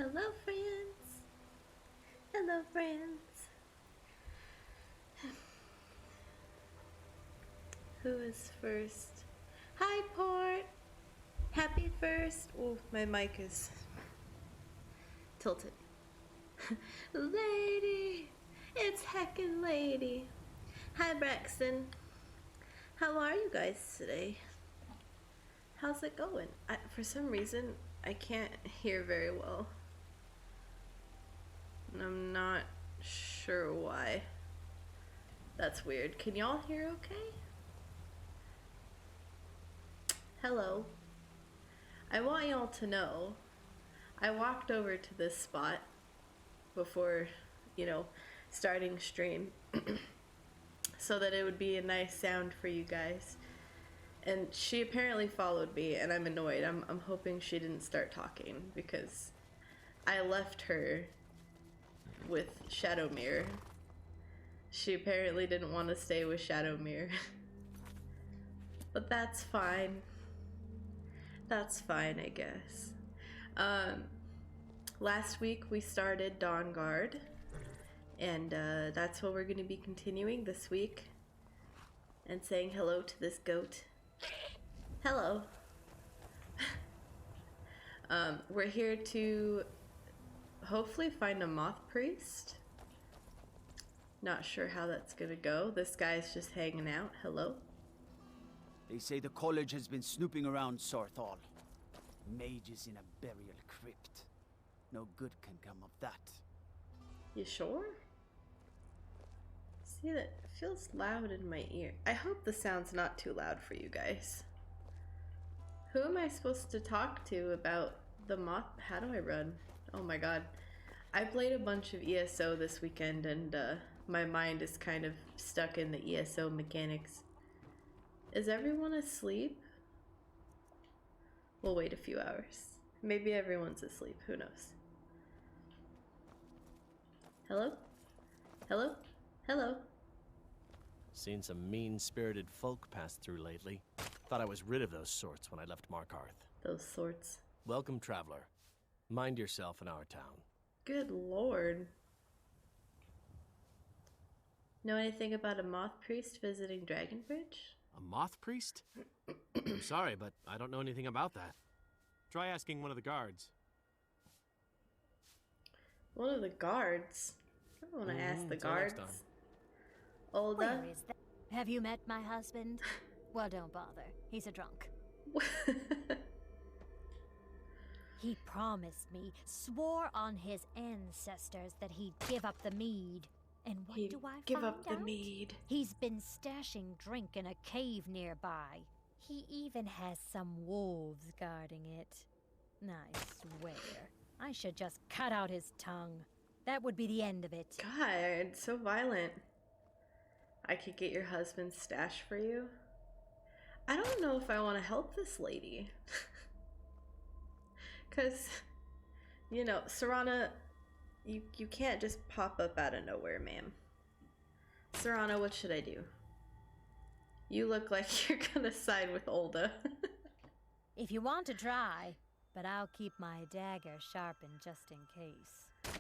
Hello, friends. Hello, friends. Who is first? Hi, Port. Happy first. Oh, my mic is tilted. Lady. It's heckin' lady. Hi, Braxton. How are you guys today? How's it going? For some reason, I can't hear very well. And I'm not sure why. That's weird. Can y'all hear okay? Hello. I want y'all to know, I walked over to this spot before, starting stream so that it would be a nice sound for you guys. And she apparently followed me, and I'm annoyed. I'm hoping she didn't start talking because I left her with Shadowmere. She apparently didn't want to stay with Shadowmere. But that's fine. That's fine, I guess. Last week we started Dawn Guard, and that's what we're going to be continuing this week. And saying hello to this goat. Hello. We're here to hopefully find a Moth priest. Not sure how that's gonna go. This guy's just hanging out. Hello. They say the college has been snooping around Sorthal. Mages in a burial crypt. No good can come of that. You sure? See, that feels loud in my ear. I hope the sound's not too loud for you guys. Who am I supposed to talk to about the Moth? How do I run? Oh my god. I played a bunch of ESO this weekend, and my mind is kind of stuck in the ESO mechanics. Is everyone asleep? We'll wait a few hours. Maybe everyone's asleep. Who knows? Hello? Hello? Hello? Seen some mean-spirited folk pass through lately. Thought I was rid of those sorts when I left Markarth. Those sorts. Welcome, traveler. Mind yourself in our town. Good lord. Know anything about a Moth priest visiting Dragonbridge? A moth priest? I'm sorry, but I don't know anything about that. Try asking one of the guards. One of the guards? I don't want to ask the Till next guards. time. Olda? Where is that? Have you met my husband? Well, don't bother. He's a drunk. He promised me, swore on his ancestors that he'd give up the mead. And what do I give find up the out? mead. He's been stashing drink in a cave nearby. He even has some wolves guarding it. I swear, I should just cut out his tongue. That would be the end of it. God, so violent. I could get your husband's stash for you. I don't know if I want to help this lady. Because, Serana, you can't just pop up out of nowhere, ma'am. Serana, what should I do? You look like you're gonna side with Olda. If you want to try, but I'll keep my dagger sharpened just in case.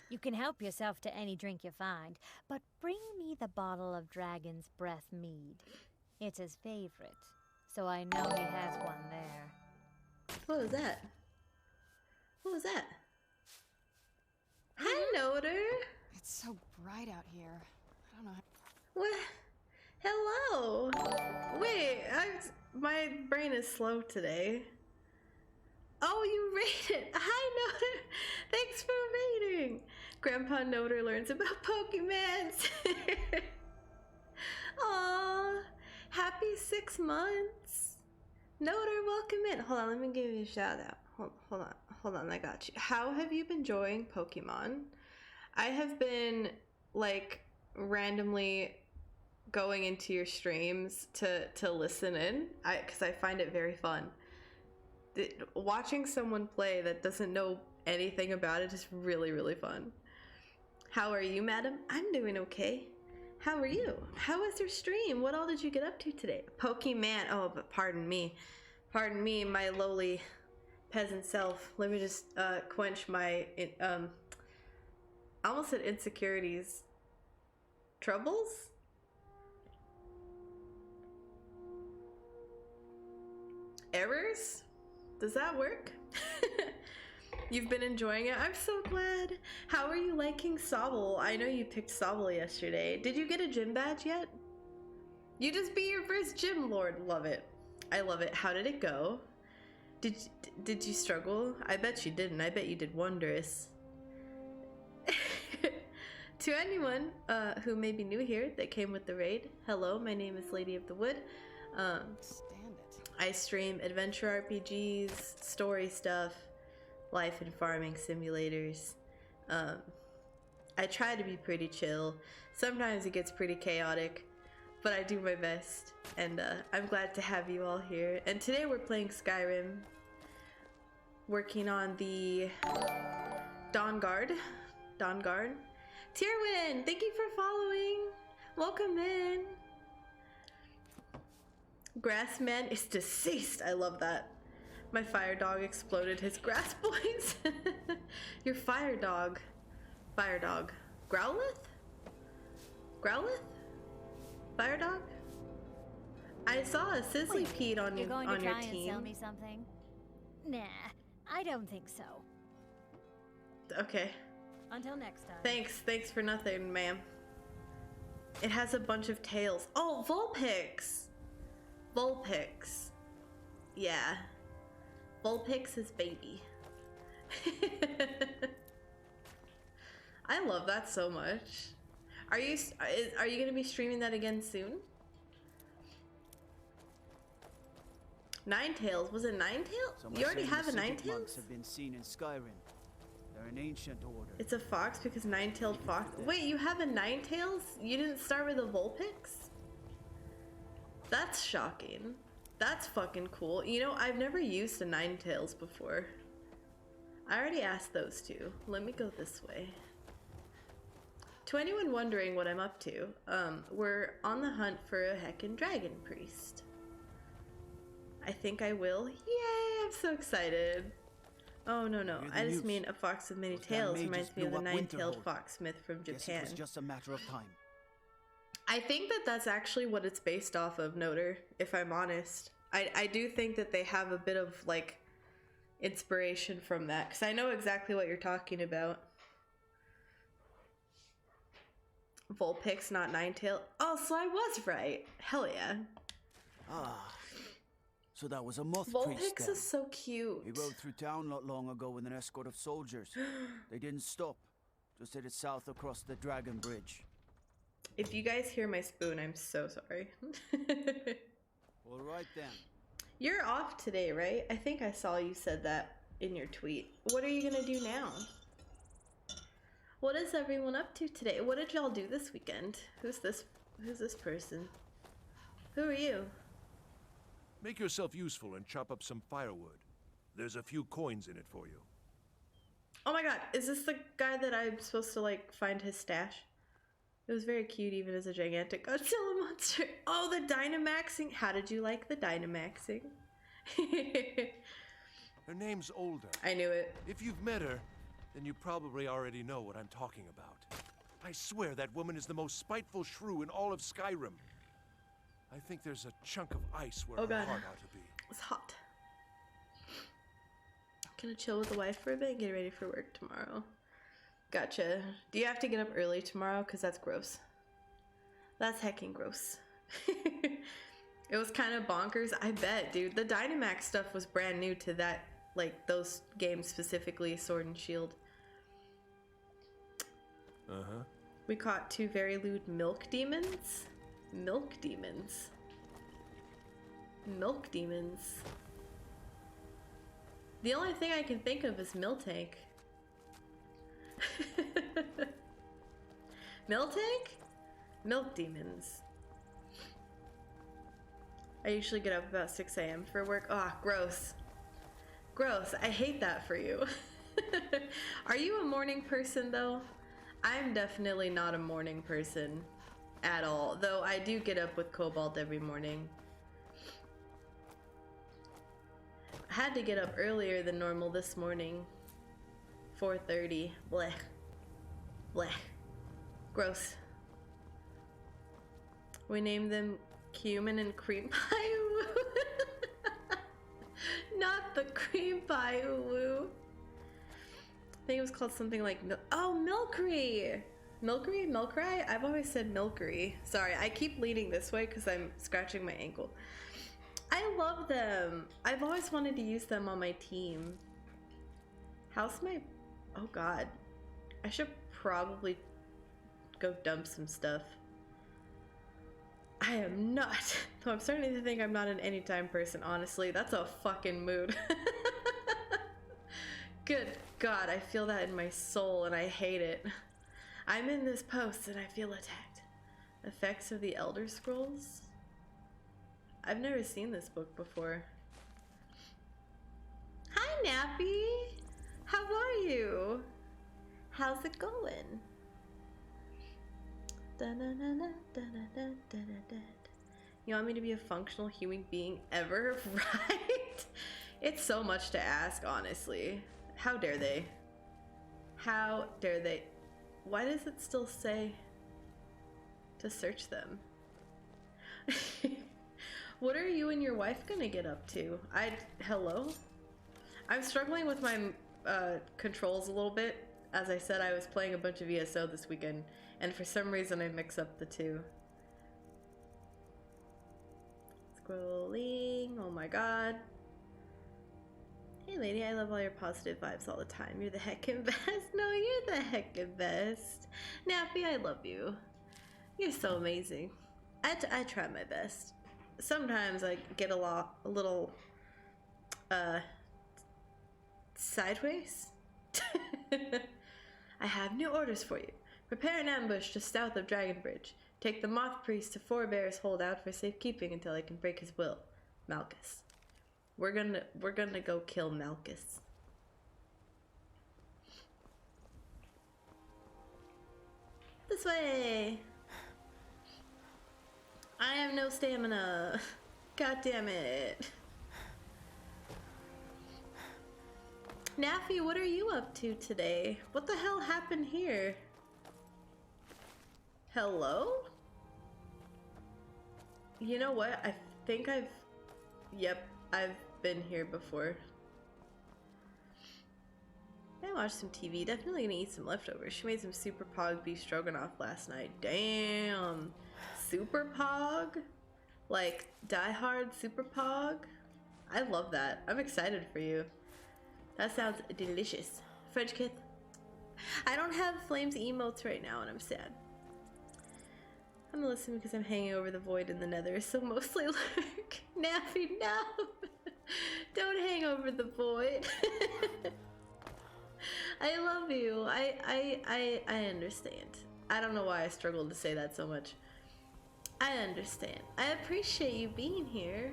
You can help yourself to any drink you find, but bring me the bottle of Dragon's Breath mead. It's his favorite, so I know he has one there. What was that? What was that? Hi, Noder! It's so bright out here. I don't know. What? Hello! Wait, my brain is slow today. Oh, you rated! Hi, Noder! Thanks for rating! Grandpa Noder learns about Pokemon! Aww! Happy 6 months! Noder, welcome in! Hold on, let me give you a shout out. Hold on, I got you. How have you been enjoying Pokemon? I have been, randomly going into your streams to listen in, because I find it very fun. Watching someone play that doesn't know anything about it is really, really fun. How are you, madam? I'm doing okay. How are you? How was your stream? What all did you get up to today? Pokemon. Oh, but pardon me. Pardon me, my lowly peasant self. Let me just quench my I almost said insecurities. Troubles? Errors? Does that work? You've been enjoying it? I'm so glad. How are you liking Sobble? I know you picked Sobble yesterday. Did you get a gym badge yet? You just beat your first gym lord. Love it. I love it. How did it go? Did you struggle? I bet you didn't. I bet you did wondrous. To anyone who may be new here that came with the raid, hello, my name is Lady of the Wood. Stand it. I stream adventure RPGs, story stuff, life and farming simulators. I try to be pretty chill. Sometimes it gets pretty chaotic, but I do my best. And I'm glad to have you all here. And today we're playing Skyrim, working on the Dawnguard. Tierwin, thank you for following. Welcome in. Grassman is deceased. I love that. My fire dog exploded his grass boys. Your fire dog. Fire dog. Growlith? Growlith? Fire dog? I saw a Sizzly peed on You're going on to your try and team. sell me something? Nah, I don't think so. Okay. Until next time. Thanks for nothing, ma'am. It has a bunch of tails. Oh, Vulpix! Vulpix. Yeah. Vulpix is baby. I love that so much. Are you gonna be streaming that again soon? Ninetales. Was it Ninetales? Some are You already saying have a the Sigil monks Ninetales? have been seen in Skyrim. They're an ancient order. It's a fox because nine-tailed fox. Wait, you have a Ninetales? You didn't start with a Vulpix? That's shocking. That's fucking cool. You know, I've never used a Ninetales before. I already asked those two. Let me go this way. To anyone wondering what I'm up to, we're on the hunt for a heckin' dragon priest. I think I will. Yay! I'm so excited. Oh, no. Hear the I just news. mean a fox with many Those damn tails mages reminds me of blew the up nine-tailed Winterhold. foxsmith from Guess Japan. it was just a matter of time. I think that that's actually what it's based off of, Noter, if I'm honest. I do think that they have a bit of, like, inspiration from that, because I know exactly what you're talking about. Vulpix, not Ninetail. Oh, so I was right. Hell yeah. Ah, so that was a moth priest Vulpix then. is so cute. He rode through town not long ago with an escort of soldiers. They didn't stop, just headed south across the Dragon Bridge. If you guys hear my spoon, I'm so sorry. All right then. You're off today, right? I think I saw you said that in your tweet. What are you gonna do now? What is everyone up to today? What did y'all do this weekend? Who's this person? Who are you? Make yourself useful and chop up some firewood. There's a few coins in it for you. Oh my god, is this the guy that I'm supposed to, like, find his stash? It was very cute even as a gigantic Godzilla monster. Oh, the Dynamaxing. How did you like the Dynamaxing? Her name's Olda. I knew it. If you've met her, then you probably already know what I'm talking about. I swear that woman is the most spiteful shrew in all of Skyrim. I think there's a chunk of ice where Oh her god. heart ought to be. It's hot. Gonna chill with the wife for a bit and get ready for work tomorrow. Gotcha. Do you have to get up early tomorrow? Because that's gross. That's heckin' gross. It was kind of bonkers. I bet, dude. The Dynamax stuff was brand new to that, like, those games specifically, Sword and Shield. Uh-huh. We caught 2 very lewd milk demons. Milk demons. Milk demons. The only thing I can think of is Miltank. Miltank? Milk demons. I usually get up about 6 a.m. for work. Ah, gross. Gross. I hate that for you. Are you a morning person, though? I'm definitely not a morning person at all, though I do get up with Cobalt every morning. had to get up earlier than normal this morning. 4:30. Blech. Blech. Gross. We named them Cumin and Cream Pie Woo. Not the Cream Pie Woo. I think it was called something like Milkery. Milkery? Milkry? I've always said Milkery. Sorry, I keep leaning this way because I'm scratching my ankle. I love them. I've always wanted to use them on my team. How's my... Oh god. I should probably go dump some stuff. I am not. Though I'm starting to think I'm not an anytime person, honestly. That's a fucking mood. Good god, I feel that in my soul and I hate it. I'm in this post and I feel attacked. Effects of the Elder Scrolls? I've never seen this book before. Hi, Nappy! How are you? How's it going? You want me to be a functional human being ever? Right? It's so much to ask, honestly. How dare they? How dare they? Why does it still say to search them? What are you and your wife gonna get up to? Hello? I'm struggling with my controls a little bit. As I said, I was playing a bunch of ESO this weekend, and for some reason I mix up the two. Scrolling, oh my god. Hey lady, I love all your positive vibes all the time. You're the heckin' best. No, you're the heckin' best. Nappy, I love you. You're so amazing. I try my best. Sometimes I get a little sideways. I have new orders for you. Prepare an ambush just south of Dragonbridge. Take the Moth Priest to Forebear's Holdout for safekeeping until I can break his will. Malchus. We're gonna go kill Malchus. This way. I have no stamina. God damn it. Naffy, what are you up to today? What the hell happened here? Hello? You know what? I think I've been here before. I watched some TV. Definitely gonna eat some leftovers. She made some super pog beef stroganoff last night. Damn. Super pog? Like Die Hard super pog? I love that. I'm excited for you. That sounds delicious. French kiss. I don't have Flames emotes right now and I'm sad. I'm gonna listen because I'm hanging over the void in the nether, so mostly lurk. Nappy, no! Don't hang over the void. I love you. I understand. I don't know why I struggled to say that so much. I understand. I appreciate you being here.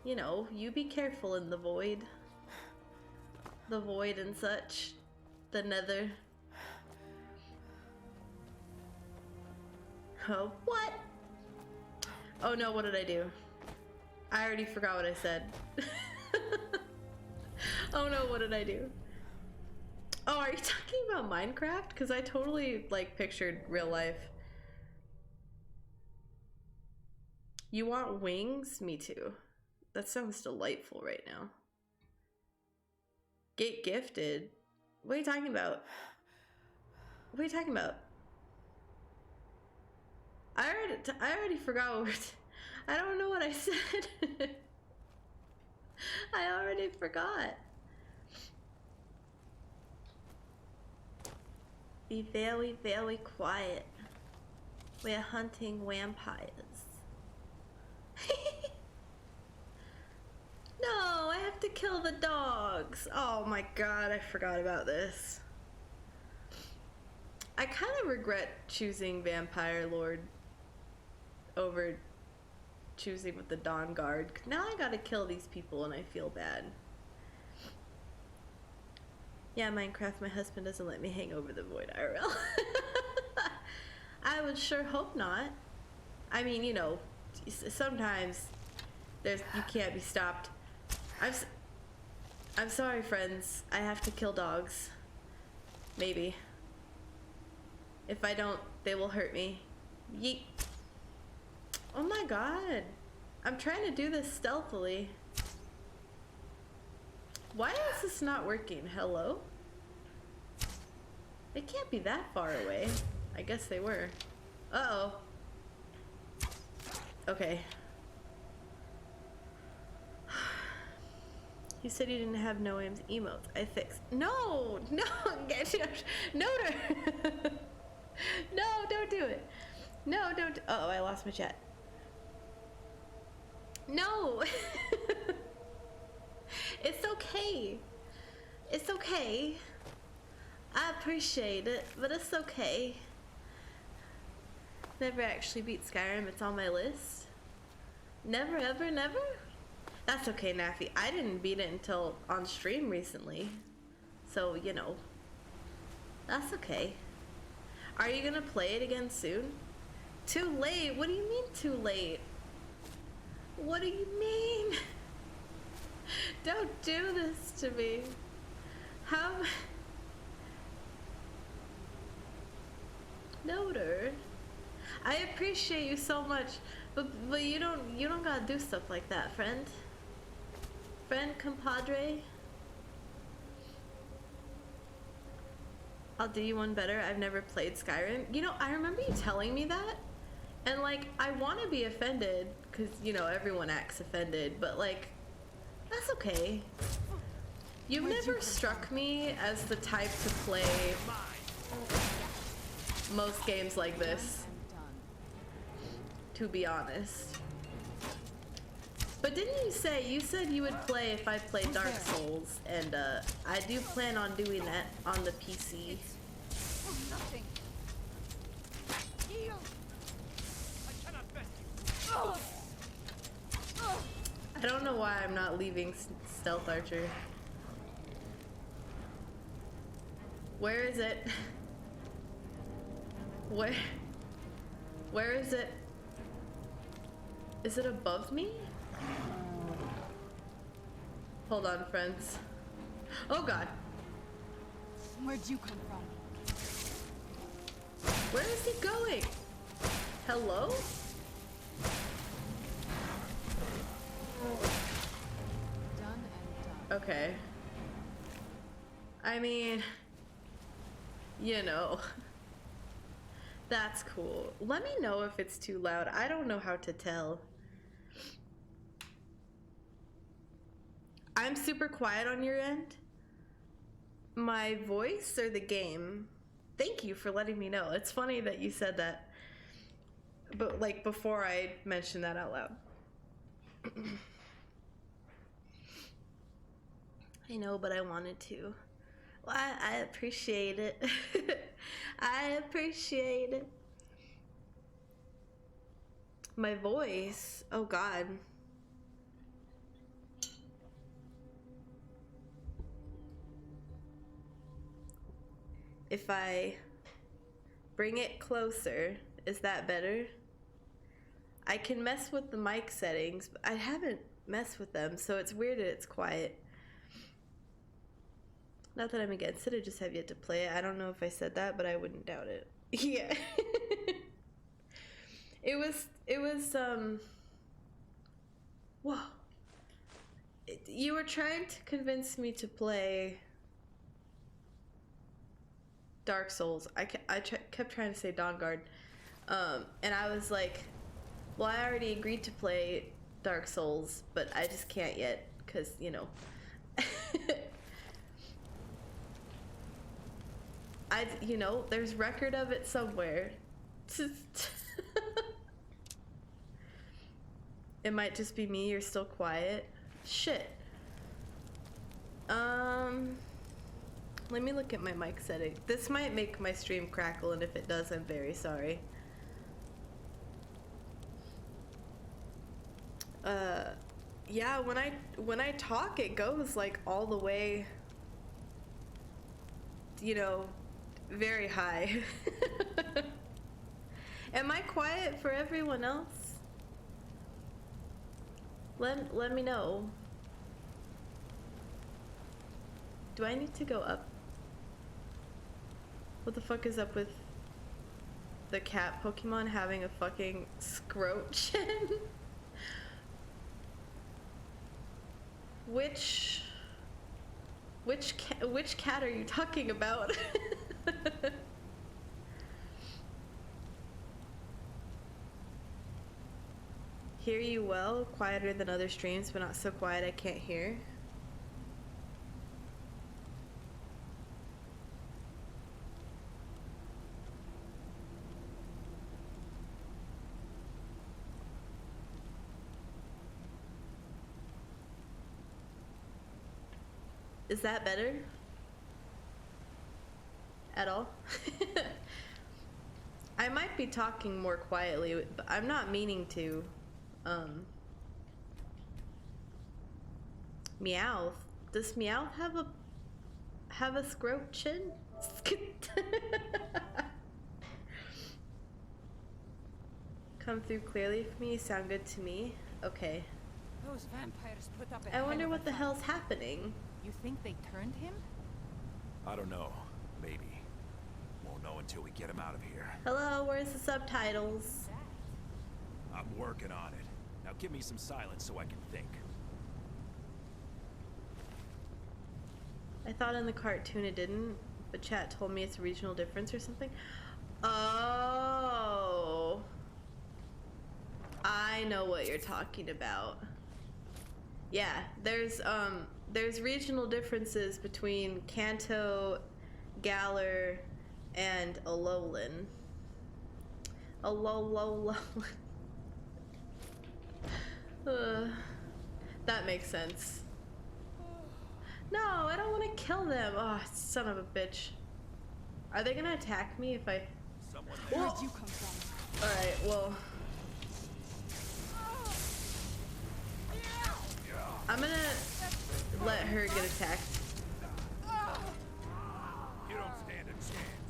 You know, you be careful in the void. The void and such. The nether. Oh, what? Oh no, what did I do? I already forgot what I said. Oh no, what did I do? Oh, are you talking about Minecraft? Because I totally, like, pictured real life. You want wings? Me too. That sounds delightful right now. Get gifted? What are you talking about? What are you talking about? I already forgot what I don't know what I said. I already forgot. Be very, very quiet. We're hunting vampires. No, I have to kill the dogs. Oh my god, I forgot about this. I kind of regret choosing Vampire Lord over choosing with the Dawn Guard. Now I gotta kill these people and I feel bad. Yeah, Minecraft, my husband doesn't let me hang over the void IRL. I would sure hope not. I mean, you know, sometimes you can't be stopped. I'm sorry, friends. I have to kill dogs. Maybe. If I don't, they will hurt me. Yeet. Oh my god. I'm trying to do this stealthily. Why is this not working? Hello? They can't be that far away. I guess they were. Uh-oh. Okay. You said you didn't have no emotes. I fixed. No! No! No! No, don't do it. No, don't. Uh oh, I lost my chat. No! It's okay. It's okay. I appreciate it, but it's okay. Never actually beat Skyrim. It's on my list. Never, ever, never? That's okay, Naffy. I didn't beat it until on stream recently. So, you know. That's okay. Are you gonna play it again soon? Too late? What do you mean too late? What do you mean? Don't do this to me. How? Noter. I appreciate you so much, but you don't gotta do stuff like that, friend. Friend, compadre. I'll do you one better. I've never played Skyrim. You know, I remember you telling me that, and like, I want to be offended because you know everyone acts offended, but like, that's okay. You've never struck me as the type to play most games like this, to be honest. But didn't you say, you said you would play if I played Dark Souls, and I do plan on doing that on the PC. I don't know why I'm not leaving Stealth Archer. Where is it? Where is it? Is it above me? Hold on, friends. Oh god. Where'd you come from? Where is he going? Hello? Done and done. Okay. I mean, you know. That's cool. Let me know if it's too loud. I don't know how to tell. I'm super quiet on your end. My voice or the game? Thank you for letting me know. It's funny that you said that. But like before I mentioned that out loud. I know, but I wanted to. Well, I appreciate it. I appreciate it. My voice. Oh God. If I bring it closer, is that better? I can mess with the mic settings, but I haven't messed with them, so it's weird that it's quiet. Not that I'm against it, I just have yet to play it. I don't know if I said that, but I wouldn't doubt it. Yeah. It was, whoa. You were trying to convince me to play Dark Souls. I kept trying to say Dawnguard. And I was like, well, I already agreed to play Dark Souls, but I just can't yet, because, you know. You know, there's record of it somewhere. It might just be me, you're still quiet. Shit. Let me look at my mic setting. This might make my stream crackle, and if it does, I'm very sorry. Yeah, when I talk, it goes like all the way, you know, very high. Am I quiet for everyone else? Let me know. Do I need to go up? What the fuck is up with the cat Pokemon having a fucking scroachin? Which cat are you talking about? Hear you well, quieter than other streams, but not so quiet I can't hear. Is that better? At all? I might be talking more quietly, but I'm not meaning to. Meowth. Does Meowth have a scroachin? Come through clearly for me. You sound good to me. Okay. Those vampires put up a I hell wonder of a what the fight. hell's happening. You think they turned him? I don't know. Maybe. Won't know until we get him out of here. Hello, where's the subtitles? I'm working on it. Now give me some silence so I can think. I thought in the cartoon it didn't, but chat told me it's a regional difference or something. Oh. I know what you're talking about. Yeah, there's regional differences between Kanto, Galar, and Alolan. Alolan. That makes sense. No, I don't want to kill them. Oh, son of a bitch. Are they gonna attack me if I... Someone Where'd there. you come from? Alright, well... I'm gonna let her get attacked. You don't stand a chance.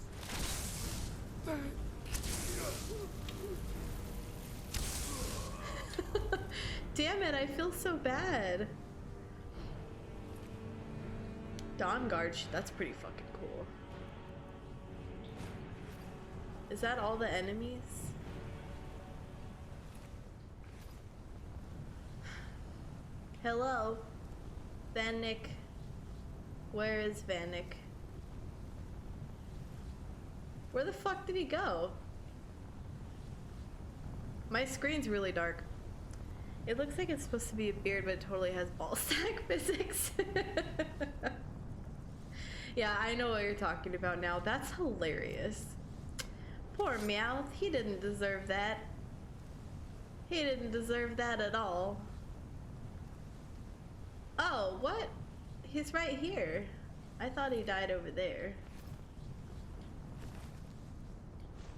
Damn it, I feel so bad. Dawnguard, that's pretty fucking cool. Is that all the enemies? Hello? Vanek. Where is Vanek? Where the fuck did he go? My screen's really dark. It looks like it's supposed to be a beard, but it totally has ball sack physics. Yeah, I know what you're talking about now. That's hilarious. Poor Meowth, he didn't deserve that. He didn't deserve that at all. Oh, what? He's right here. I thought he died over there.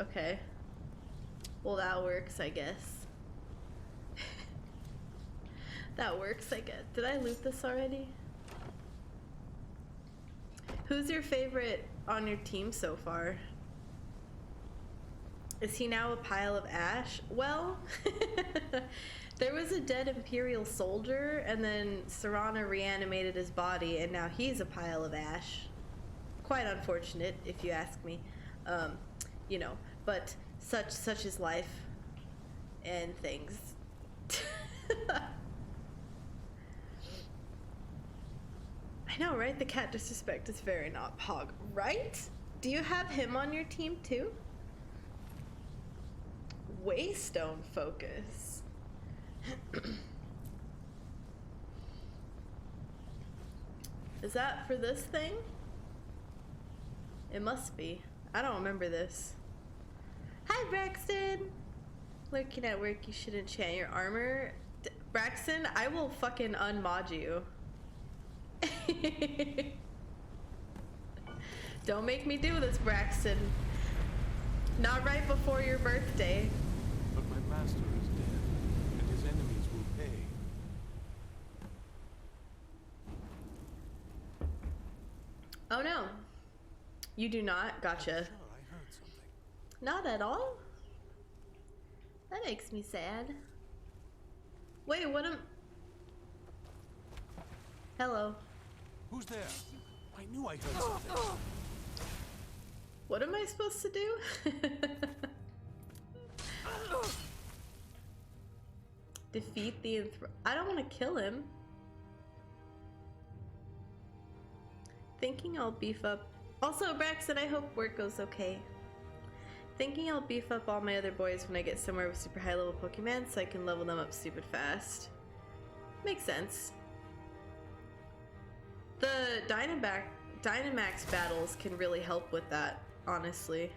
Okay. Well, that works, I guess. That works, I guess. Did I loot this already? Who's your favorite on your team so far? Is he now a pile of ash? Well, there was a dead Imperial soldier, and then Serana reanimated his body, and now he's a pile of ash. Quite unfortunate, if you ask me. You know, but such is life and things. I know, right? The cat disrespect is very not pog, right? Do you have him on your team too? Waystone focus. Is that for this thing? It must be. I don't remember this. Hi, Braxton! Lurking at work, you should enchant your armor. Braxton, I will fucking unmod you. Don't make me do this, Braxton. Not right before your birthday. But my master is dead, and his enemies will pay. Oh no. You do not? Gotcha. Sure, I heard something. Not at all? That makes me sad. Wait, what am... Hello. Who's there? I knew I heard something. What am I supposed to do? Defeat the I don't want to kill him. Thinking I'll beef up. Also, Braxton, I hope work goes okay. Thinking I'll beef up all my other boys when I get somewhere with super high level Pokemon so I can level them up stupid fast. Makes sense. The Dynamax battles can really help with that, honestly.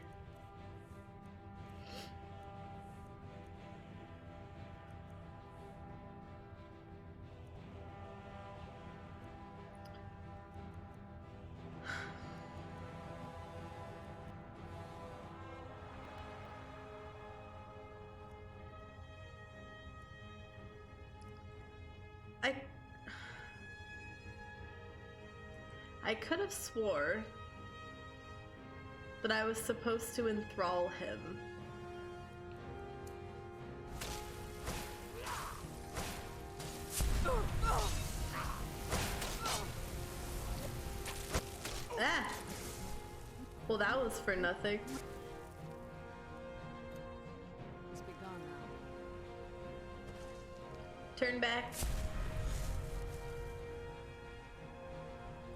I could have swore that I was supposed to enthrall him. Ah! Well, that was for nothing. Must be gone now. Turn back.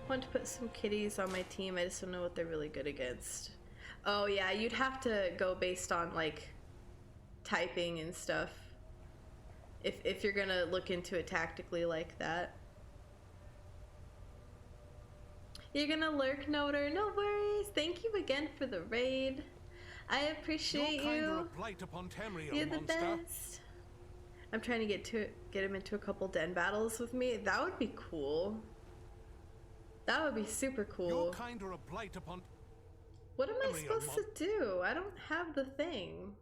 I want to put some kitties on my team. I just don't know what they're really good against. Oh yeah, you'd have to go based on like typing and stuff. If you're gonna look into it tactically like that. You're gonna lurk, Noter. No worries. Thank you again for the raid. I appreciate You're kind of you. a blight upon Tamriel, You're the monster. best. I'm trying to get him into a couple den battles with me. That would be cool. That would be super cool. You're kind of a blight upon. What am I Tamriel, supposed to do? I don't have the thing.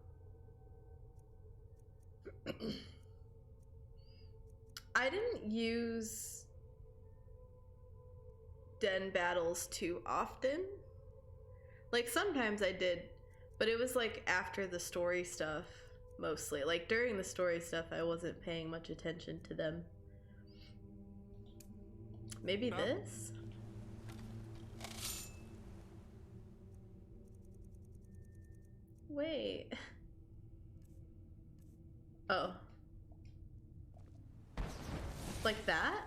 I didn't use den battles too often. Like sometimes I did, but it was like after the story stuff mostly. Like during the story stuff I wasn't paying much attention to them. Maybe this? Wait. Oh. Like that?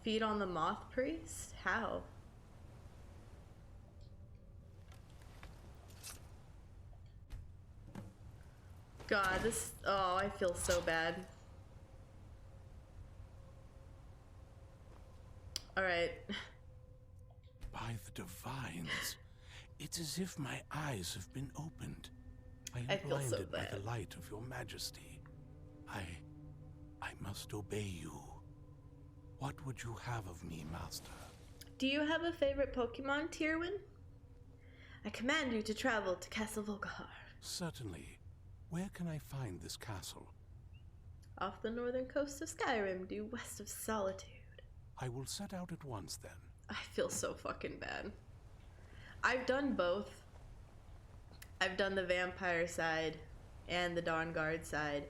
Feed on the Moth Priest? How? God, this... Oh, I feel so bad. Alright. By the divines, it's as if my eyes have been opened. I am I feel so blinded by bad. the light of your majesty. I must obey you. What would you have of me, master? Do you have a favorite Pokemon, Tyrwin? I command you to travel to Castle Volkihar. Certainly. Where can I find this castle? Off the northern coast of Skyrim, due west of Solitude. I will set out at once then. I feel so fucking bad. I've done both. I've done the vampire side and the Dawn Guard side.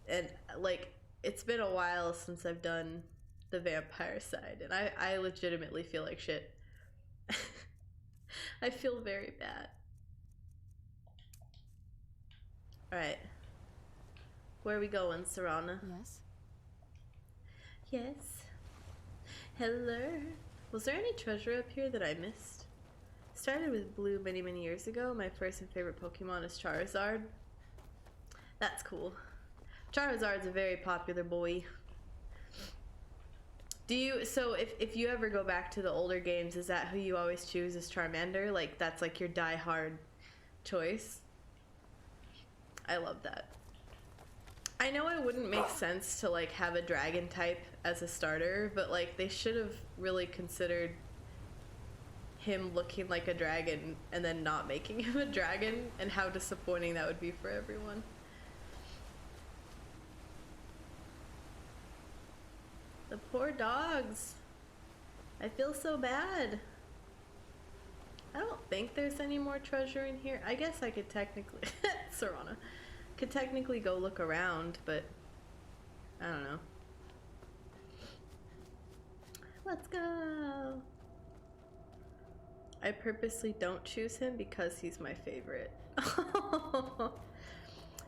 And, like, it's been a while since I've done the vampire side. And I legitimately feel like shit. I feel very bad. Alright. Where are we going, Serana? Yes? Yes. Hello. Was there any treasure up here that I missed? Started with Blue many, many years ago. My first and favorite Pokemon is Charizard. That's cool. Charizard's a very popular boy. Do you, so if you ever go back to the older games, is that who you always choose as Charmander? Like, that's like your die-hard choice? I love that. I know it wouldn't make sense to like have a dragon type as a starter, but like they should have really considered him looking like a dragon and then not making him a dragon, and how disappointing that would be for everyone. The poor dogs. I feel so bad. I don't think there's any more treasure in here. I guess I could technically Serana could technically go look around, but I don't know. Let's go. I purposely don't choose him because he's my favorite.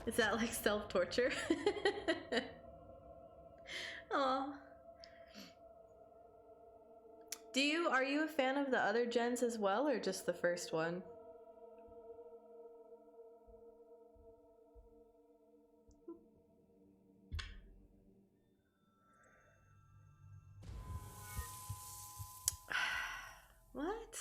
Is that like self-torture? Aw. Are you a fan of the other gens as well, or just the first one? What?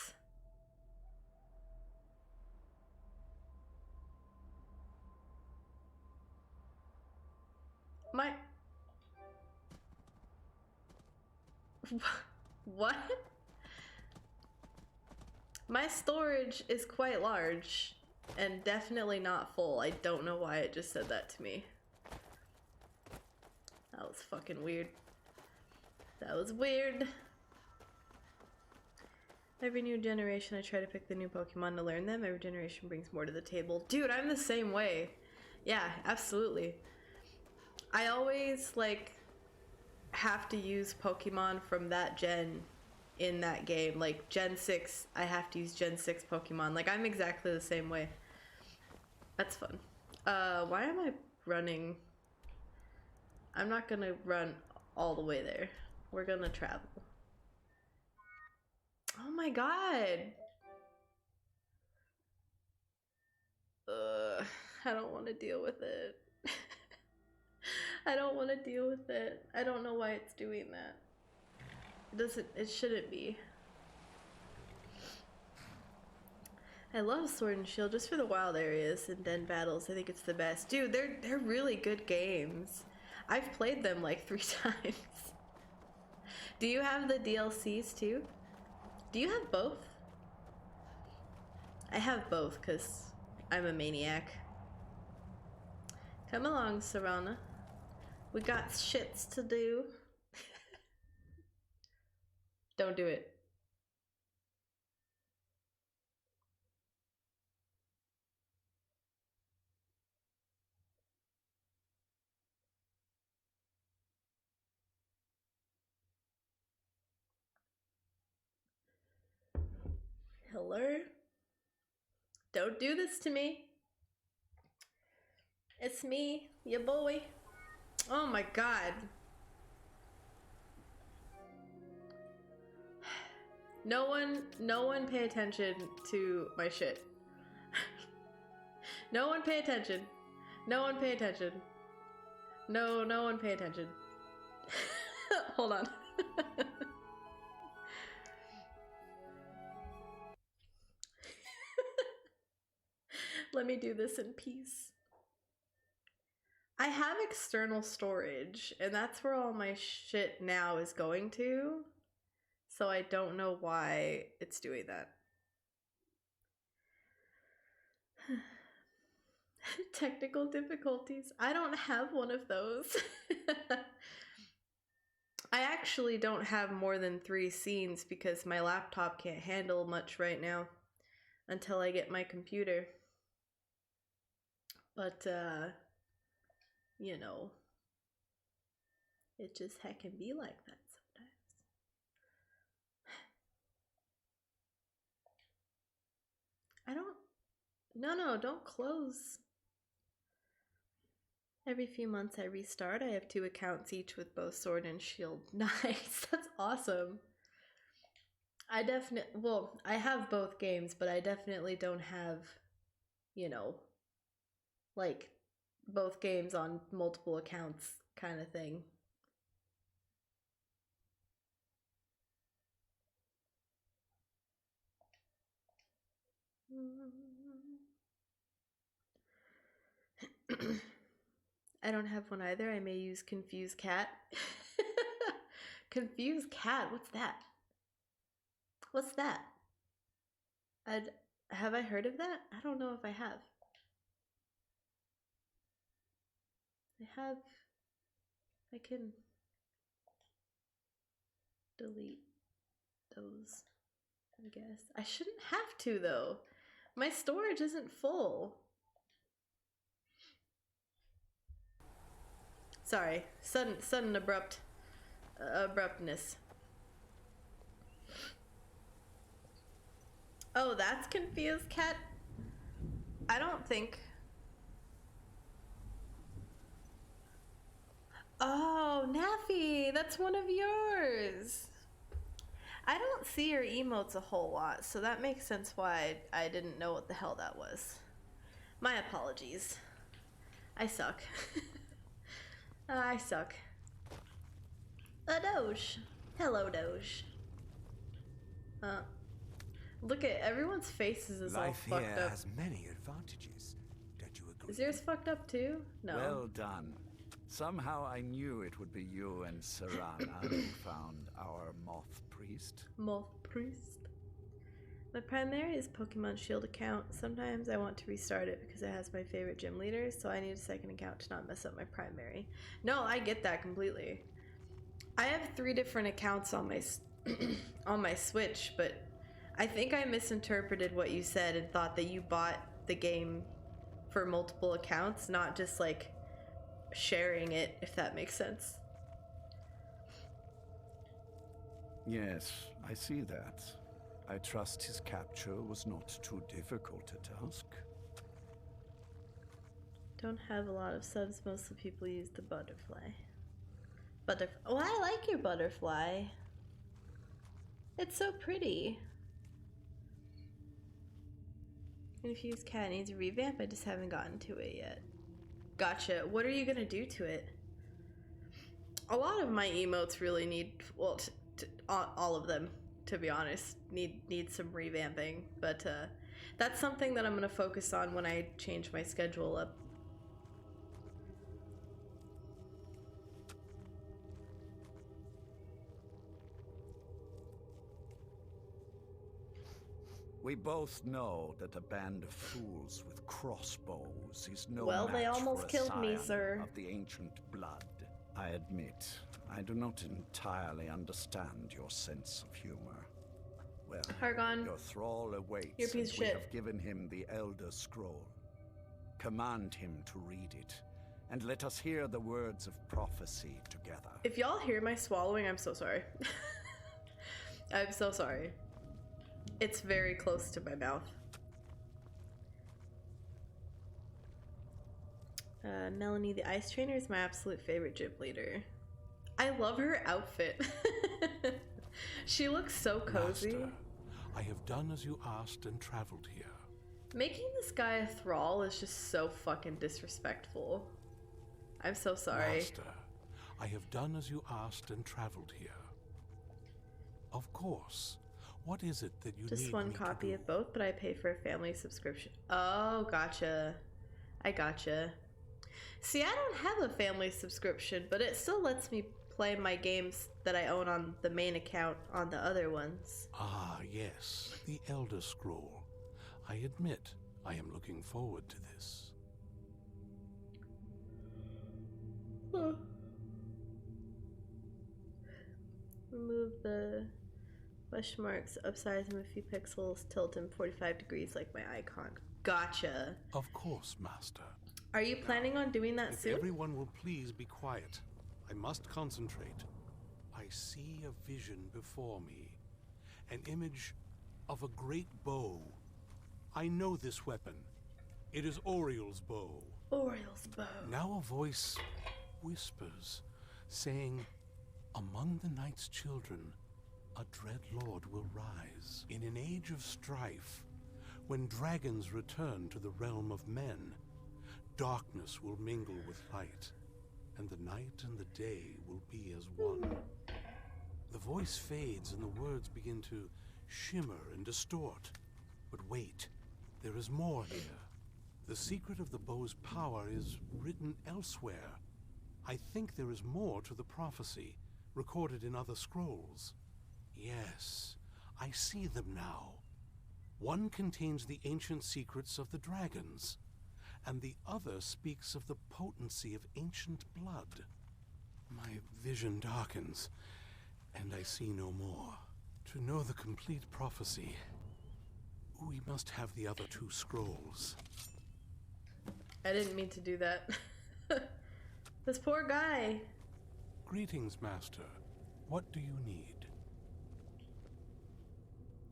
My... What? My storage is quite large and definitely not full. I don't know why it just said that to me. That was fucking weird. That was weird. Every new generation I try to pick the new Pokemon to learn them. Every generation brings more to the table. Dude, I'm the same way. Yeah, absolutely. I always like have to use Pokemon from that gen in that game. Like Gen 6, I have to use Gen 6 Pokemon. Like I'm exactly the same way. That's fun. Why am I running? I'm not gonna run all the way there. We're gonna travel. Oh my god. I don't want to deal with it. I don't want to deal with it. I don't know why it's doing that. It shouldn't be. I love Sword and Shield just for the wild areas and den battles. I think it's the best. Dude, they're really good games. I've played them like 3 times. Do you have the DLCs too? Do you have both? I have both because I'm a maniac. Come along, Serana. We got shits to do. Don't do it. Hello? Don't do this to me. It's me, your boy. Oh my god. No one pay attention to my shit. No one pay attention. No one pay attention. No one pay attention. Hold on. Let me do this in peace. I have external storage, and that's where all my shit now is going to. So I don't know why it's doing that. Technical difficulties. I don't have one of those. I actually don't have more than 3 scenes because my laptop can't handle much right now until I get my computer. But, you know, it just heckin' be like that sometimes. No, don't close. Every few months I restart. I have 2 accounts each with both Sword and Shield. Nice, that's awesome. I have both games, but I definitely don't have, you know, like both games on multiple accounts kind of thing. I don't have one either. I may use Confused Cat. Confused Cat? What's that? What's that? Have I heard of that? I don't know if I have. I can delete those, I guess. I shouldn't have to though. My storage isn't full. Sorry, sudden abruptness. Oh, that's confused, Cat. I don't think. Oh, Naffy, that's one of yours. I don't see your emotes a whole lot, so that makes sense why I didn't know what the hell that was. My apologies. I suck. I suck. A Doge. Hello, Doge. Look at everyone's faces is all Life fucked here up. has many advantages. Don't you agree? Is yours fucked up too? No. Well done. Somehow I knew it would be you and Serana who found our Moth priest. Moth priest. My primary is Pokemon Shield account. Sometimes I want to restart it because it has my favorite gym leaders, so I need a second account to not mess up my primary. No, I get that completely. I have 3 different accounts on my on my Switch, but I think I misinterpreted what you said and thought that you bought the game for multiple accounts, not just like sharing it, if that makes sense. Yes, I see that. I trust his capture was not too difficult a task. Don't have a lot of subs. Most of the people use the butterfly. Oh, I like your butterfly. It's so pretty. Infused cat needs a revamp. I just haven't gotten to it yet. Gotcha. What are you gonna do to it? A lot of my emotes really need, well, all of them, to be honest, need some revamping. But that's something that I'm gonna focus on when I change my schedule up. We both know that a band of fools with crossbows is no Well, they match almost for a killed me, scion sir. of the ancient blood. I admit, I do not entirely understand your sense of humor. Well, Hargon, your thrall awaits, you're a piece of and we shit. have given him the Elder Scroll. Command him to read it, and let us hear the words of prophecy together. If y'all hear my swallowing, I'm so sorry. I'm so sorry. It's very close to my mouth. Melanie the Ice Trainer is my absolute favorite gym leader. I love her outfit. She looks so cozy. Master, I have done as you asked and traveled here. Making this guy a thrall is just so fucking disrespectful. I'm so sorry. Master, I have done as you asked and traveled here. Of course. What is it that you Just need one me to copy do? of both, but I pay for a family subscription. Oh, gotcha. I gotcha. See, I don't have a family subscription, but it still lets me play my games that I own on the main account on the other ones. Ah, yes, the Elder Scroll. I admit, I am looking forward to this. Huh. Remove the question marks, upsize them a few pixels, tilt them 45 degrees like my icon. Gotcha. Of course, Master. Are you planning on doing that If soon? everyone will please be quiet, I must concentrate. I see a vision before me, an image of a great bow. I know this weapon. It is Oriel's bow. Oriel's bow. Now a voice whispers, saying, among the night's children, a dread lord will rise. In an age of strife, when dragons return to the realm of men, darkness will mingle with light, and the night and the day will be as one. The voice fades and the words begin to shimmer and distort. But wait, there is more here. The secret of the bow's power is written elsewhere. I think there is more to the prophecy, recorded in other scrolls. Yes, I see them now. One contains the ancient secrets of the dragons, and the other speaks of the potency of ancient blood. My vision darkens, and I see no more. To know the complete prophecy, we must have the other 2 scrolls. I didn't mean to do that. This poor guy. Greetings, Master. What do you need?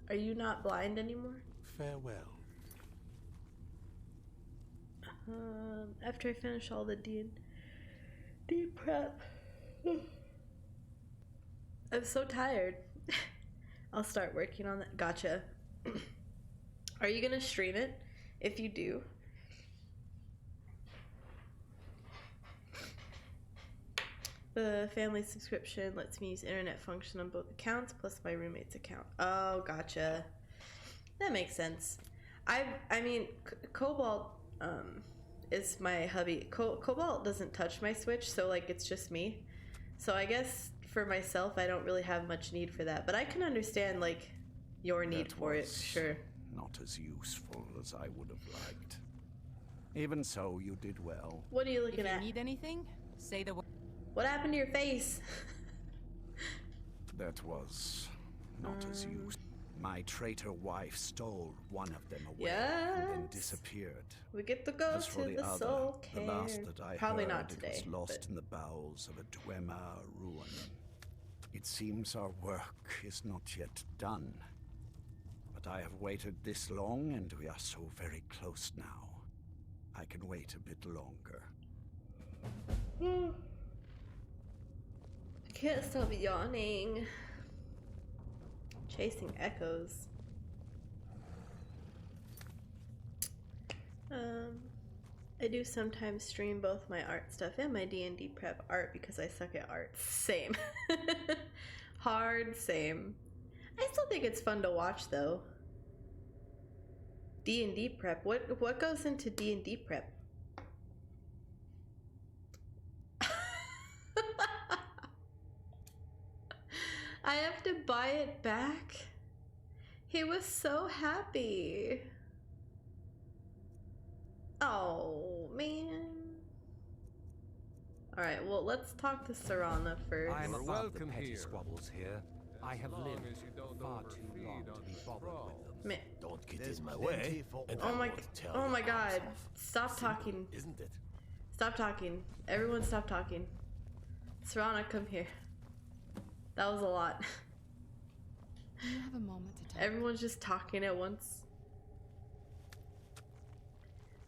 Are you not blind anymore? farewell. After I finish all the D&D prep. I'm so tired. I'll start working on that. Gotcha. Are you gonna stream it? If you do. The family subscription lets me use internet function on both accounts plus my roommate's account. Oh, gotcha. That makes sense. I mean, Cobalt is my hubby. Cobalt doesn't touch my Switch, so like it's just me. So I guess for myself, I don't really have much need for that. But I can understand like your need for it, sure. Not as useful as I would have liked. Even so, you did well. What are you looking at? If you need anything, say the word. What happened to your face? That was not as useful. My traitor wife stole one of them away and then disappeared. We get to go As for to the other, soul the cairn. last that I Probably heard, not today. it was lost But in the bowels of a Dwemer ruin. It seems our work is not yet done. But I have waited this long, and we are so very close now. I can wait a bit longer. I can't stop yawning. Chasing echoes. I do sometimes stream both my art stuff and my D&D prep art because I suck at art. Same. Hard same. I still think it's fun to watch though. D&D prep. What goes into D&D prep? I have to buy it back? He was so happy. Oh, man. Alright, well, let's talk to Serana first. I'm above the petty squabbles here. I have lived far too long to be bothered with them. Man. Don't get in my way. Oh my god. Stop talking. Isn't it? Stop talking. Everyone stop talking. Serana, come here. That was a lot. Do you have a moment to talk? Everyone's just talking at once.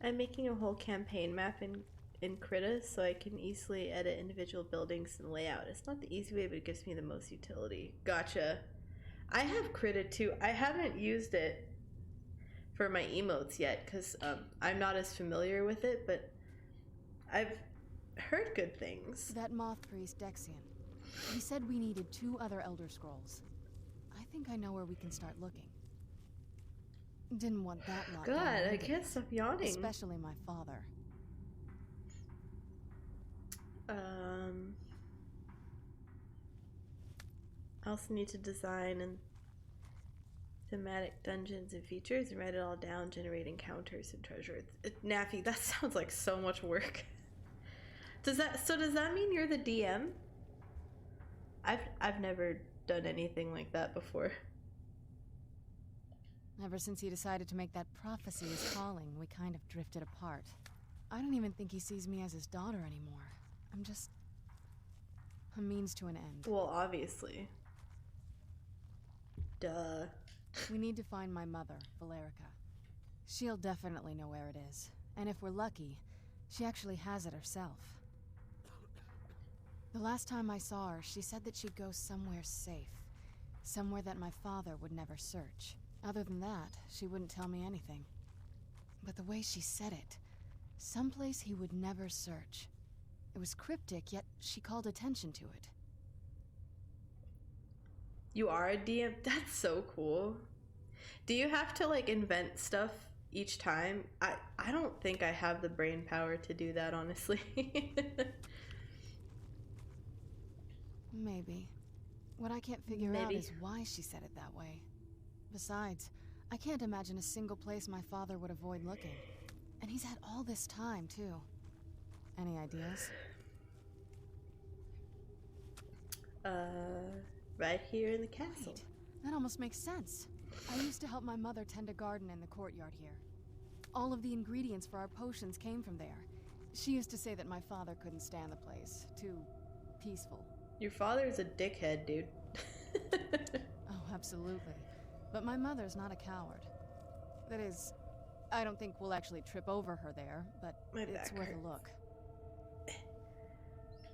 I'm making a whole campaign map in Krita so I can easily edit individual buildings and layout. It's not the easy way, but it gives me the most utility. Gotcha. I have Krita too. I haven't used it for my emotes yet because I'm not as familiar with it, but I've heard good things. That Moth priest, Dexian. He said we needed 2 other Elder Scrolls. I think I know where we can start looking. Didn't want that lot. God, I can't stop yawning. Especially my father. I also need to design and thematic dungeons and features and write it all down, generate encounters and treasure. Naffy, that sounds like so much work. Does that mean you're the DM? I've never done anything like that before. Ever since he decided to make that prophecy his calling, we kind of drifted apart. I don't even think he sees me as his daughter anymore. I'm just a means to an end. Well, obviously. Duh. We need to find my mother, Valerica. She'll definitely know where it is. And if we're lucky, she actually has it herself. The last time I saw her, she said that she'd go somewhere safe. Somewhere that my father would never search. Other than that, she wouldn't tell me anything. But the way she said it, someplace he would never search. It was cryptic, yet she called attention to it. You are a DM? That's so cool. Do you have to like invent stuff each time? I don't think I have the brain power to do that, honestly. Maybe. What I can't figure out is why she said it that way. Besides, I can't imagine a single place my father would avoid looking. And he's had all this time, too. Any ideas? Right here in the castle. Wait, that almost makes sense. I used to help my mother tend a garden in the courtyard here. All of the ingredients for our potions came from there. She used to say that my father couldn't stand the place. Too peaceful. Your father's a dickhead, dude. Oh, absolutely. But my mother's not a coward. That is, I don't think we'll actually trip over her there, but it's worth a look.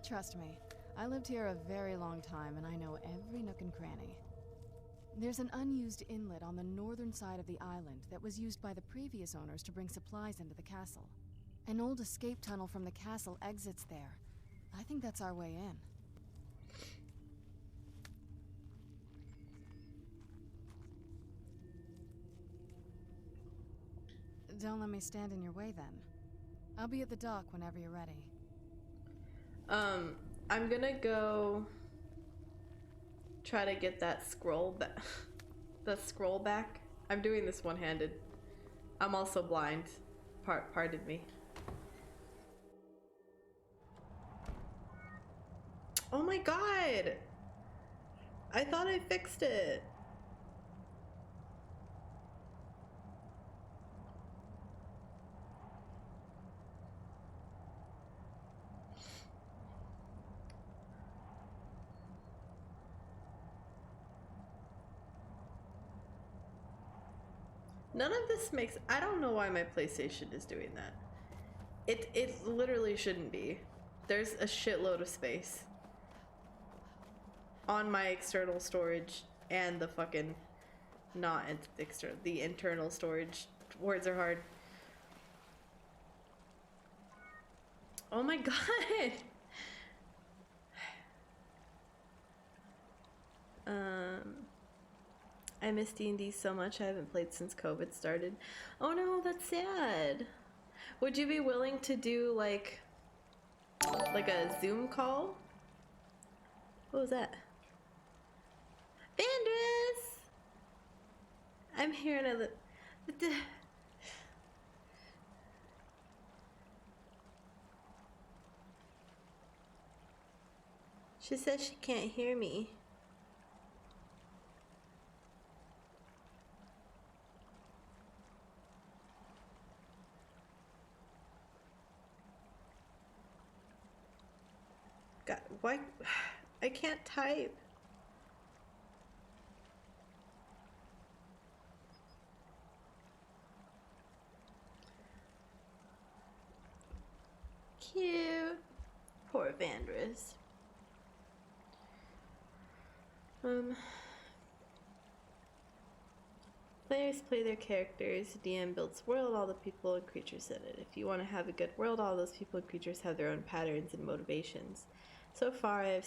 Trust me, I lived here a very long time and I know every nook and cranny. There's an unused inlet on the northern side of the island that was used by the previous owners to bring supplies into the castle. An old escape tunnel from the castle exits there. I think that's our way in. Don't let me stand in your way then. I'll be at the dock whenever you're ready. I'm gonna go try to get that scroll back. I'm doing this one-handed. I'm also blind. Pardon me. Oh my god! I thought I fixed it. None of this makes... I don't know why my PlayStation is doing that. It literally shouldn't be. There's a shitload of space on my external storage and the fucking not external, the internal storage. Words are hard. Oh my god. I miss D&D so much. I haven't played since COVID started. Oh no, that's sad. Would you be willing to do like a Zoom call? What was that? Vandris! I'm hearing a She says she can't hear me. God, why? I can't type. Cute. Poor Vandris. Players play their characters, DM builds world, all the people and creatures in it. If you want to have a good world, all those people and creatures have their own patterns and motivations. So far, I've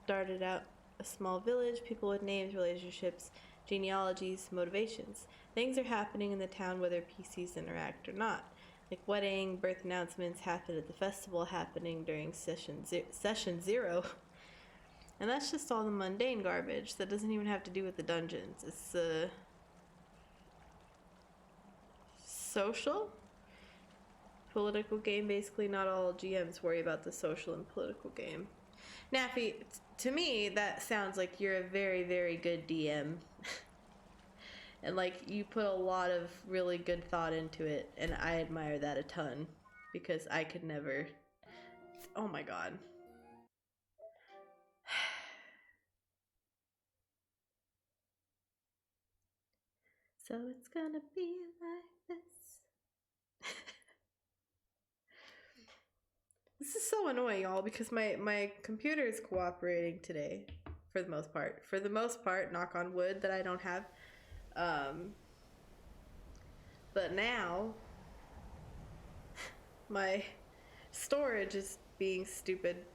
started out a small village, people with names, relationships, genealogies, motivations. Things are happening in the town whether PCs interact or not. Like wedding, birth announcements happen at the festival happening during session 0. And that's just all the mundane garbage. That doesn't even have to do with the dungeons. It's social? Political game. Basically, not all GMs worry about the social and political game. Naffy, to me, that sounds like you're a very, very good DM. And like, you put a lot of really good thought into it, and I admire that a ton. Because I could never... Oh my god. So it's gonna be like this. This is so annoying, y'all, because my computer is cooperating today, for the most part. For the most part, knock on wood that I don't have. But now, my storage is being stupid.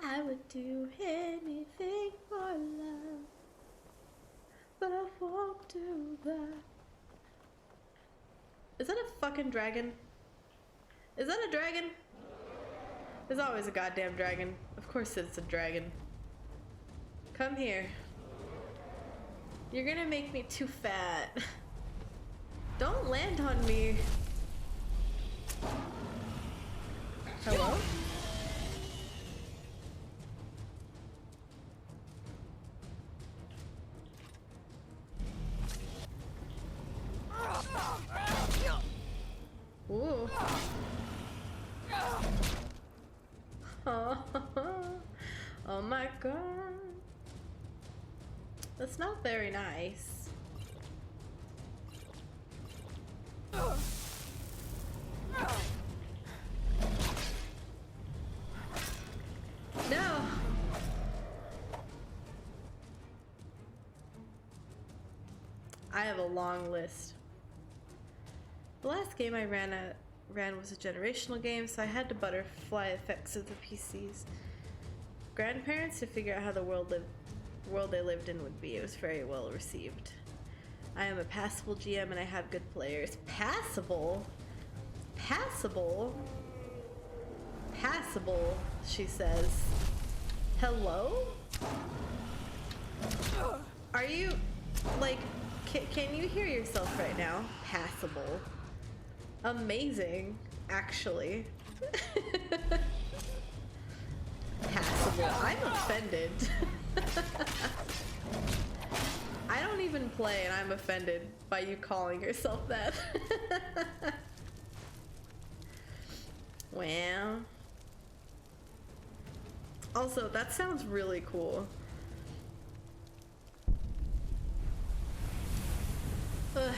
I would do anything for love, but I won't do that. Is that a fucking dragon? Is that a dragon? There's always a goddamn dragon. Of course it's a dragon. Come here. You're gonna make me too fat. Don't land on me. Hello? Ooh. Oh my god. That's It's not very nice. No! I have a long list. The last game I ran was a generational game, so I had to butterfly effects of the PC's grandparents to figure out how the world they lived in would be. It was very well received. I am a passable GM and I have good players. Passable? Passable? Passable, she says. Hello? Are you, like, can you hear yourself right now? Passable. Amazing, actually. Passable. I'm offended. I don't even play and I'm offended by you calling yourself that. Well. Also, that sounds really cool. Ugh.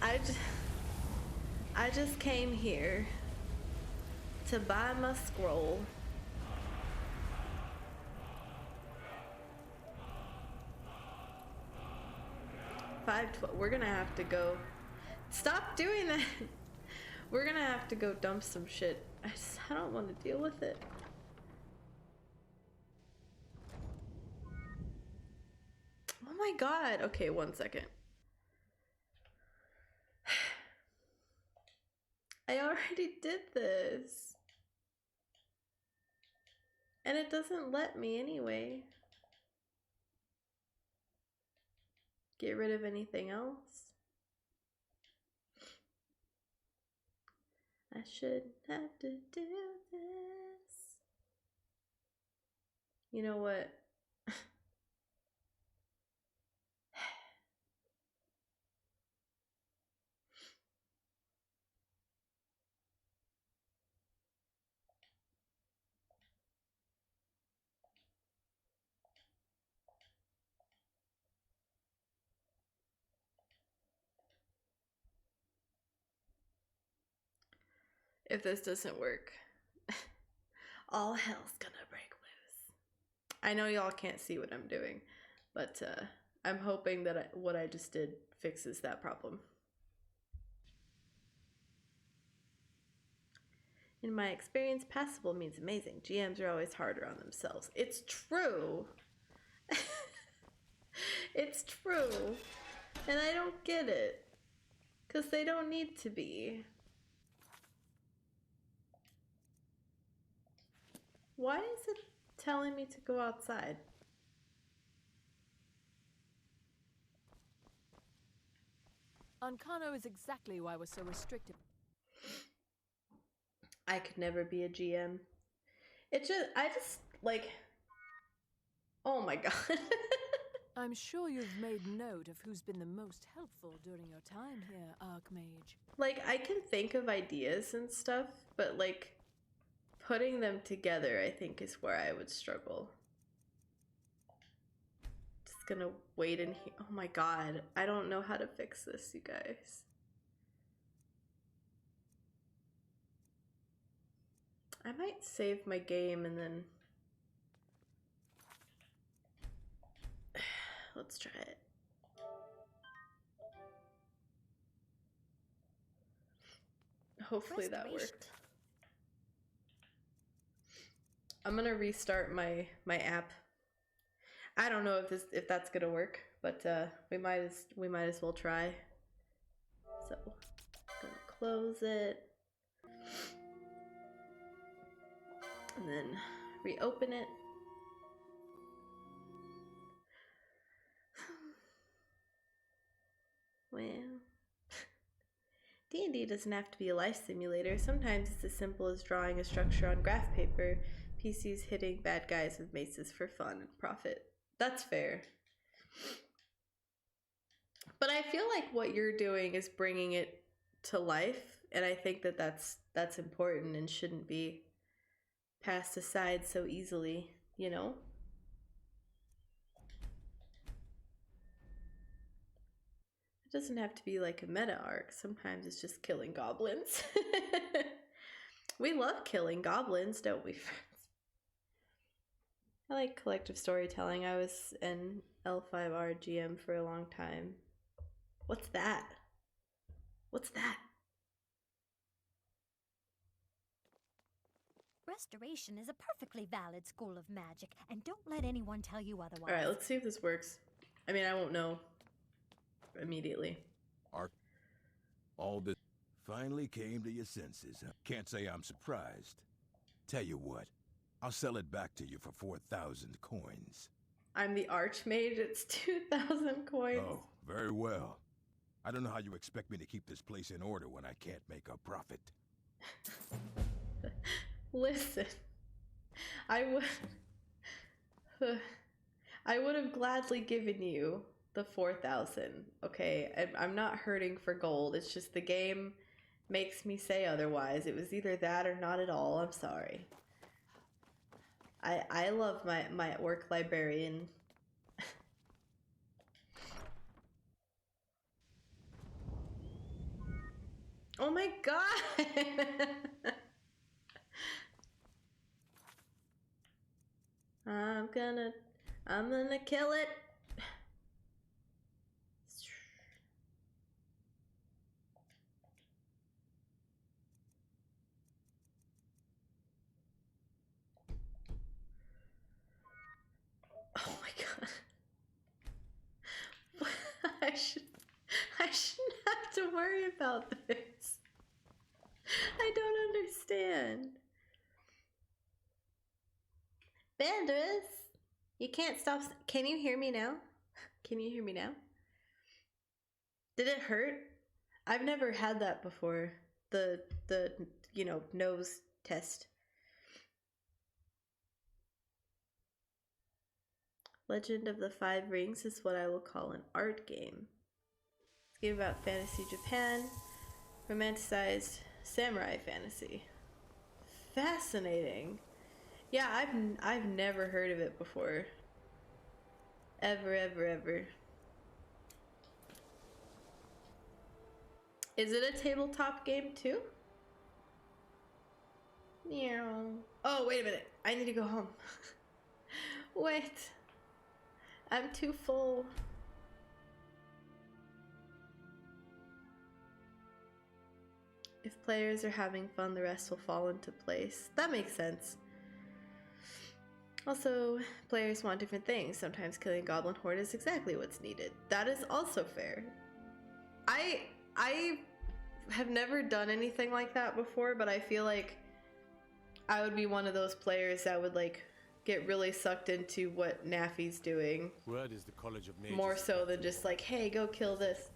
I just came here to buy my scroll. We're gonna have to go. Stop doing that. We're gonna have to go dump some shit. I don't want to deal with it. Oh my god. Okay, 1 second. I already did this. And it doesn't let me anyway. Get rid of anything else. I shouldn't have to do this. You know what? If this doesn't work, all hell's gonna break loose. I know y'all can't see what I'm doing, but I'm hoping that what I just did fixes that problem. In my experience, passable means amazing. GMs are always harder on themselves. It's true. It's true. And I don't get it. Because they don't need to be. Why is it telling me to go outside? Ancano is exactly why we're so restricted. I could never be a GM. I just, like, oh my god. I'm sure you've made note of who's been the most helpful during your time here, Archmage. Like, I can think of ideas and stuff, but, like, putting them together, I think, is where I would struggle. Just gonna wait in here. Oh my god. I don't know how to fix this, you guys. I might save my game and then... Let's try it. Hopefully that worked. I'm gonna restart my app. I don't know if that's gonna work, but we might as well try. So, I'm gonna close it. And then reopen it. Well, D&D doesn't have to be a life simulator. Sometimes it's as simple as drawing a structure on graph paper. PCs hitting bad guys with maces for fun and profit. That's fair. But I feel like what you're doing is bringing it to life, and I think that that's important and shouldn't be passed aside so easily, you know? doesn't have to be like a meta arc. Sometimes it's just killing goblins. We love killing goblins, don't we, friends? I like collective storytelling. I was an L5R GM for a long time. What's that? What's that? Restoration is a perfectly valid school of magic, and don't let anyone tell you otherwise. Alright, let's see if this works. I mean, I won't know immediately. All this finally came to your senses, huh? Can't say I'm surprised. Tell you what, I'll sell it back to you for 4,000 coins. I'm the Archmage, it's 2,000 coins. Oh, very well. I don't know how you expect me to keep this place in order when I can't make a profit. Listen, I would have gladly given you the 4,000, okay? I'm not hurting for gold. It's just the game makes me say otherwise. It was either that or not at all. I'm sorry. I love my orc librarian. Oh my god! I'm gonna kill it. Oh my god. I shouldn't have to worry about this. I don't understand. Banders, you can't stop. Can you hear me now? Can you hear me now? Did it hurt? I've never had that before. The you know, nose test. Legend of the Five Rings is what I will call an art game. It's a game about fantasy Japan, romanticized samurai fantasy. Fascinating. Yeah, I've never heard of it before. Ever. Is it a tabletop game too? Meow. Oh, wait a minute. I need to go home. Wait. I'm too full. If players are having fun, the rest will fall into place. That makes sense. Also, players want different things. Sometimes killing a goblin horde is exactly what's needed. That is also fair. I have never done anything like that before, but I feel like I would be one of those players that would like get really sucked into what Naffy's doing. Word is the College of Mages. More so than just like, hey, go kill this.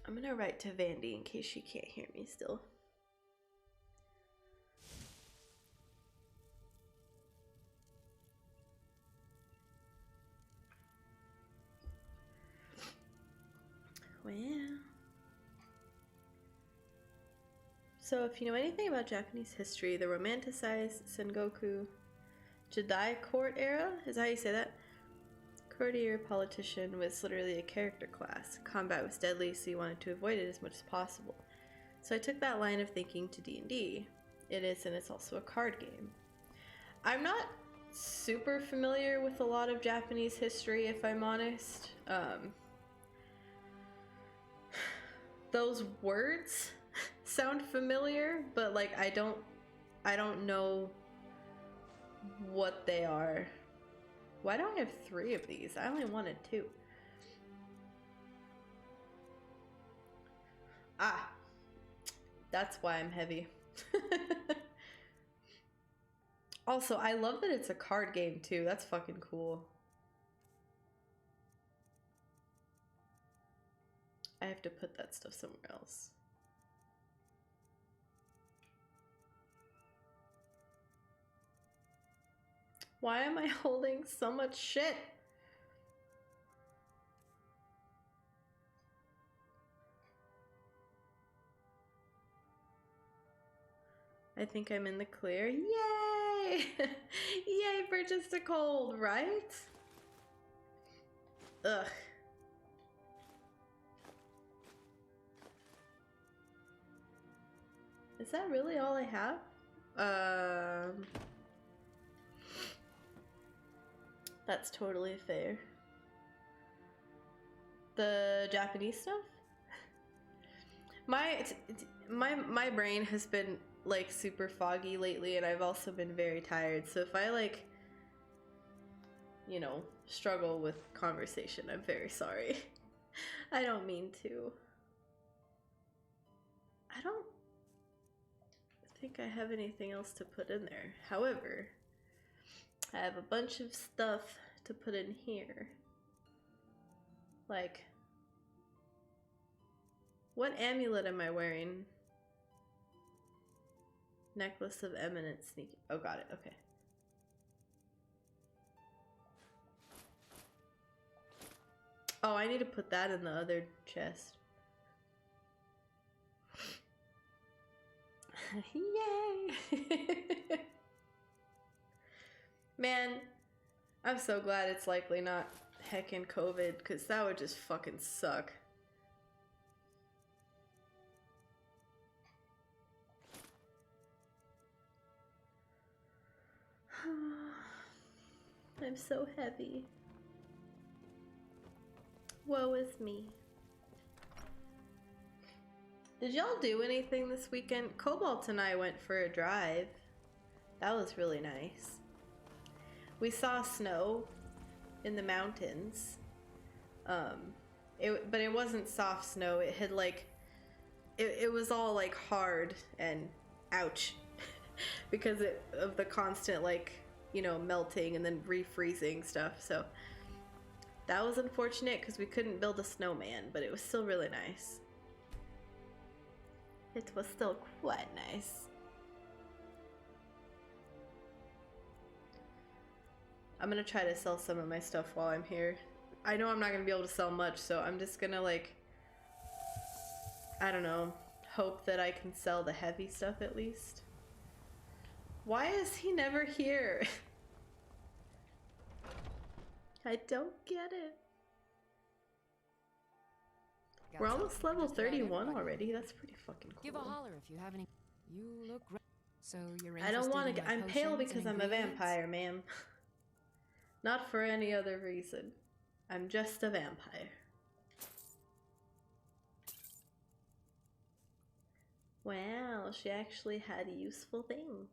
I'm gonna write to Vandy in case she can't hear me still. Well. So if you know anything about Japanese history, the romanticized Sengoku Jidai court era, is that how you say that? Courtier politician was literally a character class. Combat was deadly, so you wanted to avoid it as much as possible. So I took that line of thinking to D&D. It is, and it's also a card game. I'm not super familiar with a lot of Japanese history, if I'm honest. Those words sound familiar, but like I don't know what they are. Why don't I have 3 of these? I only wanted 2. Ah, that's why I'm heavy. Also, I love that it's a card game too. That's fucking cool. I have to put that stuff somewhere else. Why am I holding so much shit? I think I'm in the clear. Yay! Yay! Yay for just a cold, right? Ugh. Is that really all I have? That's totally fair. The Japanese stuff? My brain has been like super foggy lately, and I've also been very tired. So if I like, you know, struggle with conversation, I'm very sorry. I don't mean to. I don't think I have anything else to put in there. However, I have a bunch of stuff to put in here. Like, what amulet am I wearing? Necklace of Eminent Sneaking. Oh, got it. Okay. Oh, I need to put that in the other chest. Yay! Man, I'm so glad it's likely not heckin' COVID, because that would just fucking suck. I'm so heavy. Woe is me. Did y'all do anything this weekend? Cobalt and I went for a drive. That was really nice. We saw snow in the mountains. But it wasn't soft snow. It had like, it was all like hard and ouch. Because of the constant like, you know, melting and then refreezing stuff. So that was unfortunate because we couldn't build a snowman, but it was still really nice. It was still quite nice. I'm gonna try to sell some of my stuff while I'm here. I know I'm not gonna be able to sell much, so I'm just gonna like, I don't know, hope that I can sell the heavy stuff at least. Why is he never here? I don't get it. We're almost level 31 already. That's pretty fucking cool. Give a holler if you have any. You look great. So you're I don't want to. I'm pale because I'm a ingredients? vampire, ma'am. Not for any other reason. I'm just a vampire. Wow, she actually had useful things.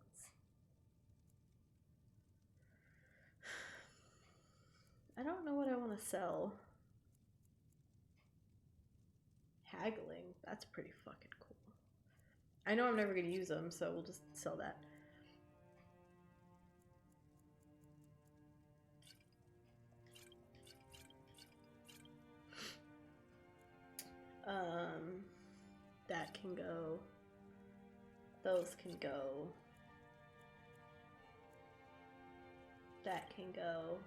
I don't know what I want to sell. Haggling, that's pretty fucking cool. I know I'm never going to use them, so we'll just sell that. That can go. Those can go. That can go.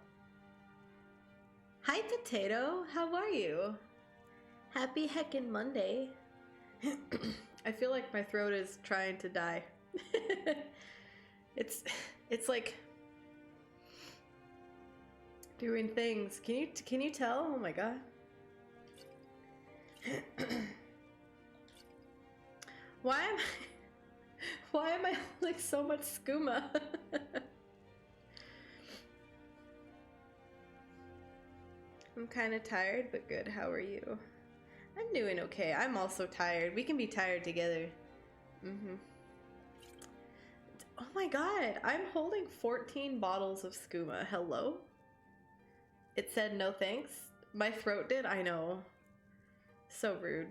Hi, Potato. How are you? Happy heckin' Monday. I feel like my throat is trying to die. It's like doing things. Can you tell? Oh my god. Why am I holding so much skooma? I'm kind of tired, but good. How are you? I'm doing okay. I'm also tired. We can be tired together. Oh my god. I'm holding 14 bottles of skooma. Hello? It said no thanks. My throat did? I know. So rude.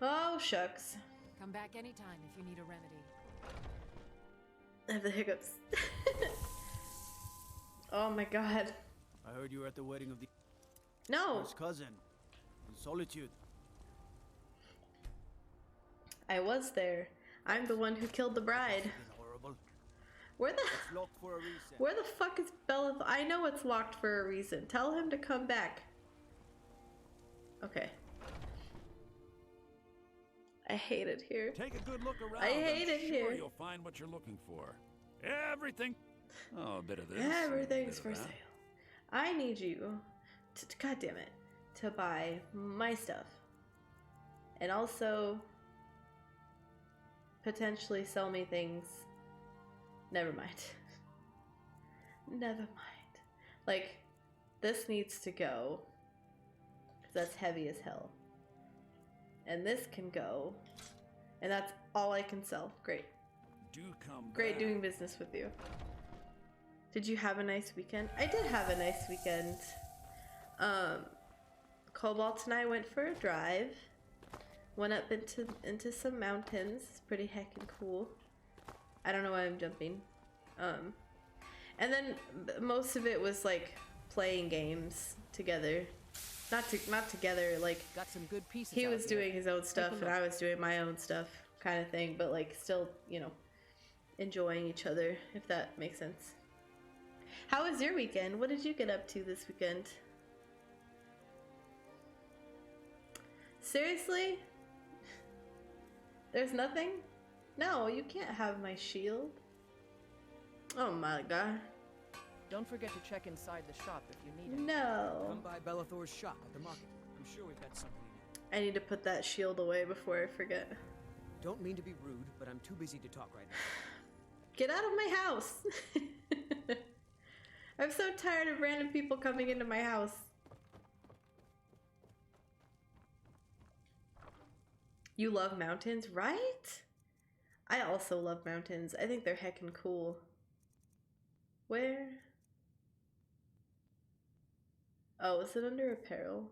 Oh, shucks. Come back anytime if you need a remedy. I have the hiccups. Oh my god. I heard you were at the wedding of the No! cousin in Solitude. I was there. I'm the one who killed the bride. It's horrible. Where the It's locked for a reason. Where the fuck is Bella? I know it's locked for a reason. Tell him to come back. Okay. I hate it here. Take a good look around. I hate it I'm here. sure you'll find what you're looking for. Everything. Oh, a bit of this. Everything's a bit for of sale. that. I need you to, God damn it, to buy my stuff. And also potentially sell me things. Never mind. Never mind. Like, this needs to go. Because that's heavy as hell. And this can go. And that's all I can sell. Great. Do come Great back. doing business with you. Did you have a nice weekend? I did have a nice weekend. Cobalt and I went for a drive. Went up into some mountains. It's pretty heckin' cool. I don't know why I'm jumping. And then most of it was like playing games together. Not together, like Got some good pieces. he out was here. doing his own stuff Take a and look. I was doing my own stuff kind of thing, but like still, you know, enjoying each other, if that makes sense. How was your weekend? What did you get up to this weekend? Seriously? There's nothing? No, you can't have my shield. Oh my god. Don't forget to check inside the shop if you need it. No. Come by Bellathor's shop at the market. I'm sure we've got something. I need to put that shield away before I forget. Don't mean to be rude, but I'm too busy to talk right now. Get out of my house! I'm so tired of random people coming into my house. You love mountains, right? I also love mountains. I think they're heckin' cool. Where? Oh, is it under apparel?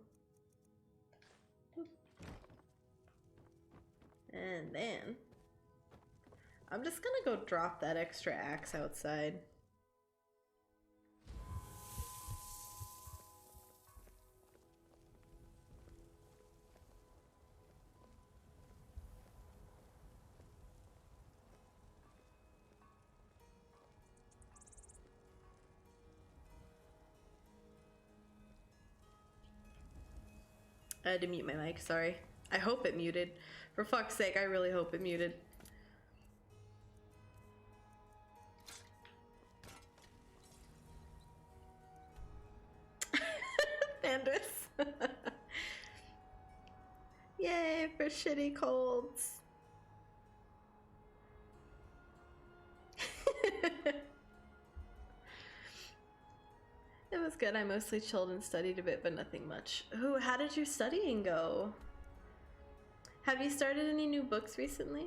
And then I'm just gonna go drop that extra axe outside. I had to mute my mic, sorry. I hope it muted. For fuck's sake, I really hope it muted. Thandris. Yay for shitty colds. It was good. I mostly chilled and studied a bit, but nothing much. Ooh, how did your studying go? Have you started any new books recently?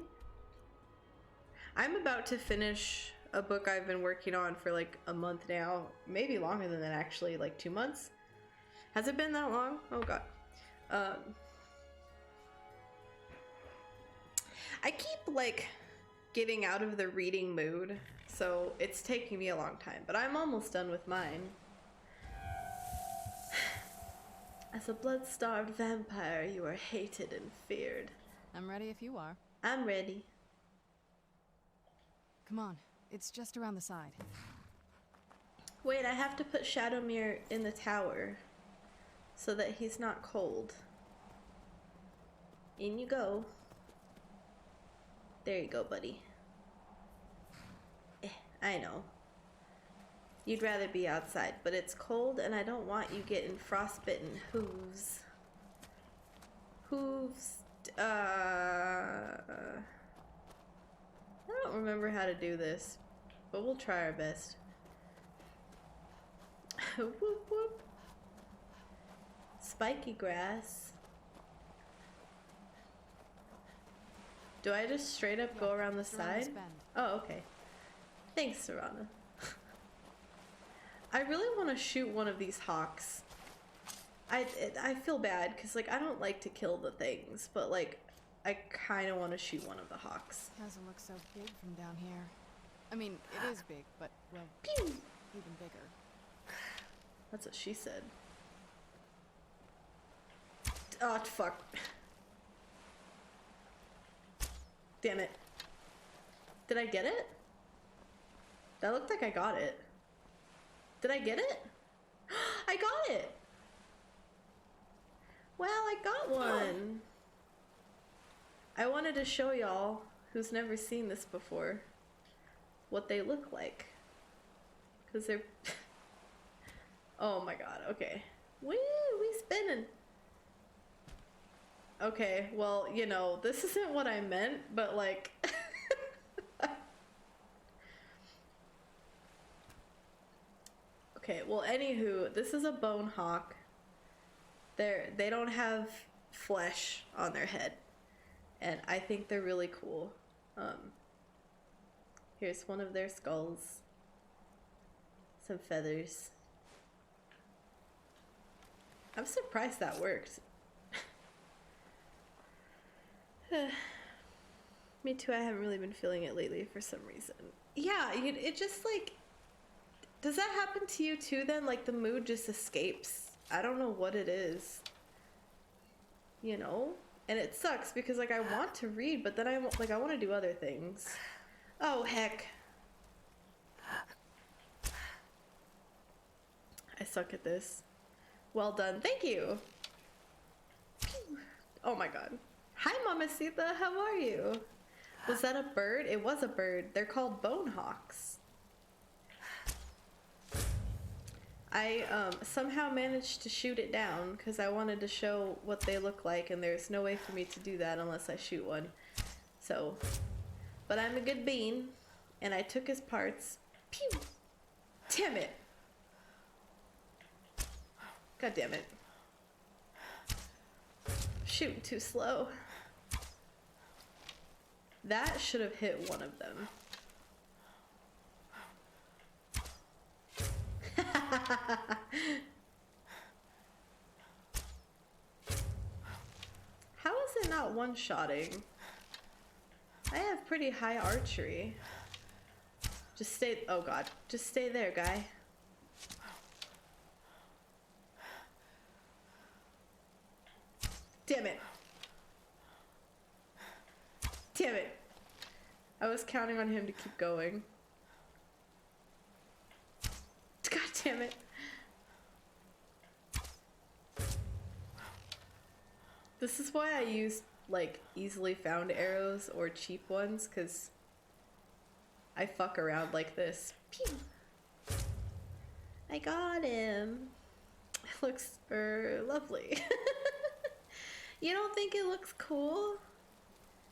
I'm about to finish a book I've been working on for like a month now. Maybe longer than that, actually, like 2 months. Has it been that long? Oh god. I keep like getting out of the reading mood, so it's taking me a long time, but I'm almost done with mine. As a blood-starved vampire, you are hated and feared. I'm ready if you are. I'm ready. Come on, it's just around the side. Wait, I have to put Shadowmere in the tower so that he's not cold. In you go. There you go, buddy. I know. You'd rather be outside, but it's cold and I don't want you getting frostbitten hooves. Hooves. I don't remember how to do this, but we'll try our best. Whoop whoop. Spiky grass. Do I just straight up go around the side? Oh, okay. Thanks, Serana. I really want to shoot one of these hawks. I feel bad because like I don't like to kill the things, but like I kind of want to shoot one of the hawks. Doesn't look so big from down here. I mean, it is big, but well, Pew! even bigger. That's what she said. Oh fuck! Damn it! Did I get it? That looked like I got it. Did I get it? I got it! Well, I got one. I wanted to show y'all who's never seen this before what they look like. Because they're... Oh my god, okay. Woo, we spinning. Okay, well, you know, this isn't what I meant, but like... Okay, well, anywho, this is a bone hawk. They don't have flesh on their head, and I think they're really cool. Here's one of their skulls. Some feathers. I'm surprised that worked. Me too, I haven't really been feeling it lately for some reason. Yeah, it just like... Does that happen to you too then? Like the mood just escapes? I don't know what it is. You know? And it sucks because like I want to read, but then I want to do other things. Oh heck. I suck at this. Well done. Thank you. Oh my god. Hi Mamacita, how are you? Was that a bird? It was a bird. They're called bone hawks. I somehow managed to shoot it down because I wanted to show what they look like, and there's no way for me to do that unless I shoot one. So, but I'm a good bean, and I took his parts. Pew! Damn it! God damn it. Shooting too slow. That should have hit one of them. How is it not one-shotting? I have pretty high archery. Just stay... Oh god. Just stay there, guy. Damn it. Damn it. I was counting on him to keep going. God damn it. This is why I use like easily found arrows or cheap ones, because I fuck around like this. Pew! I got him. It looks lovely. You don't think it looks cool?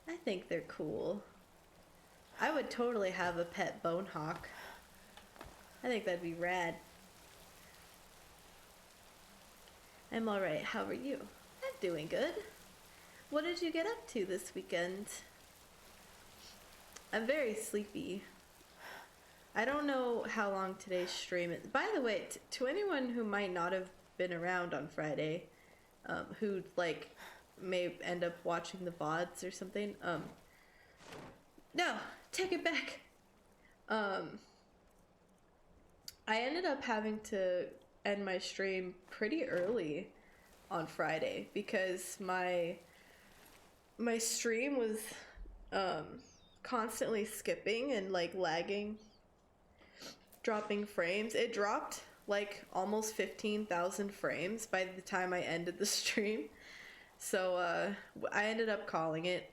I think they're cool. I would totally have a pet bone hawk. I think that'd be rad. I'm alright, how are you? I'm doing good. What did you get up to this weekend? I'm very sleepy. I don't know how long today's stream is. By the way, to anyone who might not have been around on Friday, who like may end up watching the VODs or something, no, take it back. I ended up having to end my stream pretty early on Friday because my stream was constantly skipping and like lagging, dropping frames. It dropped like almost 15,000 frames by the time I ended the stream. So I ended up calling it,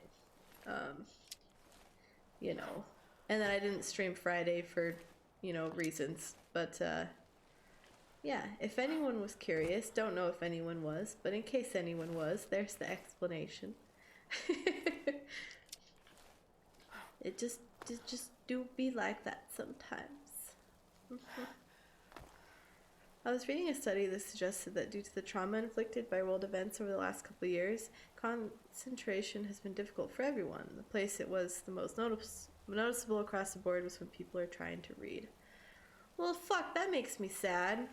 you know, and then I didn't stream Friday for, you know, reasons. But yeah, if anyone was curious, don't know if anyone was, but in case anyone was, there's the explanation. It just do be like that sometimes. I was reading a study that suggested that due to the trauma inflicted by world events over the last couple of years, concentration has been difficult for everyone. The place it was the most noticeable across the board was when people are trying to read. Well, fuck, that makes me sad.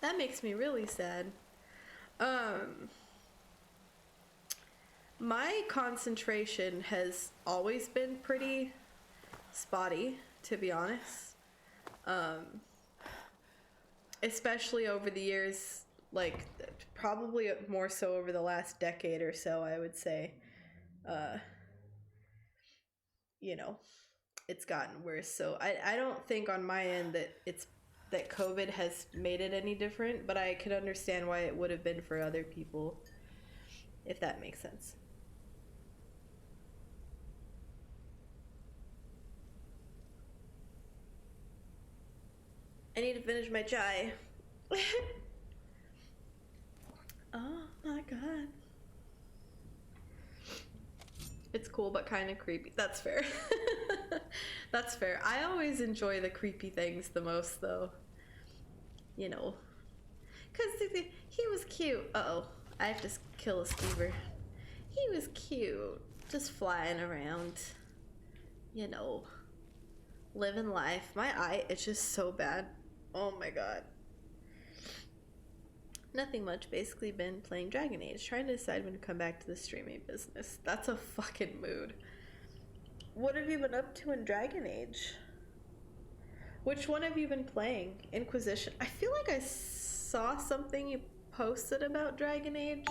That makes me really sad. My concentration has always been pretty spotty, to be honest. Especially over the years, like, probably more so over the last decade or so, I would say. You know, it's gotten worse. So I don't think on my end that COVID has made it any different, but I could understand why it would have been for other people, if that makes sense. I need to finish my chai. Oh my god. It's cool, but kind of creepy. That's fair. That's fair. I always enjoy the creepy things the most, though. You know. Because he was cute. Uh-oh. I have to kill a skeever. He was cute. Just flying around. You know. Living life. My eye itches so bad. Oh my god. Nothing much. Basically been playing Dragon Age. Trying to decide when to come back to the streaming business. That's a fucking mood. What have you been up to in Dragon Age? Which one have you been playing? Inquisition. I feel like I saw something you posted about Dragon Age.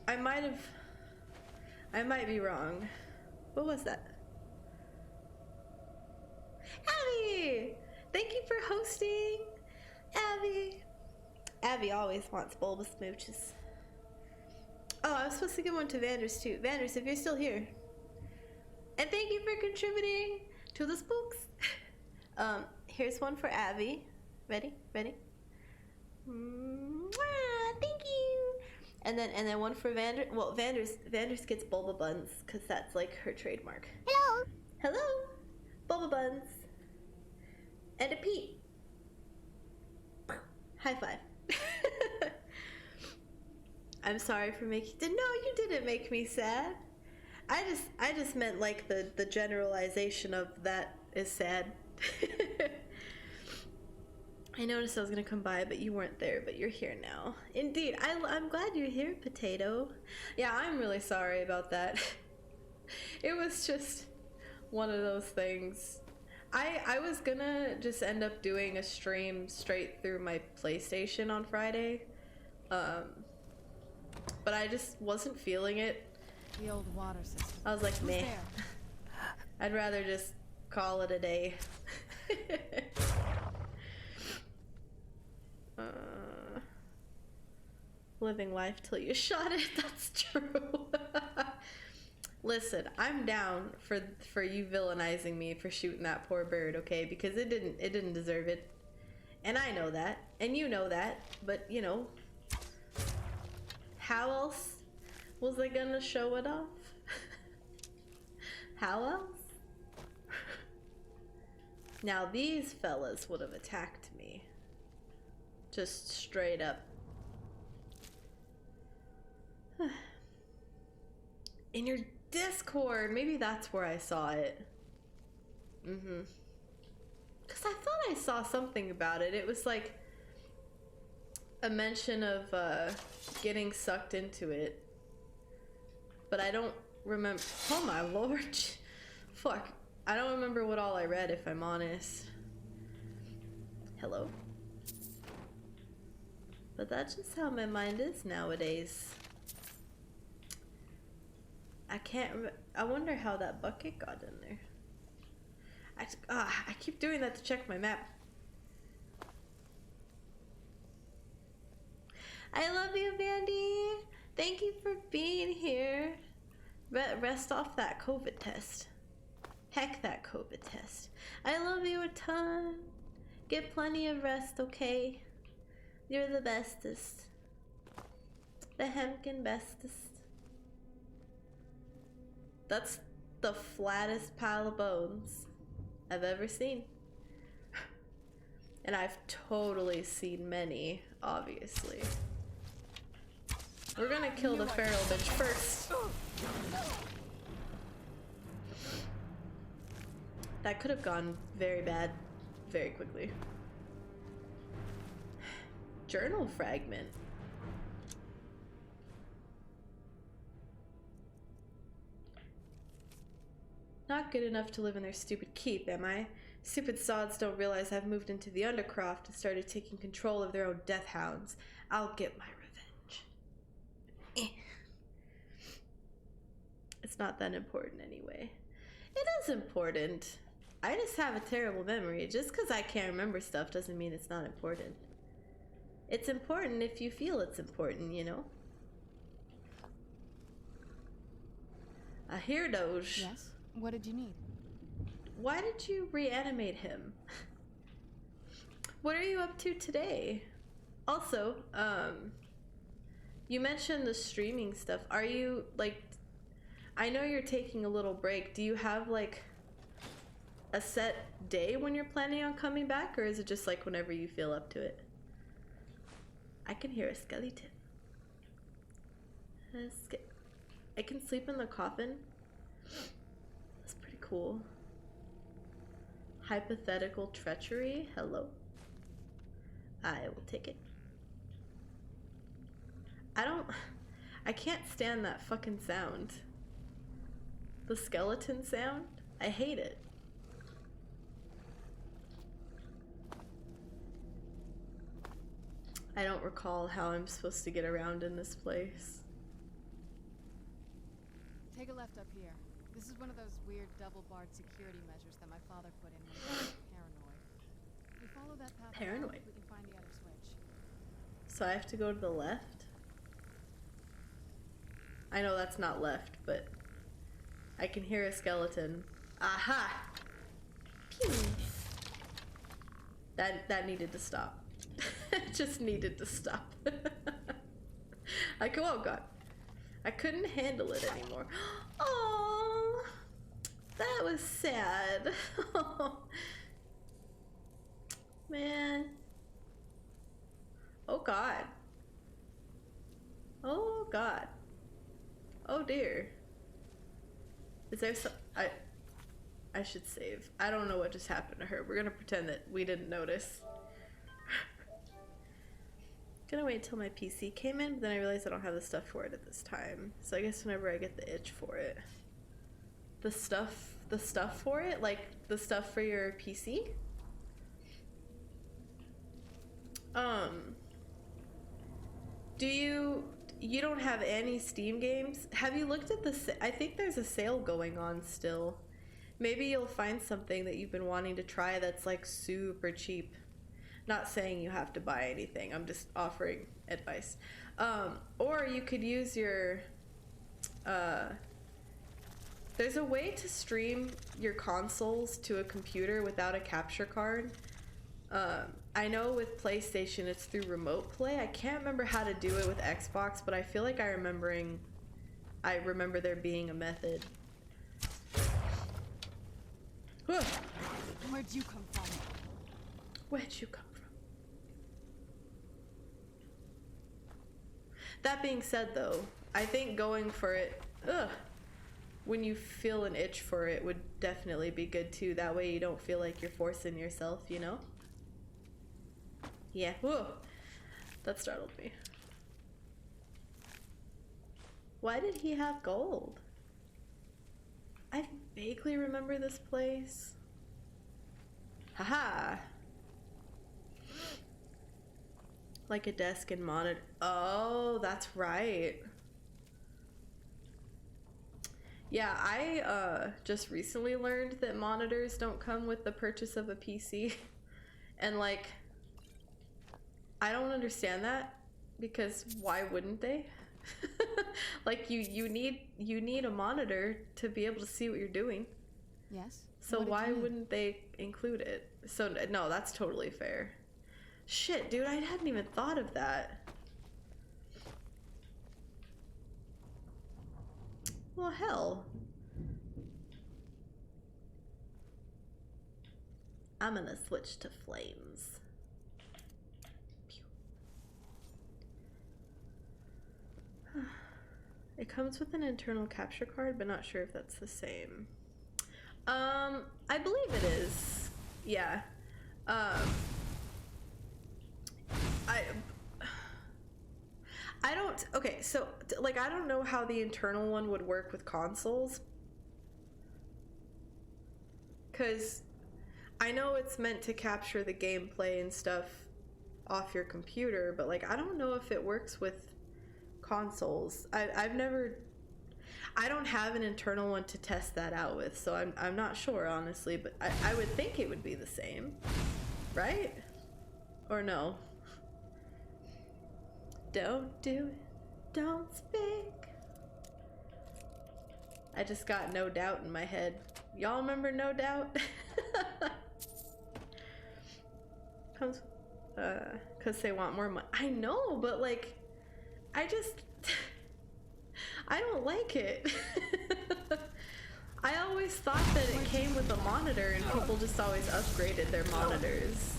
I might be wrong. What was that? Abby! Thank you for hosting! Abby! Abby always wants bulbous smooches. Oh, I was supposed to give one to Vanders too. Vanders, if you're still here. And thank you for contributing to the spooks. Here's one for Abby. Ready? Ready? Mwah, thank you. And then one for Vander. Well, Vanders gets Bulba Buns because that's like her trademark. Hello. Hello. Bulba Buns. And a Pete. High five. I'm sorry for making. No, you didn't make me sad. I just meant like the generalization of that is sad. I noticed I was gonna come by, but you weren't there. But you're here now. Indeed, I'm glad you're here, Potato. Yeah, I'm really sorry about that. It was just one of those things. I was gonna just end up doing a stream straight through my PlayStation on Friday, but I just wasn't feeling it. The old water system. I was like, meh. I'd rather just call it a day. Living life till you shot it. That's true. Listen, I'm down for you villainizing me for shooting that poor bird, okay? Because it didn't deserve it. And I know that. And you know that. But, you know, how else was I gonna show it off? How else? Now these fellas would have attacked me. Just straight up. In your Discord, maybe that's where I saw it. Because I thought I saw something about it. It was like a mention of getting sucked into it. But I don't remember. Oh my lord. Fuck. I don't remember what all I read, if I'm honest. Hello. But that's just how my mind is nowadays. I can't I wonder how that bucket got in there. I keep doing that to check my map. I love you, Vandy. Thank you for being here. Rest off that COVID test. Heck that COVID test. I love you a ton. Get plenty of rest, okay? You're the bestest. The hemkin bestest. That's the flattest pile of bones I've ever seen. And I've totally seen many, obviously. We're gonna kill the feral bitch first. That could have gone very bad very quickly. Journal fragment. Not good enough to live in their stupid keep, am I? Stupid sods don't realize I've moved into the Undercroft and started taking control of their own death hounds. I'll get my revenge. It's not that important anyway. It is important. I just have a terrible memory. Just because I can't remember stuff doesn't mean it's not important. It's important if you feel it's important, you know? I hear those. Yes? What did you need? Why did you reanimate him? what are you up to today? Also, you mentioned the streaming stuff. Are you, like, I know you're taking a little break. Do you have, like, a set day when you're planning on coming back, or is it just, like, whenever you feel up to it? I can hear a skeleton. I can sleep in the coffin. That's pretty cool. Hypothetical treachery. Hello. I will take it. I can't stand that fucking sound. The skeleton sound. I hate it. I don't recall how I'm supposed to get around in this place. Take a left up here. This is one of those weird double-barred security measures that my father put in when he was paranoid. If we follow that path Paranoid? around, we can find the other switch. So I have to go to the left? I know that's not left, but I can hear a skeleton. Aha! Pew! That needed to stop. It just needed to stop. Oh god. I couldn't handle it anymore. Oh, that was sad. Man. Oh god. Oh god. Oh dear. Is there some... I should save. I don't know what just happened to her. We're gonna pretend that we didn't notice. Gonna wait till my PC came in, but then I realized I don't have the stuff for it at this time. So I guess whenever I get the itch for it. The stuff for it? Like the stuff for your PC? You don't have any Steam games? Have you looked at I think there's a sale going on still. Maybe you'll find something that you've been wanting to try that's like super cheap. Not saying you have to buy anything, I'm just offering advice. Or you could use your, there's a way to stream your consoles to a computer without a capture card. I know with PlayStation it's through remote play. I can't remember how to do it with Xbox, but I feel like I remember there being a method. Where'd you come from? Where'd you come from? That being said though, I think going for it, when you feel an itch for it would definitely be good too. That way you don't feel like you're forcing yourself, you know? Yeah, whoa, that startled me. Why did he have gold? I vaguely remember this place. Haha. Like a desk and monitor. Oh, that's right. Yeah, I just recently learned that monitors don't come with the purchase of a PC. And like, I don't understand that, because why wouldn't they? Like you need a monitor to be able to see what you're doing. Yes. So why wouldn't they include it? So no, that's totally fair. Shit, dude, I hadn't even thought of that. Well, hell. I'm gonna switch to flames. It comes with an internal capture card, but not sure if that's the same. I believe it is. Yeah. I don't, okay, so like I don't know how the internal one would work with consoles, because I know it's meant to capture the gameplay and stuff off your computer, but like I don't know if it works with consoles. I don't have an internal one to test that out with, so I'm not sure honestly, but I would think it would be the same, right? Or no? Don't do it, don't speak. I just got No Doubt in my head. Y'all remember No Doubt? Comes because they want more money. I know, but like, I just, I don't like it. I always thought that it came with a monitor and people just always upgraded their monitors.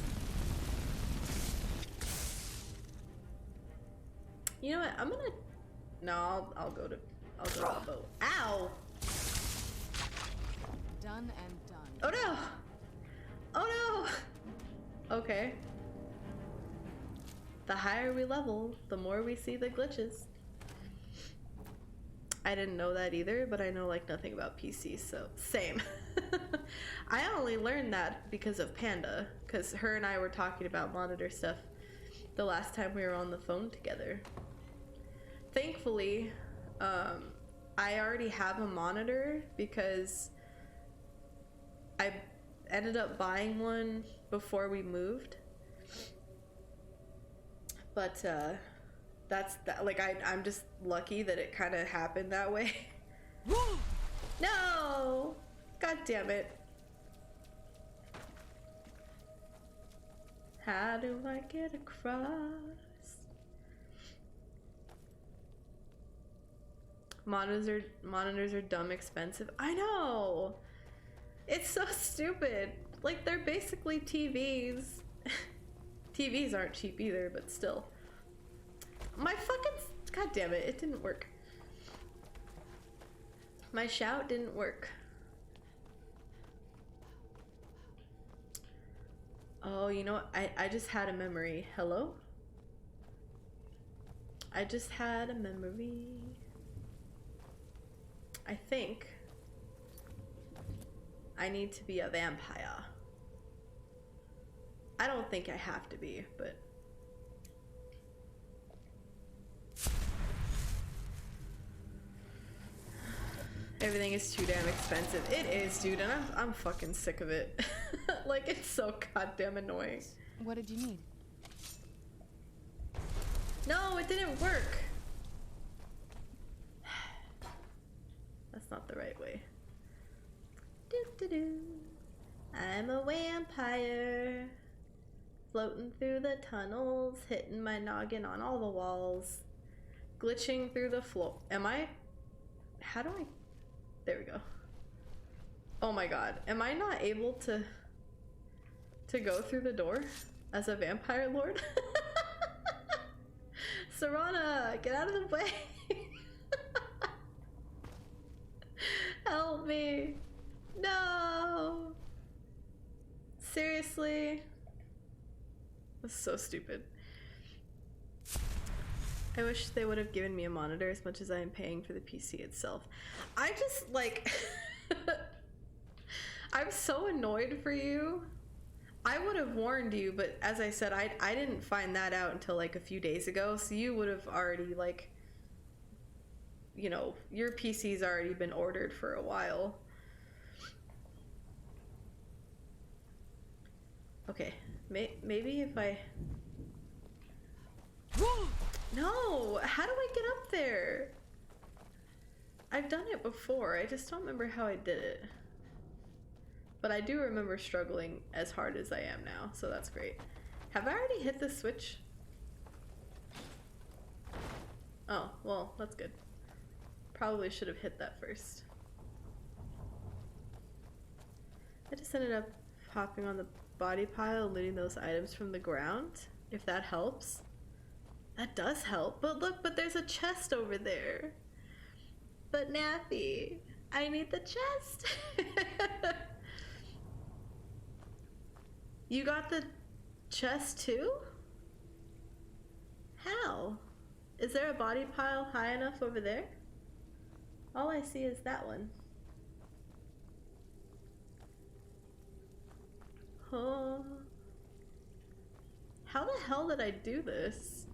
You know what? I'm gonna, no, I'll go to the boat. Ow! Done and done. Oh no! Oh no! Okay. The higher we level, the more we see the glitches. I didn't know that either, but I know like nothing about PCs, so same. I only learned that because of Panda, because her and I were talking about monitor stuff the last time we were on the phone together. Thankfully, I already have a monitor because I ended up buying one before we moved. But that's that. Like I'm just lucky that it kind of happened that way. No! God damn it! How do I get across? Monitors are dumb expensive. I know. It's so stupid. Like they're basically TVs. TVs aren't cheap either, but still. My fucking, god damn it, it didn't work. My shout didn't work. Oh, you know what? I just had a memory. Hello? I just had a memory. I think I need to be a vampire. I don't think I have to be, but everything is too damn expensive. It is, dude, and I'm fucking sick of it. Like, it's so goddamn annoying. What did you need? No, it didn't work. That's not the right way. Do-do-do. I'm a vampire. Floating through the tunnels, hitting my noggin on all the walls, glitching through the floor. Am I? How do I? There we go. Oh my god. Am I not able to go through the door as a vampire lord? Serana, get out of the way. Help me. No. Seriously? That's so stupid. I wish they would have given me a monitor as much as I am paying for the PC itself. I just, like... I'm so annoyed for you. I would have warned you, but as I said, I didn't find that out until like a few days ago, so you would have already, like... You know, your PC's already been ordered for a while. Okay, maybe if I... No! How do I get up there? I've done it before, I just don't remember how I did it. But I do remember struggling as hard as I am now, so that's great. Have I already hit the switch? Oh, well, that's good. Probably should have hit that first. I just ended up hopping on the body pile and looting those items from the ground, if that helps. That does help, but look, but there's a chest over there. But Nappy, I need the chest. You got the chest too? How? Is there a body pile high enough over there? All I see is that one. Oh. How the hell did I do this?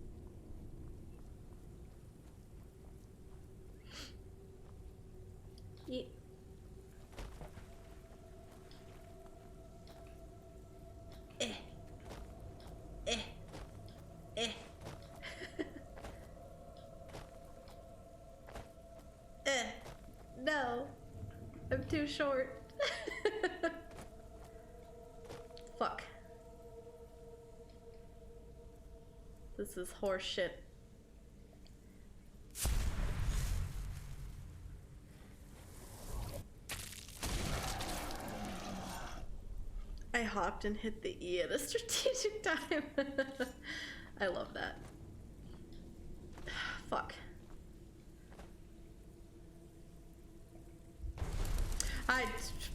Eh. Eh. Eh. No. I'm too short. Fuck. This is horse shit. I hopped and hit the E at a strategic time. I love that. Fuck.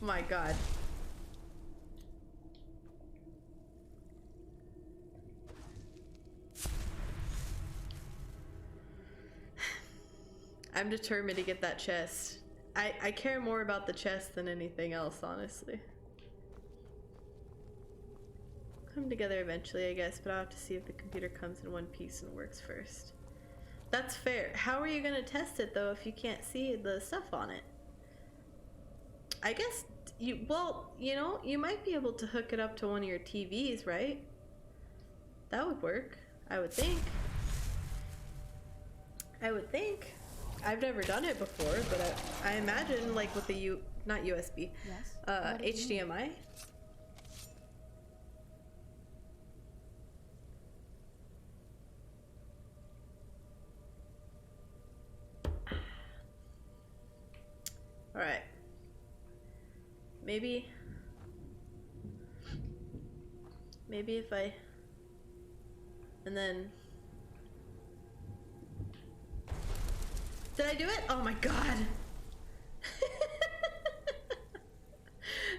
My god. I'm determined to get that chest. I care more about the chest than anything else, honestly. Come together eventually, I guess, but I'll have to see if the computer comes in one piece and works first. That's fair. How are you gonna test it, though, if you can't see the stuff on it? I guess well, you know, you might be able to hook it up to one of your TVs, right? That would work, I would think. I would think. I've never done it before, but I imagine, like, with the not USB, Yes? HDMI. All right. Maybe if I, and then, did I do it? Oh my god.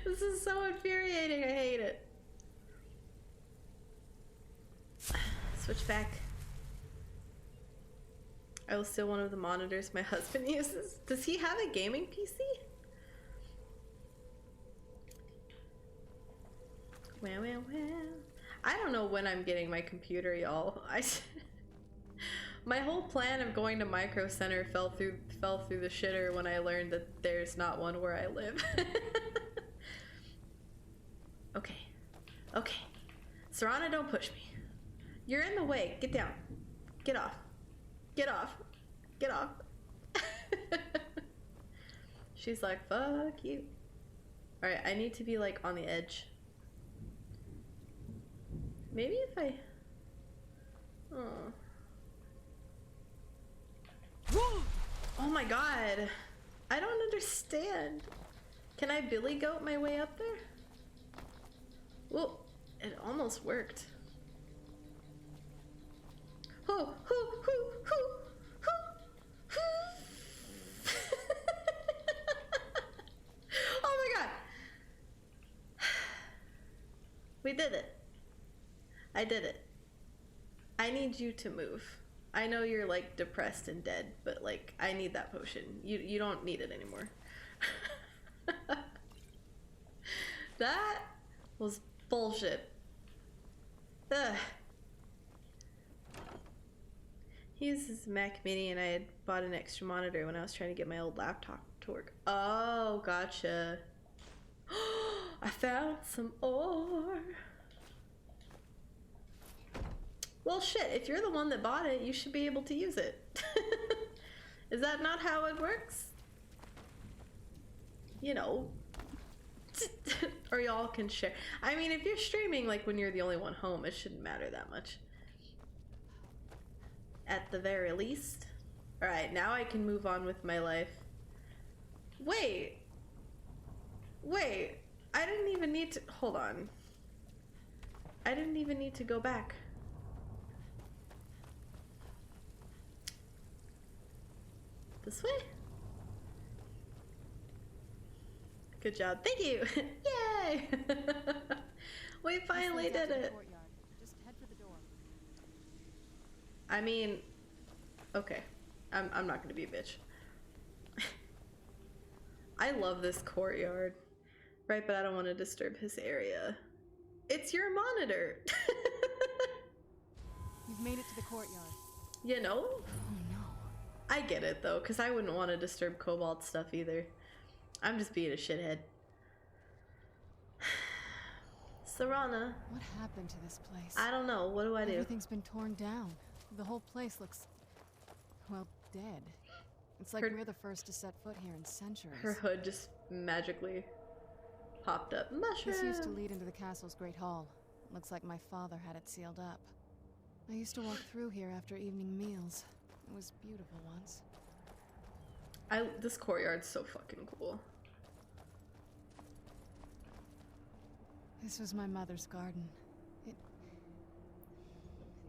This is so infuriating. I hate it. Switch back. I will steal one of the monitors my husband uses. Does he have a gaming PC? Well, well, well. I don't know when I'm getting my computer, y'all. My whole plan of going to Micro Center fell through the shitter when I learned that there's not one where I live. Okay. Okay. Serana, don't push me. You're in the way. Get down. Get off. Get off. Get off. She's like, fuck you. Alright, I need to be like on the edge. Maybe if I... Oh. Oh my god. I don't understand. Can I Billy Goat my way up there? Whoa, it almost worked. Oh, oh my god. We did it. I did it. I need you to move. I know you're like depressed and dead, but like I need that potion. You don't need it anymore. That was bullshit. Ugh. He uses Mac Mini and I had bought an extra monitor when I was trying to get my old laptop to work. Oh, gotcha. I found some ore. Well, shit, if you're the one that bought it, you should be able to use it. Is that not how it works? You know. Or y'all can share. I mean, if you're streaming, like, when you're the only one home, it shouldn't matter that much. At the very least. Alright, now I can move on with my life. Wait. Wait. I didn't even need to... Hold on. I didn't even need to go back. This way? Good job. Thank you. Yay! We finally did it. Just head for the door. I mean, okay. I'm not gonna be a bitch. I love this courtyard. Right, but I don't want to disturb his area. It's your monitor. You've made it to the courtyard. You know? Oh no. I get it though, because I wouldn't want to disturb Cobalt stuff either. I'm just being a shithead. Serana. What happened to this place? I don't know. What do I do? Everything's been torn down. The whole place looks, well, dead. It's like we're the first to set foot here in centuries. Her hood just magically popped up. Mushroom! This used to lead into the castle's great hall. Looks like my father had it sealed up. I used to walk through here after evening meals. It was beautiful once. This courtyard's so fucking cool. This was my mother's garden.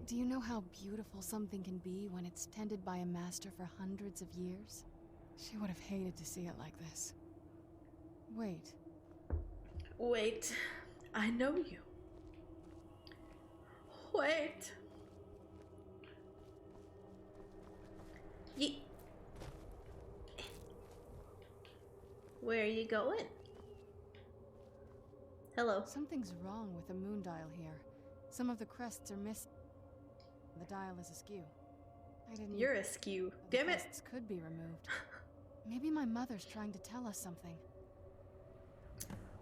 Do you know how beautiful something can be when it's tended by a master for hundreds of years? She would have hated to see it like this. Wait. Wait. I know you. Wait. Where are you going? Hello. Something's wrong with the moon dial here. Some of the crests are missing. The dial is askew. You're askew. Damn it! Crests could be removed. Maybe my mother's trying to tell us something.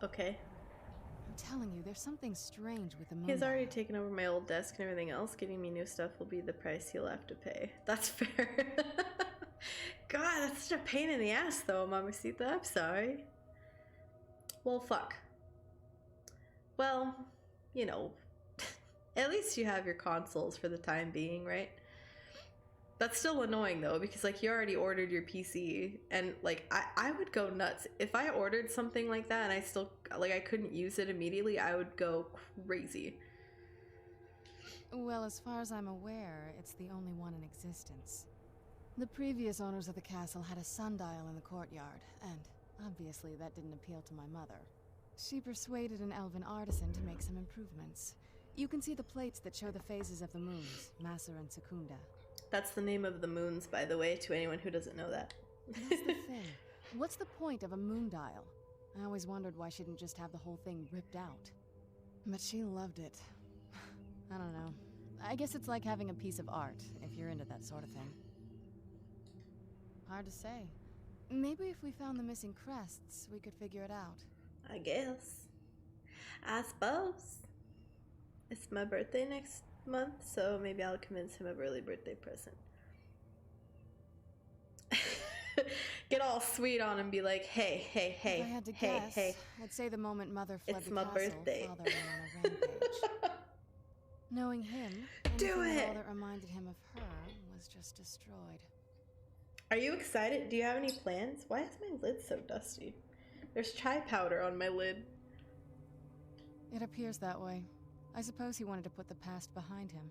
Okay. I'm telling you, there's something strange with the moon. He's already taken over my old desk and everything else. Getting me new stuff will be the price he'll have to pay. That's fair. God, that's such a pain in the ass though, Mamacita. I'm sorry. Well, fuck. Well, you know, at least you have your consoles for the time being, right? That's still annoying though, because like you already ordered your PC, and like I would go nuts. If I ordered something like that and I still, like, I couldn't use it immediately, I would go crazy. Well, as far as I'm aware, it's the only one in existence. The previous owners of the castle had a sundial in the courtyard, and obviously that didn't appeal to my mother. She persuaded an elven artisan to make some improvements. You can see the plates that show the phases of the moons, Maser and Secunda. That's the name of the moons, by the way, to anyone who doesn't know that. That's the thing. What's the point of a moon dial? I always wondered why she didn't just have the whole thing ripped out. But she loved it. I don't know. I guess it's like having a piece of art, if you're into that sort of thing. Hard to say. Maybe if we found the missing crests, we could figure it out. I guess. I suppose. It's my birthday next month, so maybe I'll convince him of early birthday present. Get all sweet on him and be like, hey, hey, hey, if I had to hey, guess, hey. I'd say the moment Mother fled It's the my castle, birthday. Father went on a rampage. Knowing him, Do anything at it! all that reminded him of her was just destroyed. Are you excited? Do you have any plans? Why is my lid so dusty? There's chai powder on my lid. It appears that way. I suppose he wanted to put the past behind him.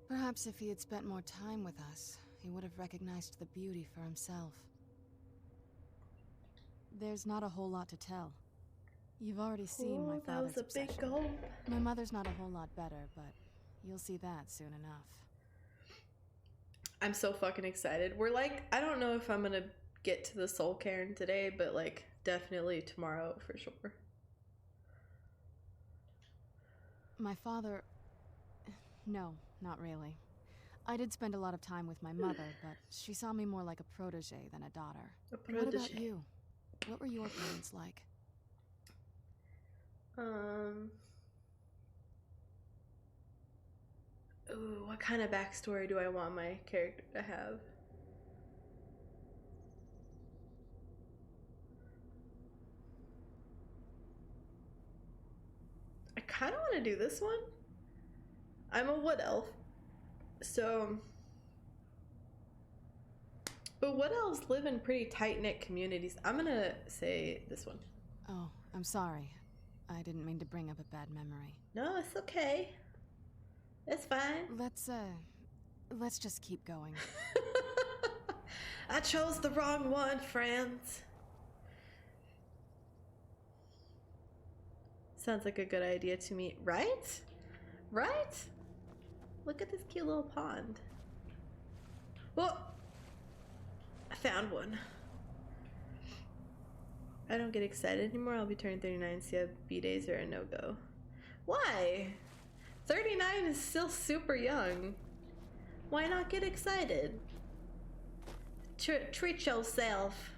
Perhaps if he had spent more time with us, he would have recognized the beauty for himself. There's not a whole lot to tell. You've already seen my father's that was a big obsession. goal. My mother's not a whole lot better, but you'll see that soon enough. I'm so fucking excited. We're like, I don't know if I'm gonna get to the Soul Cairn today, but like definitely tomorrow for sure. My father... No, not really. I did spend a lot of time with my mother, but she saw me more like a protege than a daughter. What about you? What were your parents like? Ooh, what kind of backstory do I want my character to have? I kind of want to do this one. I'm a wood elf, so... But wood elves live in pretty tight-knit communities. I'm gonna say this one. Oh, I'm sorry. I didn't mean to bring up a bad memory. No, it's okay. It's fine. Let's just keep going. I chose the wrong one, friends. Sounds like a good idea to me, right? Right? Look at this cute little pond. Well, I found one. I don't get excited anymore. I'll be turning 39, so yeah, B-days are a no-go. Why? 39 is still super young. Why not get excited? Treat yourself.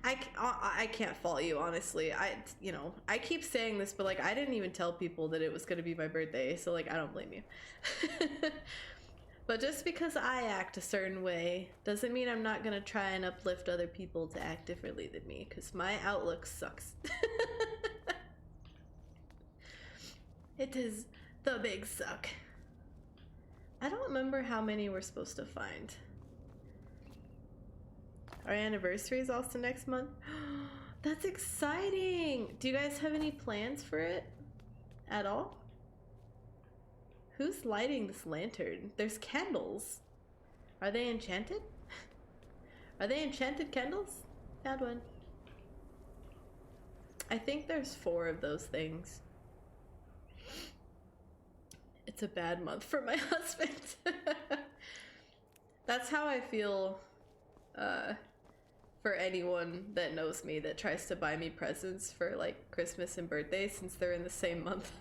I can't fault you, honestly. I keep saying this, but like I didn't even tell people that it was gonna be my birthday, so like I don't blame you. But just because I act a certain way doesn't mean I'm not gonna try and uplift other people to act differently than me, because my outlook sucks. It is the big suck. I don't remember how many we're supposed to find. Our anniversary is also next month. That's exciting! Do you guys have any plans for it at all? Who's lighting this lantern? There's candles. Are they enchanted? Are they enchanted candles? Found one. I think there's 4 of those things. It's a bad month for my husband. That's how I feel for anyone that knows me that tries to buy me presents for like Christmas and birthday, since they're in the same month.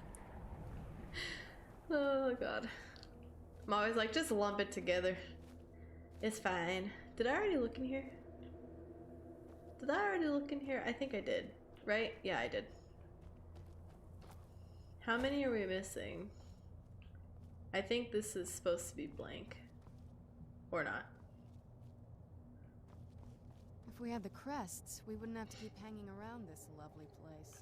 Oh god. I'm always like, just lump it together. It's fine. Did I already look in here? Did I already look in here? I think I did. Right? Yeah, I did. How many are we missing? I think this is supposed to be blank. Or not. If we had the crests, we wouldn't have to keep hanging around this lovely place.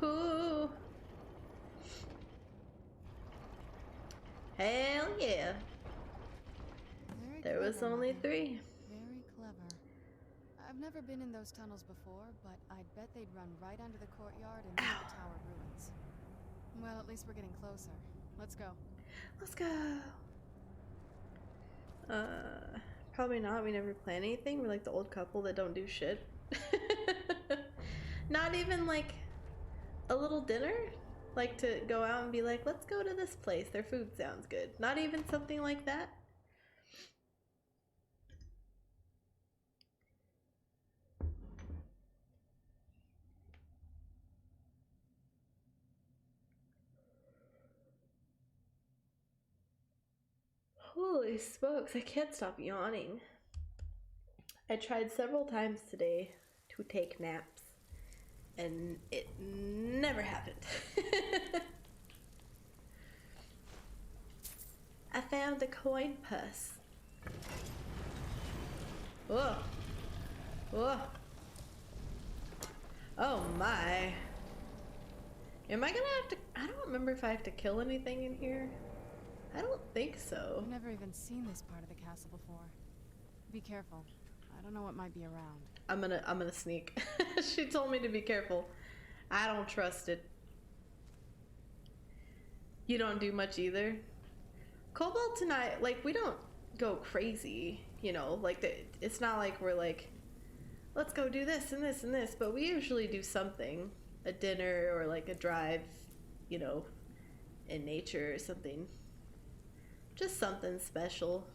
Ooh. Hell yeah. There was only 3. Very clever. I've never been in those tunnels before, but I'd bet they'd run right under the courtyard and into the tower ruins. Well, at least we're getting closer. Let's go. Let's go. Probably not. We never plan anything. We're like the old couple that don't do shit. Not even like a little dinner? Like to go out and be like, let's go to this place. Their food sounds good. Not even something like that? Holy smokes, I can't stop yawning. I tried several times today to take naps, and it never happened. I found a coin purse. Whoa. Whoa. Oh my. Am I gonna have to... I don't remember if I have to kill anything in here. I don't think so. I've never even seen this part of the castle before. Be careful. I don't know what might be around. I'm gonna sneak. She told me to be careful. I don't trust it. You don't do much either. Cobalt and I, like, we don't go crazy, you know, like it's not like we're like, let's go do this and this and this, but we usually do something, a dinner or like a drive, you know, in nature or something. Just something special.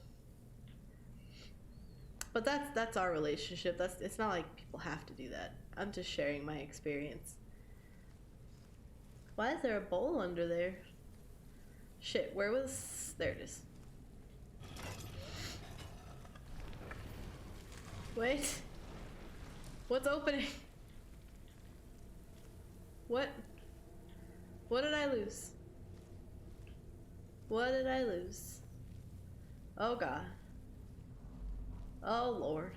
But that's our relationship. It's not like people have to do that. I'm just sharing my experience. Why is there a bowl under there? Shit, where was... There it is. Wait. What's opening? What? What did I lose? What did I lose? Oh god. Oh lord.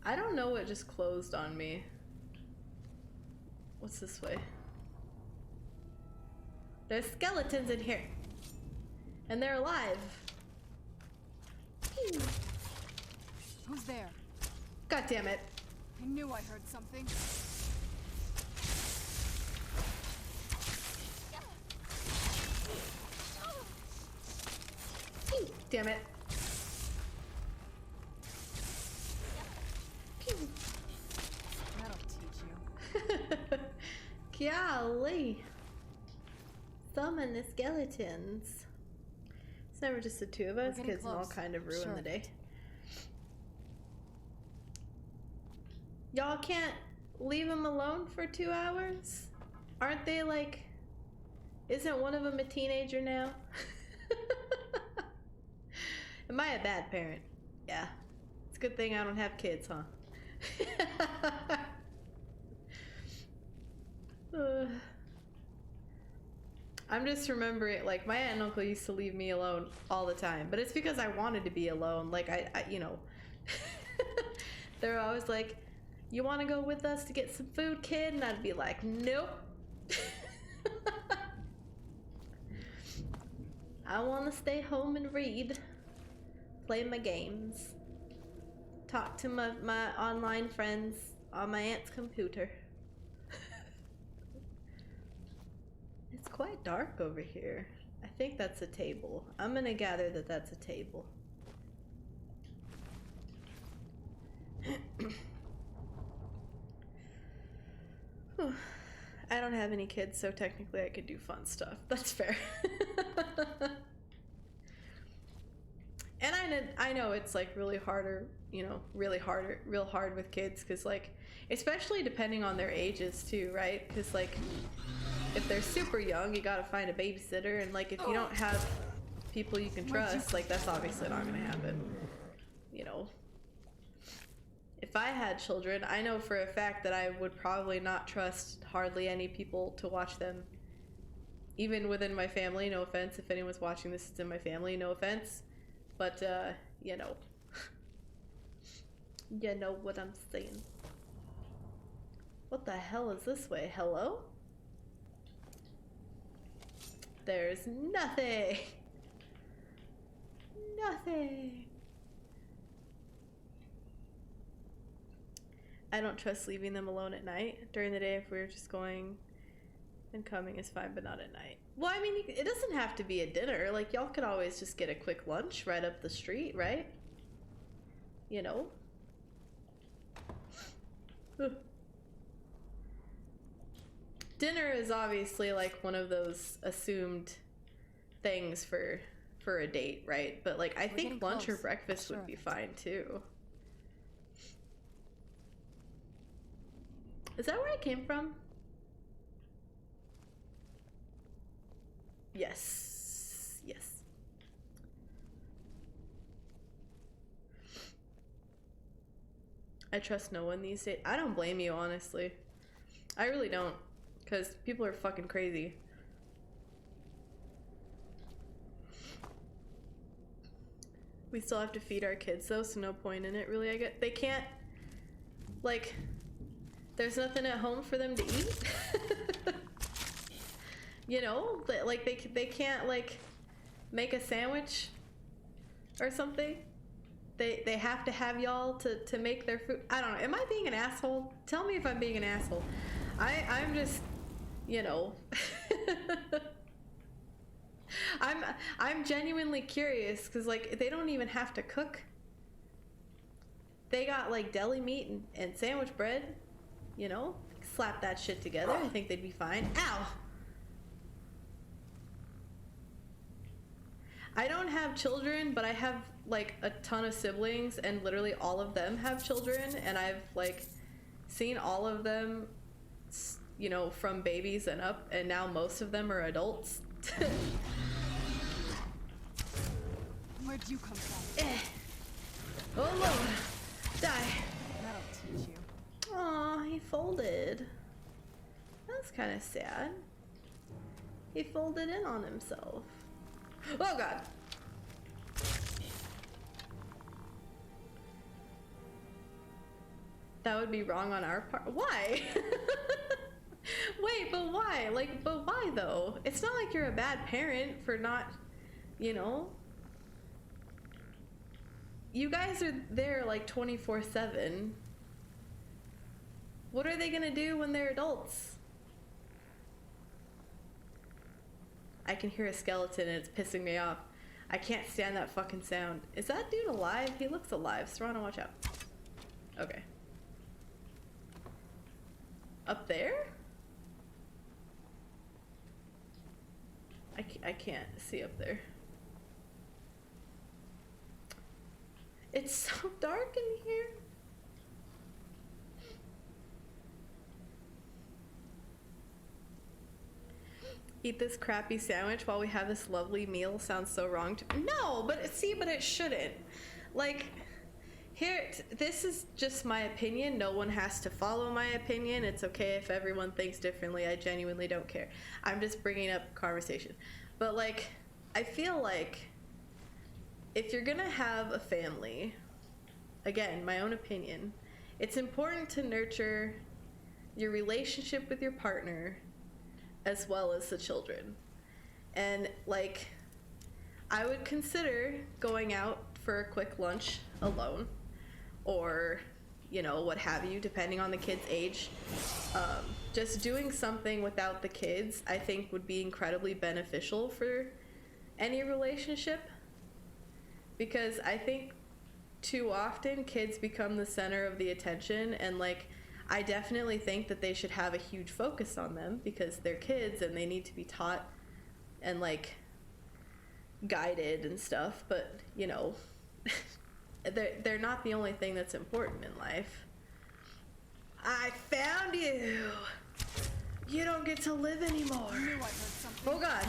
I don't know what just closed on me. What's this way? There's skeletons in here. And they're alive. Who's there? God damn it. I knew I heard something. Damn it. That'll teach you. Golly. Summon the skeletons. It's never just the 2 of us, because it'll all kind of ruin the day. Y'all can't leave them alone for 2 hours? Aren't they like... Isn't one of them a teenager now? Am I a bad parent? Yeah. It's a good thing I don't have kids, huh? I'm just remembering, like, my aunt and uncle used to leave me alone all the time, but it's because I wanted to be alone. Like, I you know, they're always like, you want to go with us to get some food, kid? And I'd be like, nope. I want to stay home and read, play my games, talk to my online friends on my aunt's computer. It's quite dark over here. I think that's a table. I'm gonna gather that that's a table. I don't have any kids, so technically I could do fun stuff. That's fair. And I know it's like really harder, you know, real hard with kids, because like, especially depending on their ages too, right? Because like, if they're super young, you gotta find a babysitter, and like, if you don't have people you can trust, like, that's obviously not gonna happen, you know. If I had children, I know for a fact that I would probably not trust hardly any people to watch them. Even within my family, no offense. If anyone's watching this, it's in my family, no offense. But, you know. You know what I'm saying. What the hell is this way? Hello? There's nothing. Nothing. I don't trust leaving them alone at night. During the day, if we were just going and coming is fine, but not at night. Well, I mean, it doesn't have to be a dinner. Like, y'all could always just get a quick lunch right up the street, right? You know? Dinner is obviously like one of those assumed things for a date, right? But like, I think lunch or breakfast would be fine too. Is that where I came from? Yes. Yes. I trust no one these days. I don't blame you, honestly. I really don't. Because people are fucking crazy. We still have to feed our kids though, so no point in it really, I get. They can't, like, there's nothing at home for them to eat. You know, like they can't like make a sandwich or something. They have to have y'all to make their food. I don't know. Am I being an asshole? Tell me if I'm being an asshole. I'm just, you know. I'm genuinely curious because like they don't even have to cook. They got like deli meat and sandwich bread, you know. Slap that shit together. I think they'd be fine. Ow. I don't have children, but I have like a ton of siblings, and literally all of them have children, and I've like seen all of them, you know, from babies and up, and now most of them are adults. Where'd you come from? Oh Lord, die. That'll teach you. Aw, he folded. That's kind of sad. He folded in on himself. Oh God. That would be wrong on our part. Why? Wait, but why? Like, but why though? It's not like you're a bad parent for not, you know. You guys are there like 24/7. What are they gonna do when they're adults? I can hear a skeleton and it's pissing me off. I can't stand that fucking sound. Is that dude alive? He looks alive. Serrano, watch out. Okay. Up there? I can't see up there. It's so dark in here. Eat this crappy sandwich while we have this lovely meal sounds so wrong to— No, but see, but it shouldn't. Like, This is just my opinion. No one has to follow my opinion. It's okay if everyone thinks differently. I genuinely don't care. I'm just bringing up conversation. But like, I feel like if you're gonna have a family, again, my own opinion, it's important to nurture your relationship with your partner as well as the children. And like, I would consider going out for a quick lunch alone, or, you know, what have you, depending on the kid's age. Just doing something without the kids, I think, would be incredibly beneficial for any relationship. Because I think too often kids become the center of the attention, and like, I definitely think that they should have a huge focus on them because they're kids and they need to be taught and like guided and stuff, but you know, they're not the only thing that's important in life. I found you! You don't get to live anymore. Oh god.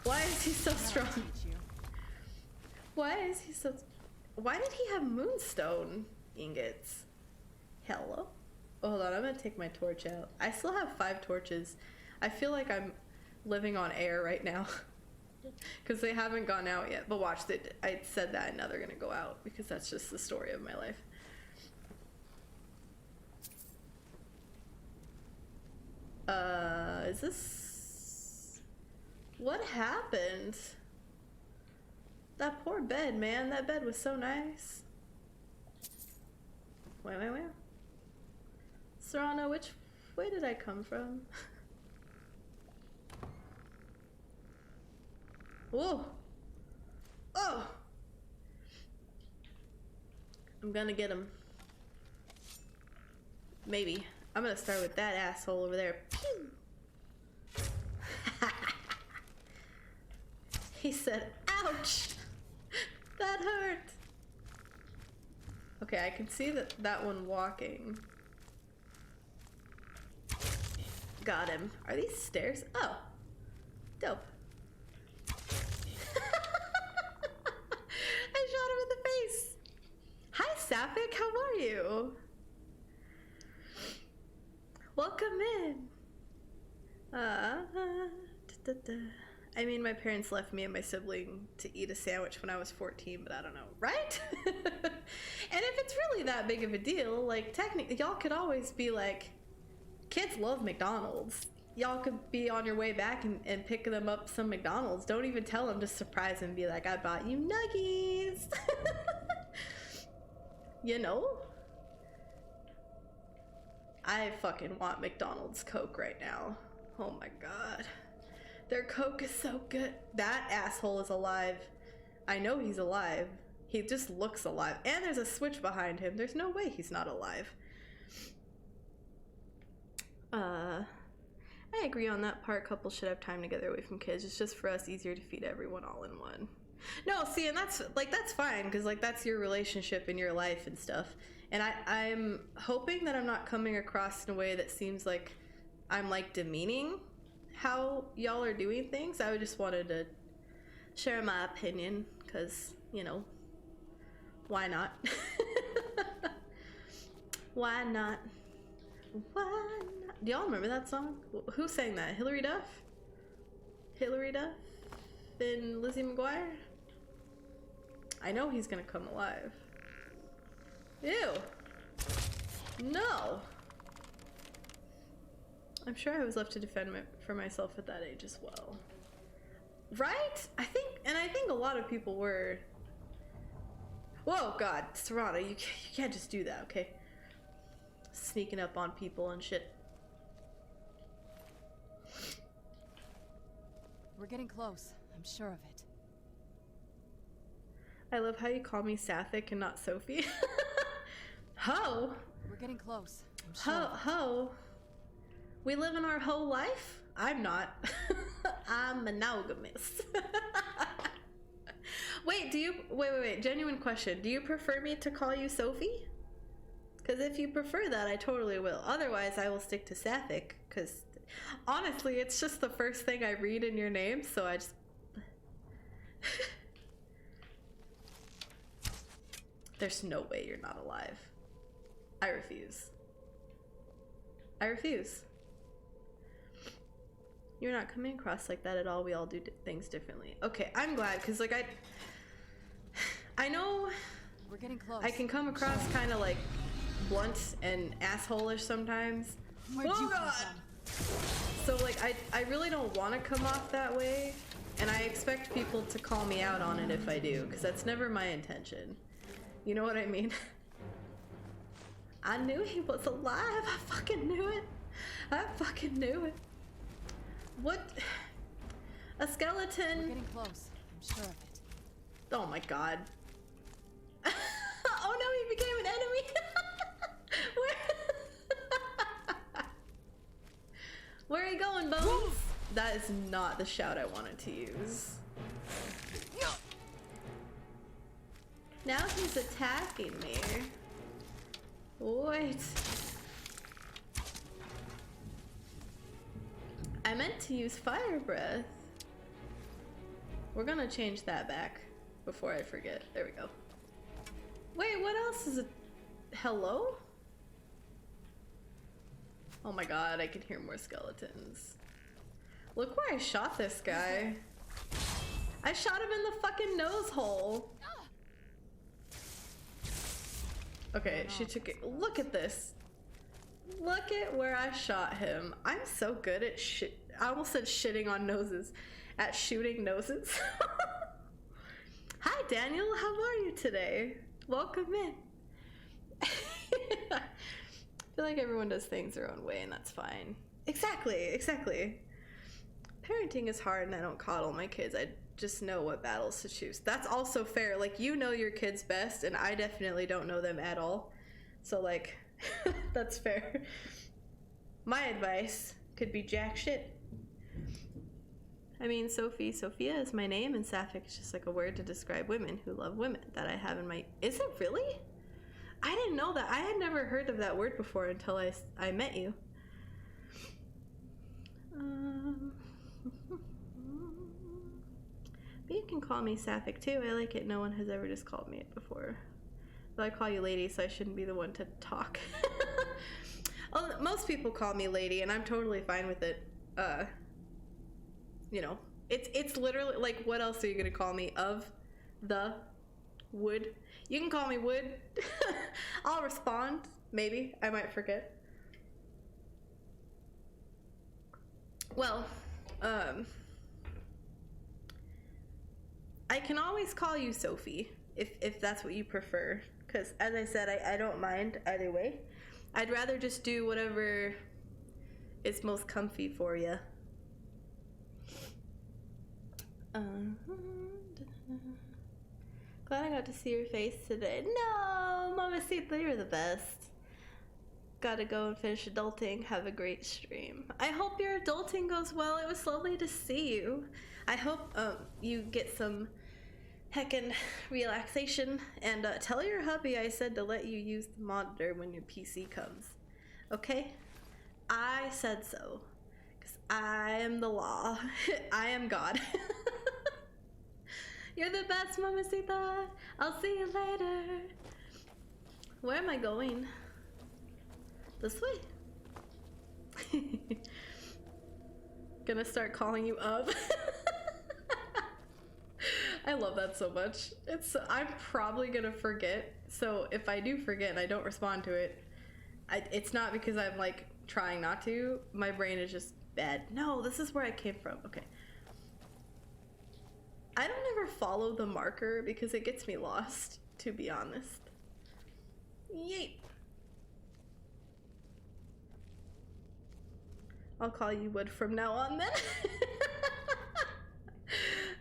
Why is he so strong? Why is he so... Why did he have moonstone ingots? Hello? Oh, hold on, I'm gonna take my torch out. I still have 5 torches. I feel like I'm living on air right now. Because they haven't gone out yet. But watch, I said that and now they're gonna go out. Because that's just the story of my life. Is this... What happened? That poor bed, man. That bed was so nice. Wait. Serrano, which way did I come from? Whoa! Oh! I'm gonna get him. Maybe. I'm gonna start with that asshole over there. Pew! He said, ouch! That hurt! Okay, I can see that one walking. Got him. Are these stairs? Oh. Dope. I shot him in the face. Hi, Sapphic. How are you? Welcome in. I mean, my parents left me and my sibling to eat a sandwich when I was 14, but I don't know, right? And if it's really that big of a deal, like, technically, y'all could always be like, kids love McDonald's. Y'all could be on your way back and pick them up some McDonald's. Don't even tell them, just surprise them and be like, I bought you nuggies. You know? I fucking want McDonald's Coke right now. Oh my god. Their Coke is so good. That asshole is alive. I know he's alive. He just looks alive. And there's a switch behind him. There's no way he's not alive. I agree on that part. Couples should have time together away from kids. It's just for us easier to feed everyone all in one. No, see, and that's fine, because like that's your relationship in your life and stuff. And I'm hoping that I'm not coming across in a way that seems like I'm like demeaning how y'all are doing things. I just wanted to share my opinion, because, you know, why not? Why not? Why not? Do y'all remember that song? Who sang that? Hilary Duff? Hilary Duff and Lizzie McGuire? I know he's gonna come alive. Ew. No. I'm sure I was left to defend for myself at that age as well. Right? I think a lot of people were. Whoa, God, Serrano, you can't just do that, okay? Sneaking up on people and shit. We're getting close. I'm sure of it. I love how you call me Sapphic and not Sophie. Ho! We're getting close. I'm sure. Ho! We live in our whole life? I'm not. I'm monogamous. Wait, genuine question. Do you prefer me to call you Sophie? Because if you prefer that, I totally will. Otherwise, I will stick to Sapphic, because honestly, it's just the first thing I read in your name, so I just... There's no way you're not alive. I refuse. I refuse. You're not coming across like that at all. We all do things differently. Okay, I'm glad, because like I know We're getting close. I can come across kind of like blunt and asshole-ish sometimes. Where'd you come So like I really don't want to come off that way, and I expect people to call me out on it if I do, because that's never my intention. You know what I mean? I knew he was alive. I fucking knew it. I fucking knew it. What? A skeleton? We're getting close. I'm sure of it. Oh my god. Oh no, he became an enemy. Where are you going, Bones? That is not the shout I wanted to use. Now he's attacking me. Wait. I meant to use fire breath. We're gonna change that back before I forget. There we go. Wait, what else is it? Hello? Oh my god, I can hear more skeletons. Look where I shot this guy. I shot him in the fucking nose hole. Okay, she took it. Look at this. Look at where I shot him. I'm so good at shit. I almost said shitting on noses. At shooting noses. Hi, Daniel. How are you today? Welcome in. I feel like everyone does things their own way, and that's fine. Exactly. Parenting is hard, and I don't coddle my kids. I just know what battles to choose. That's also fair. Like, you know your kids best, and I definitely don't know them at all. So, like, that's fair. My advice could be jack shit. I mean, Sophia is my name, and Sapphic is just like a word to describe women who love women that I have in my... Is it really? I didn't know that. I had never heard of that word before until I met you. But you can call me Sapphic too. I like it. No one has ever just called me it before. But I call you lady, so I shouldn't be the one to talk. Oh, most people call me lady, and I'm totally fine with it. You know, it's literally like, what else are you gonna call me? Of the Wood. You can call me Wood. I'll respond. Maybe I might forget. Well, I can always call you Sophie if that's what you prefer, because as I said, I don't mind either way. I'd rather just do whatever is most comfy for you. Glad I got to see your face today. No, Mamacita, you're the best. Gotta go and finish adulting. Have a great stream. I hope your adulting goes well. It was lovely to see you. I hope you get some heckin' relaxation, and tell your hubby I said to let you use the monitor when your PC comes. Okay? I said so. Because I am the law. I am God. You're the best, Mamacita. I'll see you later. Where am I going? This way? Gonna start calling you Of. I love that so much. I'm probably gonna forget. So if I do forget and I don't respond to it, it's not because I'm like trying not to. My brain is just bad. No, this is where I came from. Okay. I don't ever follow the marker because it gets me lost, to be honest. Yeet. I'll call you Wood from now on then.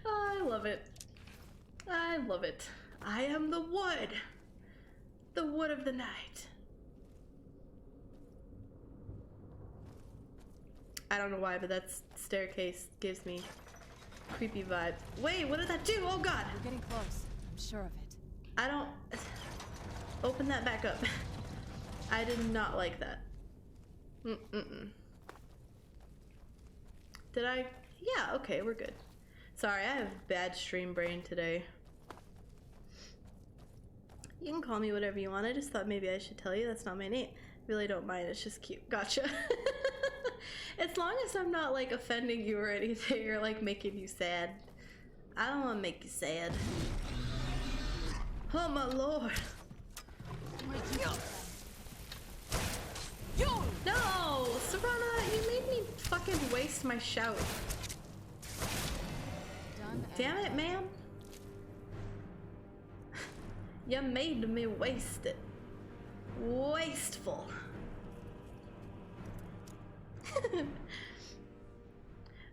Oh, I love it. I love it. I am the Wood. The Wood of the night. I don't know why, but that staircase gives me creepy vibes. Wait, what did that do? Oh god. We're getting close. I'm sure of it. I don't... Open that back up. I did not like that. Did I... Yeah, okay, we're good. Sorry, I have bad stream brain today. You can call me whatever you want. I just thought maybe I should tell you that's not my name. Really don't mind. It's just cute. Gotcha. As long as I'm not like offending you or anything or like making you sad. I don't want to make you sad. Oh my lord. No! Serana, you made me fucking waste my shout. Damn it, ma'am. You made me waste it. Wasteful.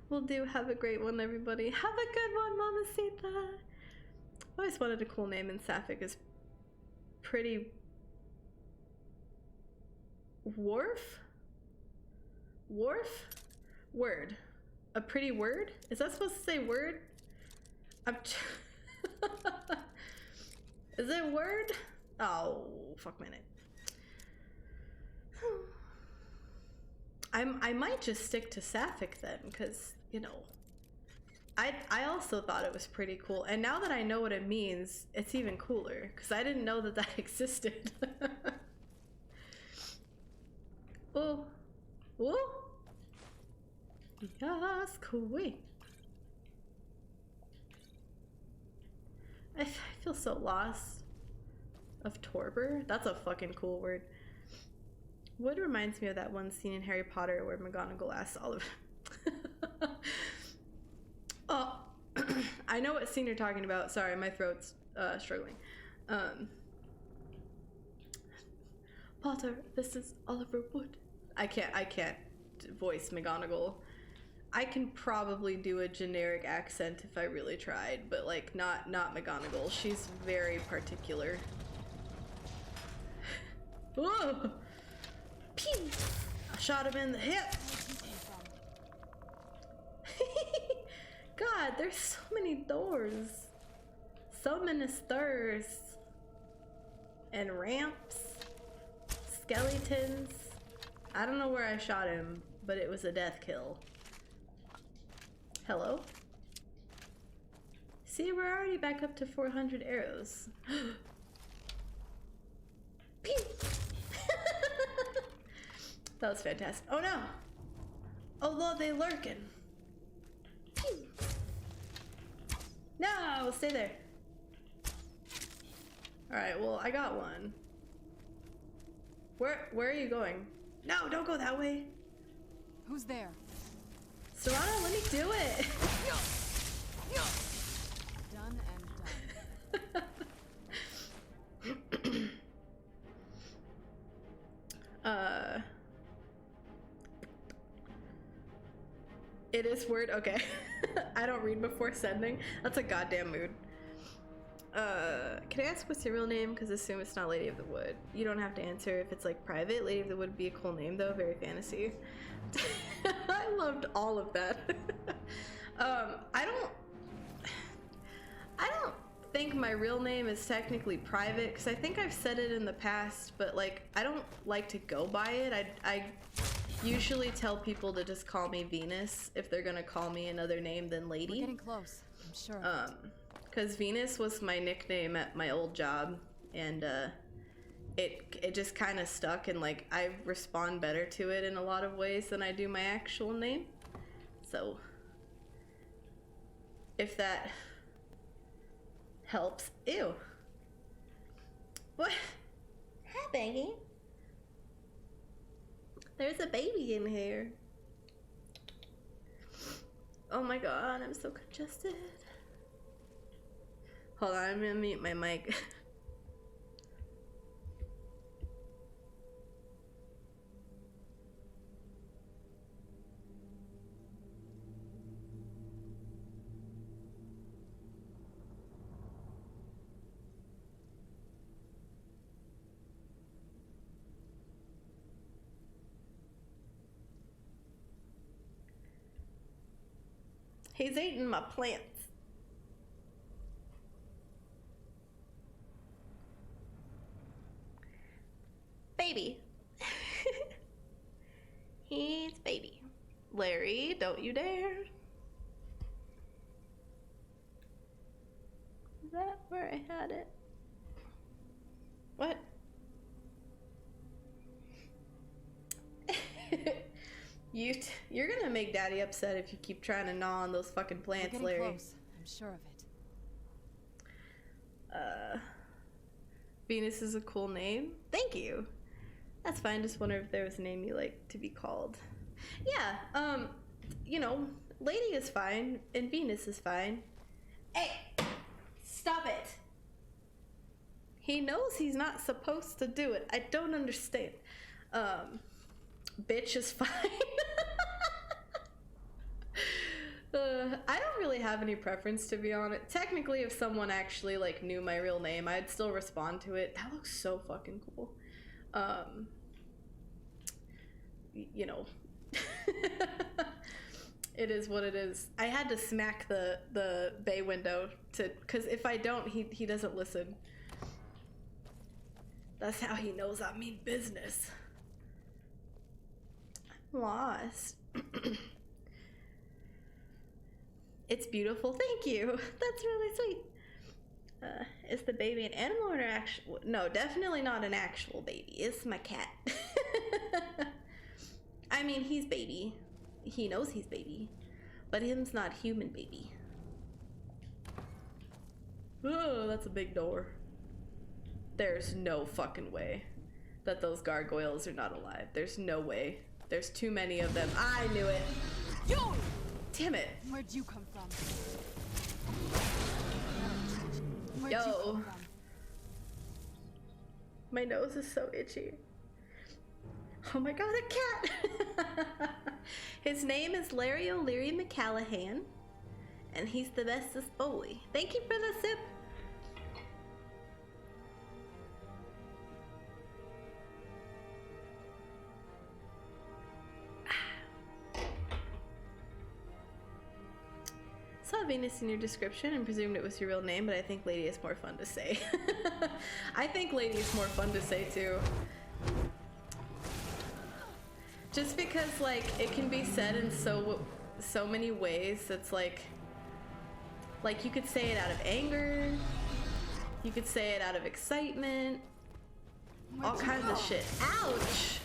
Will do. Have a great one, everybody. Have a good one, Mamacita. I always wanted a cool name, and Sapphic is pretty... Wharf? Wharf? Word. A pretty word? Is that supposed to say word? Is it word? Oh, fuck my name. I might just stick to Sapphic then, because, you know, I also thought it was pretty cool. And now that I know what it means, it's even cooler, because I didn't know that that existed. Oh. Oh. Yes, queen. I feel so lost. Of Torber? That's a fucking cool word. Wood reminds me of that one scene in Harry Potter where McGonagall asks Oliver. Oh, I know what scene you're talking about. Sorry, my throat's struggling. Potter, this is Oliver Wood. I can't voice McGonagall. I can probably do a generic accent if I really tried, but like not McGonagall. She's very particular. Whoa! Pew! I shot him in the hip. God, there's so many doors, so many stairs, and ramps, skeletons. I don't know where I shot him, but it was a death kill. Hello? See, we're already back up to 400 arrows. Pew! That was fantastic. Oh no! Oh Lord, they lurking. Pew! No, stay there. Alright, well, I got one. Where are you going? No, don't go that way. Who's there? Serana, let me do it. Done and done. It is word. Okay. I don't read before sending. That's a goddamn mood. Can I ask what's your real name? Because I assume it's not Lady of the Wood. You don't have to answer if it's like private. Lady of the Wood would be a cool name though. Very fantasy. I loved all of that. I don't think my real name is technically private because I think I've said it in the past, but like I don't like to go by it. I usually tell people to just call me Venus if they're gonna call me another name than Lady. We're getting close, I'm sure. Because Venus was my nickname at my old job, and it just kind of stuck, and like I respond better to it in a lot of ways than I do my actual name. So if that helps. Ew. What? Hi, Baggy. There's a baby in here. Oh my god, I'm so congested. Hold on, I'm gonna mute my mic. He's eating my plants. Baby. He's baby. Larry, don't you dare. Is that where I had it? What? You're gonna make Daddy upset if you keep trying to gnaw on those fucking plants, We're getting Larry. close. I'm sure of it. Venus is a cool name. Thank you. That's fine. Just wonder if there was a name you like to be called. Yeah. You know, Lady is fine and Venus is fine. Hey, stop it. He knows he's not supposed to do it. I don't understand. Bitch is fine. I don't really have any preference, to be honest. Technically, if someone actually like knew my real name, I'd still respond to it. That looks so fucking cool. You know, it is what it is. I had to smack the bay window because if I don't, he doesn't listen. That's how he knows I mean business. I'm lost. It's beautiful. Thank you. That's really sweet. Is the baby an animal or an actual? No, definitely not an actual baby. It's my cat. I mean, he's baby. He knows he's baby. But him's not human baby. Oh, that's a big door. There's no fucking way that those gargoyles are not alive. There's no way. There's too many of them. I knew it. Yo! Damn it. Where'd you come from? Yo. My nose is so itchy. Oh my god, a cat! His name is Larry O'Leary McCallahan, and he's the bestest boy. Thank you for the sip. Saw Venus in your description and presumed it was your real name, but I think Lady is more fun to say. I think Lady is more fun to say too. Just because like it can be said in so many ways. It's like you could say it out of anger, you could say it out of excitement, all kinds of shit. Ouch!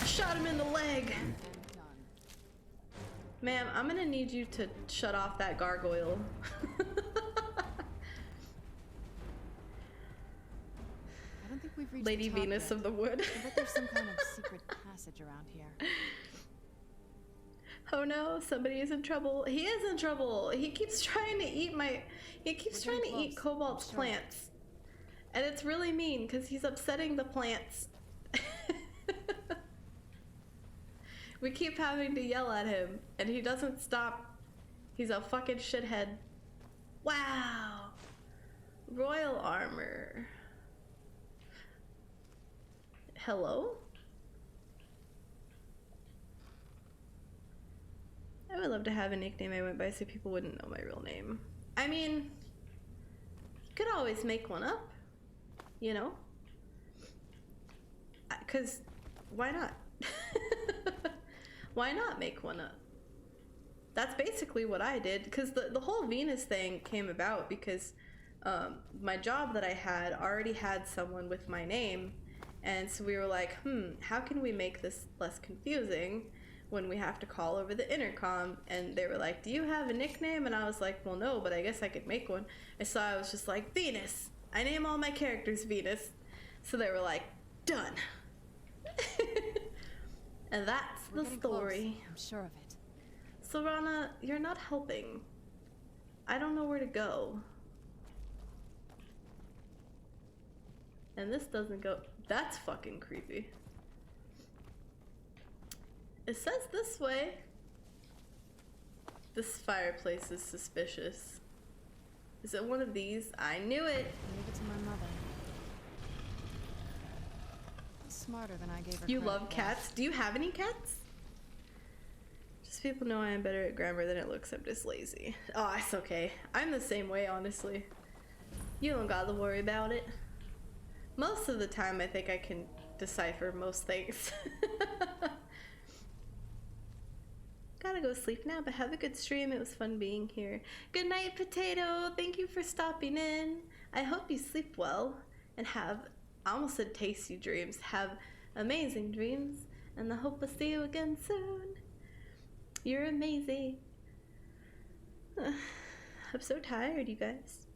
I shot him in the leg. Ma'am, I'm gonna need you to shut off that gargoyle. I don't think we've reached Lady the top Venus yet. of the Wood. I bet there's some kind of secret passage around here. Oh no, somebody is in trouble. He is in trouble. He keeps trying to eat eat Cobalt's plants. And it's really mean because he's upsetting the plants. We keep having to yell at him and he doesn't stop. He's a fucking shithead. Wow. Royal armor. Hello? I would love to have a nickname I went by so people wouldn't know my real name. I mean, you could always make one up, you know? 'Cause why not? Why not make one up? That's basically what I did, because the whole Venus thing came about because my job that I had already had someone with my name, and so we were like, how can we make this less confusing when we have to call over the intercom? And they were like, do you have a nickname? And I was like, well, no, but I guess I could make one. And so I was just like, Venus. I name all my characters Venus. So they were like, done. And that's the story. Close. I'm sure of it. So Rana, you're not helping. I don't know where to go. And this doesn't go. That's fucking creepy. It says this way. This fireplace is suspicious. Is it one of these? I knew it. Leave it to my mother. Smarter than I gave her. You credit love for. cats? Do you have any cats? Just people know I am better at grammar than it looks. I'm just lazy. Oh, it's okay. I'm the same way, honestly. You don't gotta worry about it. Most of the time, I think I can decipher most things. gotta go sleep now, but have a good stream. It was fun being here. Good night, Potato. Thank you for stopping in. I hope you sleep well and have, I almost said tasty dreams, have amazing dreams, and I hope I see you again soon. You're amazing. I'm so tired, you guys.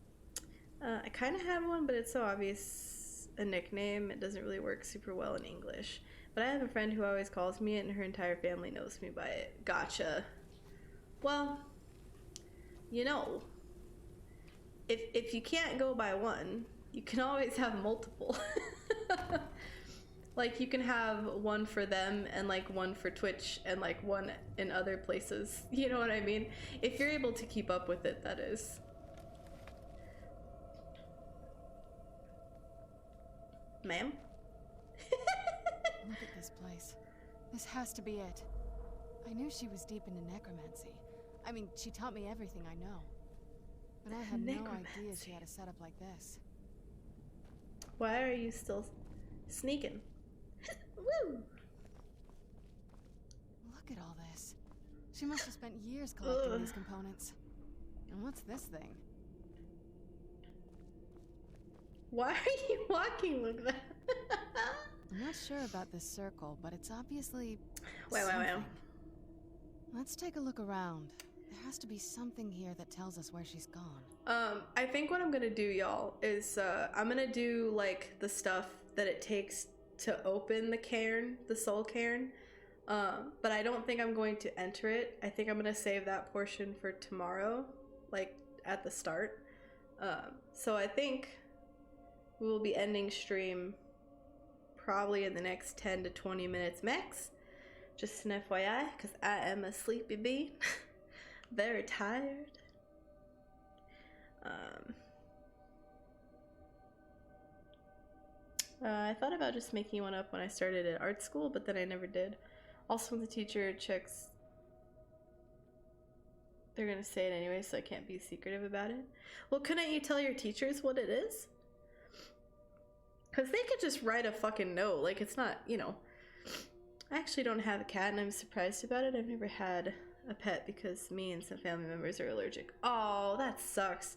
I kind of have one, but it's so obvious a nickname. It doesn't really work super well in English. But I have a friend who always calls me it, and her entire family knows me by it. Gotcha. Well, you know, if you can't go by one, you can always have multiple. Like, you can have one for them, and like one for Twitch, and like one in other places. You know what I mean? If you're able to keep up with it, that is. Ma'am? Look at this place. This has to be it. I knew she was deep into necromancy. I mean, she taught me everything I know. But I had no idea she had a setup like this. Why are you still sneaking? Woo! Look at all this. She must have spent years collecting these components. And what's this thing? Why are you walking like that? I'm not sure about this circle, but it's obviously Wow. Let's take a look around. There has to be something here that tells us where she's gone. I think what I'm gonna do, y'all, is I'm gonna do like the stuff that it takes to open the cairn, the soul cairn. But I don't think I'm going to enter it. I think I'm gonna save that portion for tomorrow, like at the start. So I think we will be ending stream probably in the next 10 to 20 minutes max. Just an FYI, because I am a sleepy bee. Very tired. I thought about just making one up when I started at art school, but then I never did. Also, when the teacher checks, they're gonna say it anyway, so I can't be secretive about it. Well, couldn't you tell your teachers what it is? Because they could just write a fucking note. Like, it's not, you know. I actually don't have a cat, and I'm surprised about it. I've never had a pet because me and some family members are allergic. Oh, that sucks.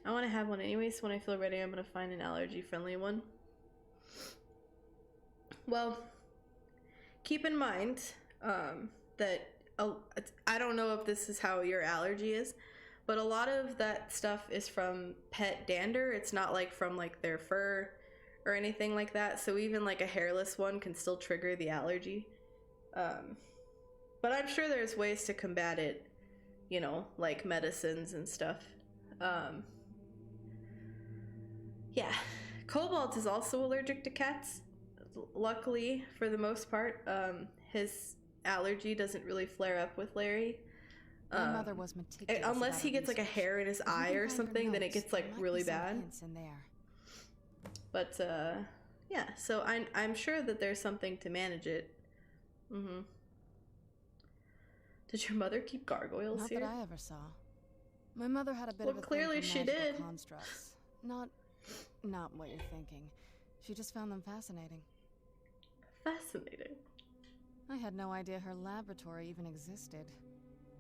I want to have one anyway, so when I feel ready, I'm going to find an allergy-friendly one. Well, keep in mind that I don't know if this is how your allergy is, but a lot of that stuff is from pet dander. It's not like from like their fur or anything like that. So even like a hairless one can still trigger the allergy. But I'm sure there's ways to combat it, you know, like medicines and stuff. Yeah, Cobalt is also allergic to cats. Luckily, for the most part, his allergy doesn't really flare up with Larry. My mother was meticulous unless he gets like a hair in his eye or something, then it gets like really bad. But yeah, so I'm sure that there's something to manage it. Did your mother keep gargoyles here? Not that I ever saw. My mother had a bit of a clearly thing for she magical did. constructs. Not what you're thinking. She just found them fascinating. Fascinating. I had no idea her laboratory even existed.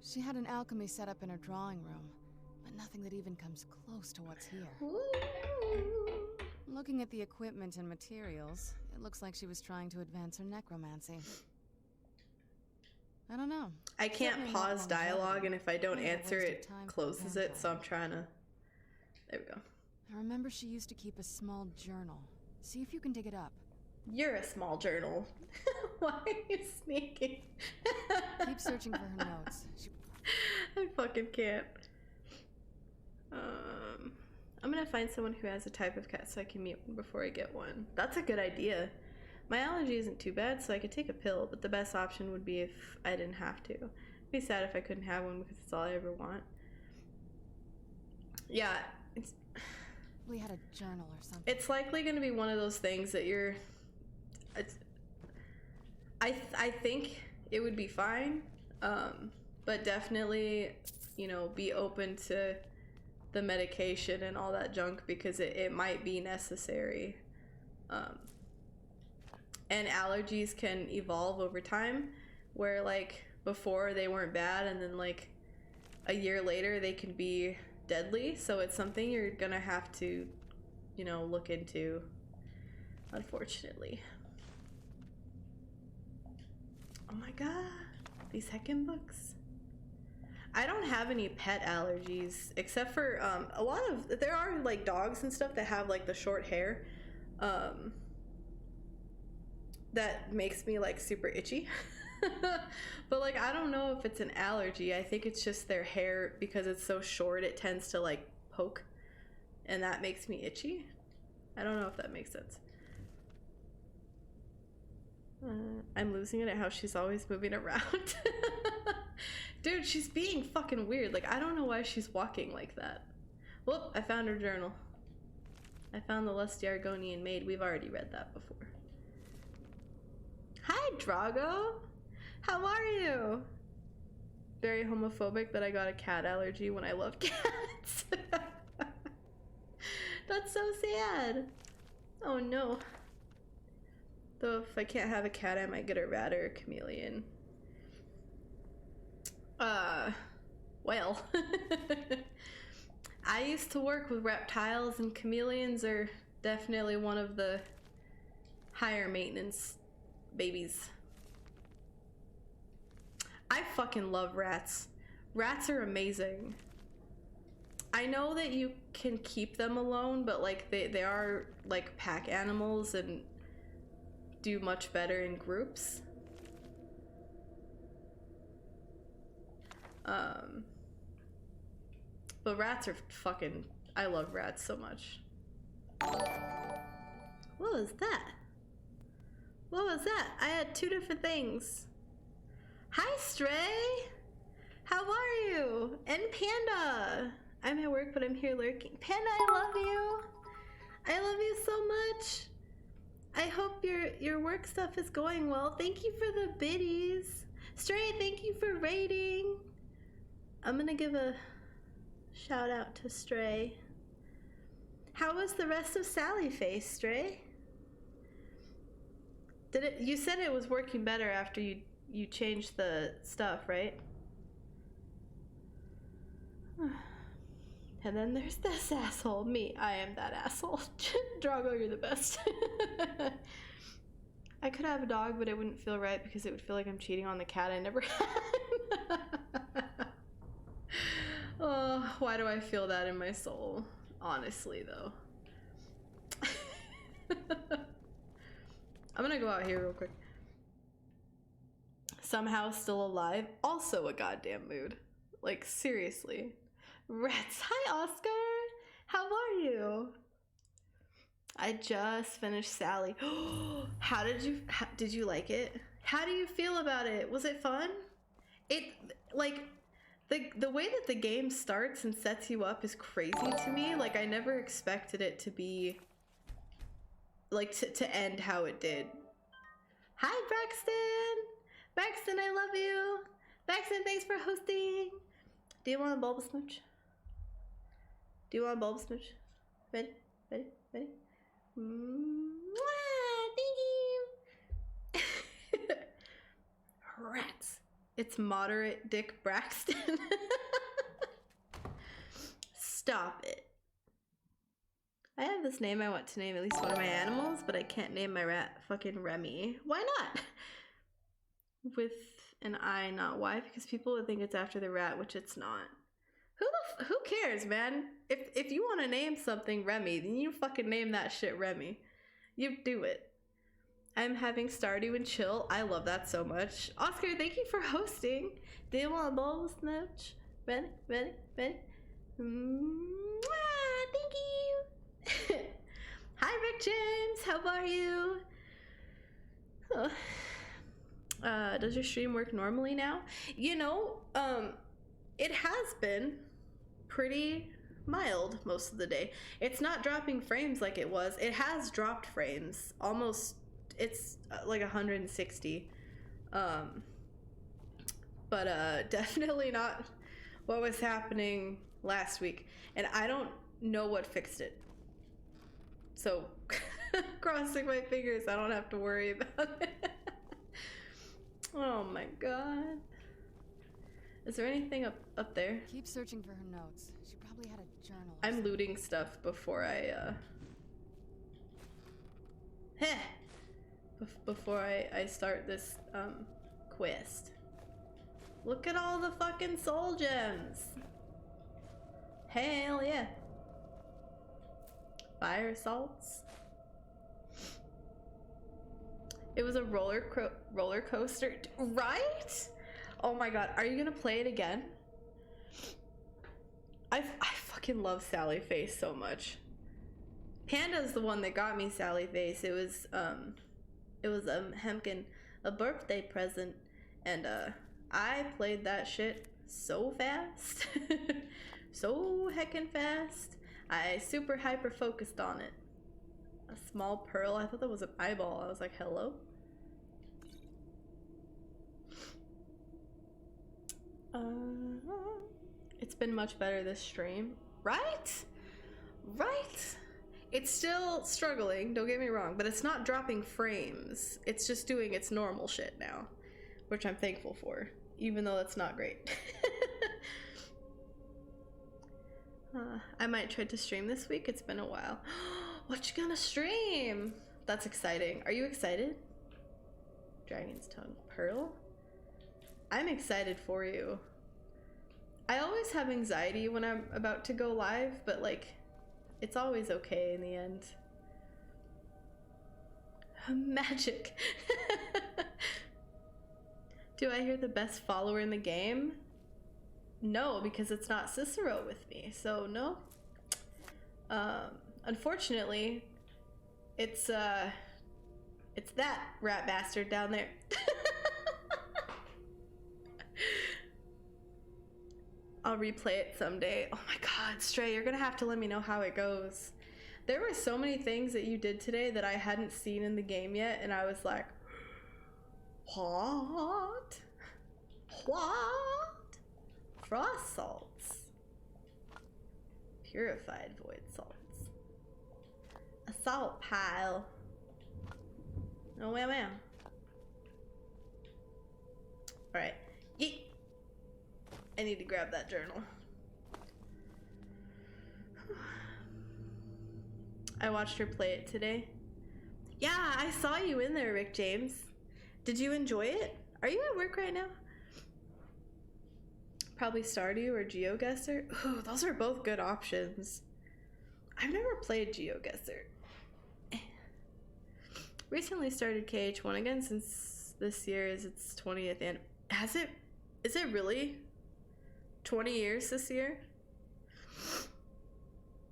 She had an alchemy set up in her drawing room, but nothing that even comes close to what's here. Ooh. Looking at the equipment and materials, it looks like she was trying to advance her necromancy. I don't know. I can't Certainly pause not dialogue, longevity. and if I don't Only a answer waste of it, time for closes a it, so I'm vampire. trying to... There we go. I remember she used to keep a small journal. See if you can dig it up. You're a small journal. Why are you sneaking? Keep searching for her notes. I fucking can't. I'm gonna find someone who has a type of cat so I can meet one before I get one. That's a good idea. My allergy isn't too bad, so I could take a pill, but the best option would be if I didn't have to. It'd be sad if I couldn't have one because it's all I ever want. Yeah, it's... We had a journal or something. It's likely going to be one of those things that you're... I think it would be fine, but definitely, you know, be open to the medication and all that junk because it might be necessary. And allergies can evolve over time, where like before they weren't bad, and then like a year later they can be deadly. So it's something you're gonna have to, you know, look into, unfortunately. Oh my god, these heckin' books. I don't have any pet allergies except for a lot of, there are like dogs and stuff that have like the short hair that makes me like super itchy. But like I don't know if it's an allergy. I think it's just their hair, because it's so short it tends to like poke, and that makes me itchy. I don't know if that makes sense. I'm losing it at how she's always moving around. Dude, she's being fucking weird. Like, I don't know why she's walking like that. Whoop, I found her journal. I found the Lusty Argonian Maid. We've already read that before. Hi, Drago. How are you? Very homophobic that I got a cat allergy when I love cats. That's so sad. Oh no. Though if I can't have a cat, I might get a rat or a chameleon. Well. I used to work with reptiles, and chameleons are definitely one of the higher maintenance babies. I fucking love rats. Rats are amazing. I know that you can keep them alone, but like they are like pack animals and do much better in groups. But rats are fucking, I love rats so much. What was that? What was that? I had two different things. Hi, Stray! How are you? And Panda! I'm at work, but I'm here lurking. Panda, I love you! I love you so much! I hope your work stuff is going well. Thank you for the biddies. Stray, thank you for raiding. I'm gonna give a shout out to Stray. How was the rest of Sally Face, Stray? Did it? You said it was working better after you changed the stuff, right? And then there's this asshole, me. I am that asshole. Drago, you're the best. I could have a dog, but it wouldn't feel right because it would feel like I'm cheating on the cat I never had. Oh, why do I feel that in my soul? Honestly, though. I'm gonna go out here real quick. Somehow still alive. Also a goddamn mood. Like, seriously. Rats. Hi, Oscar. How are you? I just finished Sally. How did you like it? How do you feel about it? Was it fun? It, like, the way that the game starts and sets you up is crazy to me. Like, I never expected it to be, like, to end how it did. Hi, Braxton! Braxton, I love you! Braxton, thanks for hosting! Do you want a bulb smooch? Do you want a bulb smooch? Ready? Ready? Ready? Mwah! Thank you! Rats. It's moderate Dick Braxton. Stop it. I have this name I want to name at least one of my animals, but I can't name my rat fucking Remy. Why not? With an I, not Y, because people would think it's after the rat, which it's not. Who cares, man? If you want to name something Remy, then you fucking name that shit Remy. You do it. I'm having Stardew and chill. I love that so much. Oscar, thank you for hosting. Do you want a bowl of smooch? Ready? Ready? Ready? Mwah, thank you. Hi, Rick James. How are you? Oh. Does your stream work normally now? You know, it has been pretty mild most of the day. It's not dropping frames like it was. It has dropped frames. Almost, it's like 160. But definitely not what was happening last week. And I don't know what fixed it. So, crossing my fingers, I don't have to worry about it. Oh my god. Is there anything up there? Keep searching for her notes. She probably had a journal. I'm looting stuff before I before I start this quest. Look at all the fucking soul gems. Hell yeah. Fire salts. It was a roller coaster, right? Oh my god, are you gonna play it again? I fucking love Sally Face so much. Panda's the one that got me Sally Face. It was Hemkin, a birthday present, and I played that shit so fast. So heckin' fast. I super hyper focused on it. A small pearl. I thought that was an eyeball. I was like, hello? It's been much better this stream. Right? Right? It's still struggling, don't get me wrong, but it's not dropping frames. It's just doing its normal shit now, which I'm thankful for, even though that's not great. I might try to stream this week. It's been a while. What you gonna stream? That's exciting. Are you excited? Dragon's tongue. Pearl? I'm excited for you. I always have anxiety when I'm about to go live, but like, it's always okay in the end. Magic. Do I hear the best follower in the game? No, because it's not Cicero with me, so no. Unfortunately, it's that rat bastard down there. I'll replay it someday. Oh my god, Stray, you're gonna have to let me know how it goes. There were so many things that you did today that I hadn't seen in the game yet, and I was like, what? What? Frost salts. Purified void salts. A salt pile. Oh, wow, wow. Alright. Yeet. I need to grab that journal. I watched her play it today. Yeah, I saw you in there, Rick James. Did you enjoy it? Are you at work right now? Probably Stardew or GeoGuessr. Ooh, those are both good options. I've never played GeoGuessr. Recently started KH1 again since this year is its 20th and has it? Is it really 20 years this year?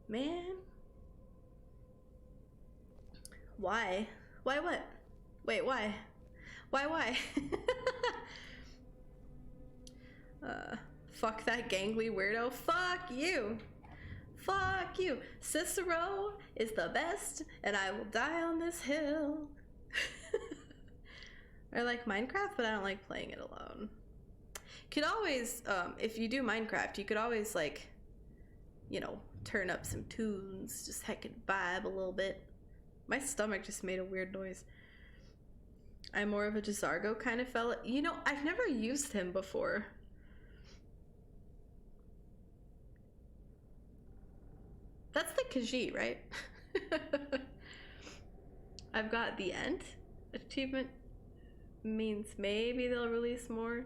Man. Why? Why what? Wait, why? Why? Fuck that gangly weirdo. Fuck you. Fuck you. Cicero is the best, and I will die on this hill. I like Minecraft, but I don't like playing it alone. Could always, if you do Minecraft, you could always, like, you know, turn up some tunes, just heckin' vibe a little bit. My stomach just made a weird noise. I'm more of a Jazargo kind of fella. You know, I've never used him before. That's the Khajiit, right? I've got the end. Achievement means maybe they'll release more.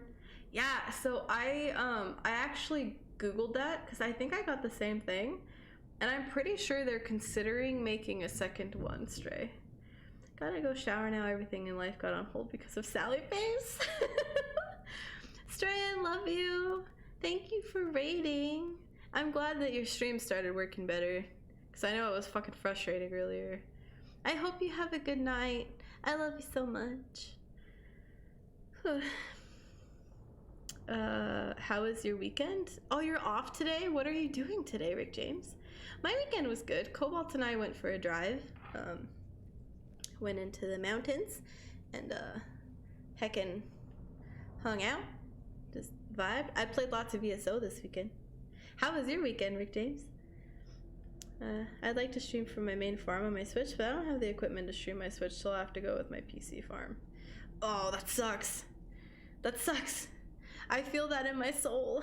Yeah, so I actually Googled that because I think I got the same thing. And I'm pretty sure they're considering making a second one, Stray. Gotta go shower now. Everything in life got on hold because of Sally Face. Stray, I love you. Thank you for raiding. I'm glad that your stream started working better. Because I know it was fucking frustrating earlier. I hope you have a good night. I love you so much. How was your weekend? Oh, you're off today? What are you doing today, Rick James? My weekend was good. Cobalt and I went for a drive. Went into the mountains and heckin' hung out. Just vibed. I played lots of ESO this weekend. How was your weekend, Rick James? I'd like to stream from my main farm on my Switch, but I don't have the equipment to stream my Switch, so I'll have to go with my PC farm. Oh, that sucks. That sucks. I feel that in my soul.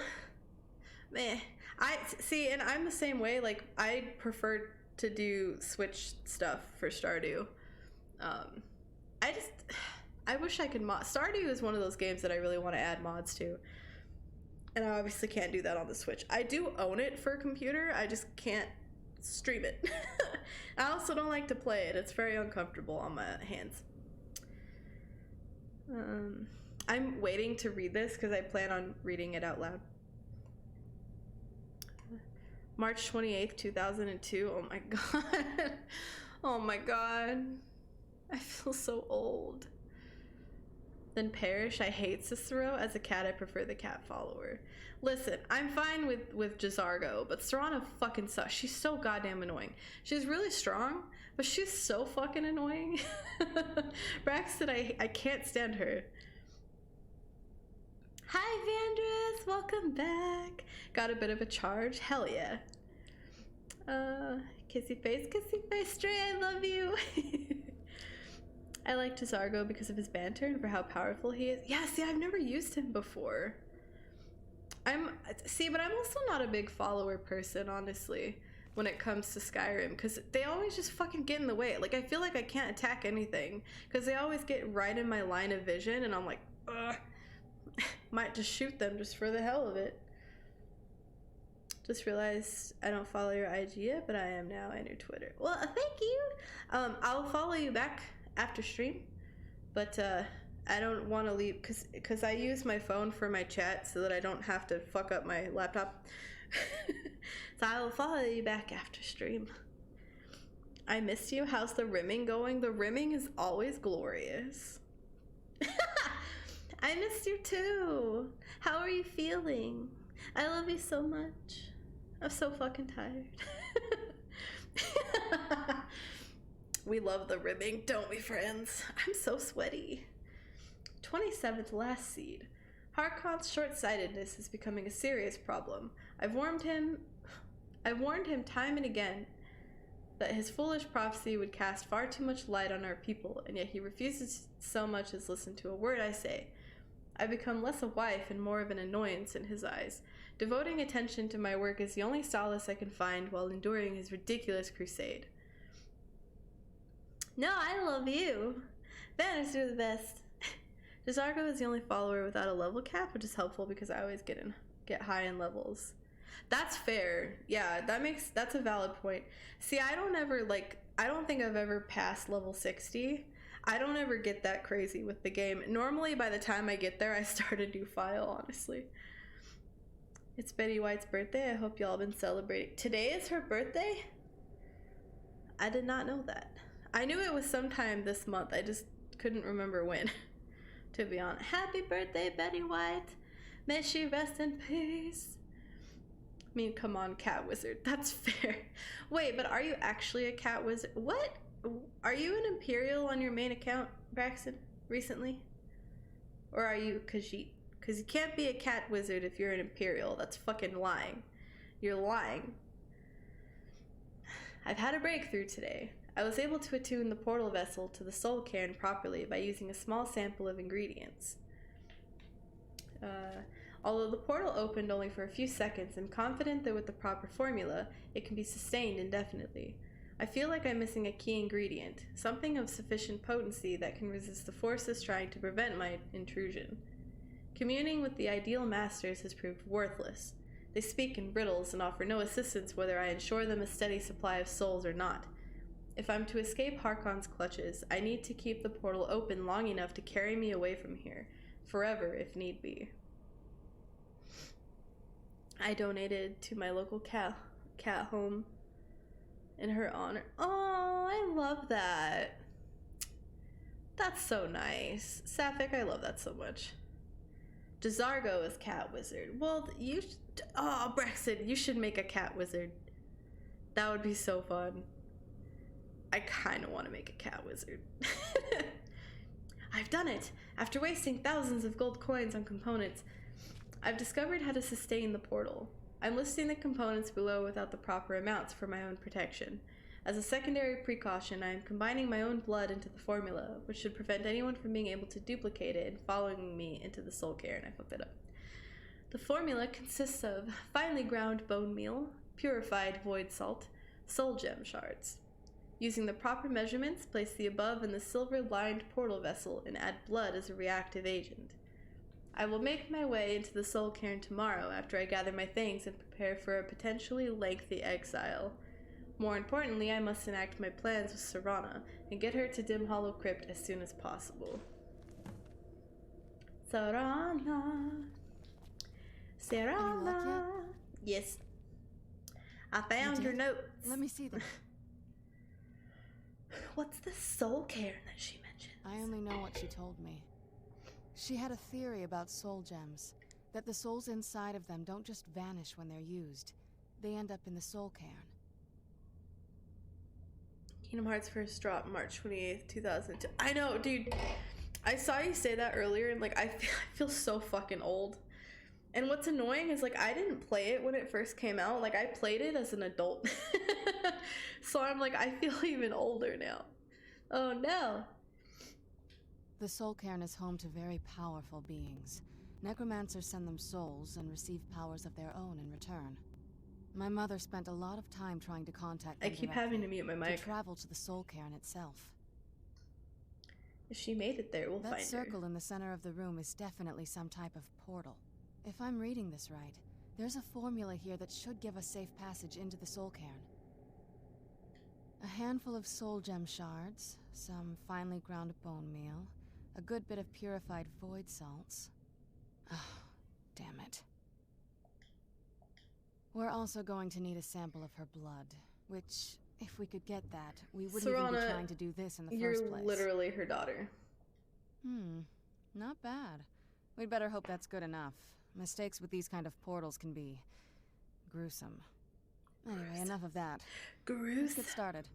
Man, I see, and I'm the same way. Like, I prefer to do Switch stuff for Stardew. I wish I could mod. Stardew is one of those games that I really want to add mods to. And I obviously can't do that on the Switch. I do own it for a computer, I just can't stream it. I also don't like to play it. It's very uncomfortable on my hands. I'm waiting to read this because I plan on reading it out loud. March 28th, 2002. Oh my god. Oh my god. I feel so old. Then Parrish, I hate Cicero. As a cat, I prefer the cat follower. Listen, I'm fine with Jazargo, but Serana fucking sucks. She's so goddamn annoying. She's really strong, but she's so fucking annoying. Braxton, I can't stand her. Hi, Vandress. Welcome back. Got a bit of a charge? Hell yeah. Kissy face, Stray, I love you. I like Jazargo because of his banter and for how powerful he is. Yeah, see, I've never used him before. But I'm also not a big follower person, honestly, when it comes to Skyrim, because they always just fucking get in the way. Like, I feel like I can't attack anything, because they always get right in my line of vision, and I'm like, ugh. Might just shoot them just for the hell of it. Just realized I don't follow your IG yet, but I am now, and your Twitter. Well, thank you. I'll follow you back after stream, but I don't want to leave because I use my phone for my chat so that I don't have to fuck up my laptop. So I will follow you back after stream. I missed you. How's the rimming going? The rimming is always glorious. I missed you too. How are you feeling? I love you so much. I'm so fucking tired. We love the ribbing, don't we, friends? I'm so sweaty. 27th last seed. Harkon's short-sightedness is becoming a serious problem. I've warned him time and again that his foolish prophecy would cast far too much light on our people, and yet he refuses so much as listen to a word I say. I've become less a wife and more of an annoyance in his eyes. Devoting attention to my work is the only solace I can find while enduring his ridiculous crusade. No, I love you. Banners are the best. Jazargo is the only follower without a level cap, which is helpful because I always get high in levels. That's fair. Yeah, that's a valid point. See, I don't think I've ever passed level 60. I don't ever get that crazy with the game. Normally, by the time I get there, I start a new file, honestly. It's Betty White's birthday. I hope y'all been celebrating. Today is her birthday? I did not know that. I knew it was sometime this month. I just couldn't remember when, to be honest. Happy birthday, Betty White. May she rest in peace. I mean, come on, cat wizard. That's fair. Wait, but are you actually a cat wizard? What? Are you an Imperial on your main account, Braxton, recently? Or are you Khajiit? Because you can't be a cat wizard if you're an Imperial. That's fucking lying. You're lying. I've had a breakthrough today. I was able to attune the portal vessel to the soul cairn properly by using a small sample of ingredients. Although the portal opened only for a few seconds, I'm confident that with the proper formula, it can be sustained indefinitely. I feel like I'm missing a key ingredient, something of sufficient potency that can resist the forces trying to prevent my intrusion. Communing with the ideal masters has proved worthless. They speak in riddles and offer no assistance whether I ensure them a steady supply of souls or not. If I'm to escape Harkon's clutches, I need to keep the portal open long enough to carry me away from here, forever if need be. I donated to my local cat home in her honor. Oh, I love that. That's so nice. Sapphic, I love that so much. Jazargo is cat wizard. Well, oh, Braxton, you should make a cat wizard. That would be so fun. I kind of want to make a cat wizard. I've done it! After wasting thousands of gold coins on components, I've discovered how to sustain the portal. I'm listing the components below without the proper amounts for my own protection. As a secondary precaution, I am combining my own blood into the formula, which should prevent anyone from being able to duplicate it and following me into the soul cairn. I fucked that up. The formula consists of finely ground bone meal, purified void salt, soul gem shards. Using the proper measurements, place the above in the silver-lined portal vessel and add blood as a reactive agent. I will make my way into the soul cairn tomorrow after I gather my things and prepare for a potentially lengthy exile. More importantly, I must enact my plans with Serana and get her to Dim Hollow Crypt as soon as possible. Serana. Serana. Yes. I found your notes. Let me see them. What's the soul cairn that she mentioned? I only know what she told me. She had a theory about soul gems, that the souls inside of them don't just vanish when they're used. They end up in the soul cairn. Kingdom Hearts first dropped March 28th, 2002. I know, dude. I saw you say that earlier, and like I feel so fucking old. And what's annoying is like I didn't play it when it first came out. Like I played it as an adult. So I'm like, I feel even older now. Oh no. The soul cairn is home to very powerful beings. Necromancers send them souls and receive powers of their own in return. My mother spent a lot of time trying to contact them I keep having to mute my mic. to travel to the soul cairn itself. If she made it there, we'll find her. That circle in the center of the room is definitely some type of portal. If I'm reading this right, there's a formula here that should give us safe passage into the soul cairn. A handful of soul gem shards, some finely ground bone meal, a good bit of purified void salts. Oh, damn it. We're also going to need a sample of her blood, which, if we could get that, we wouldn't even be trying to do this in the first place. You're literally her daughter. Not bad. We'd better hope that's good enough. Mistakes with these kind of portals can be gruesome. Anyway, enough of that. Let's get started.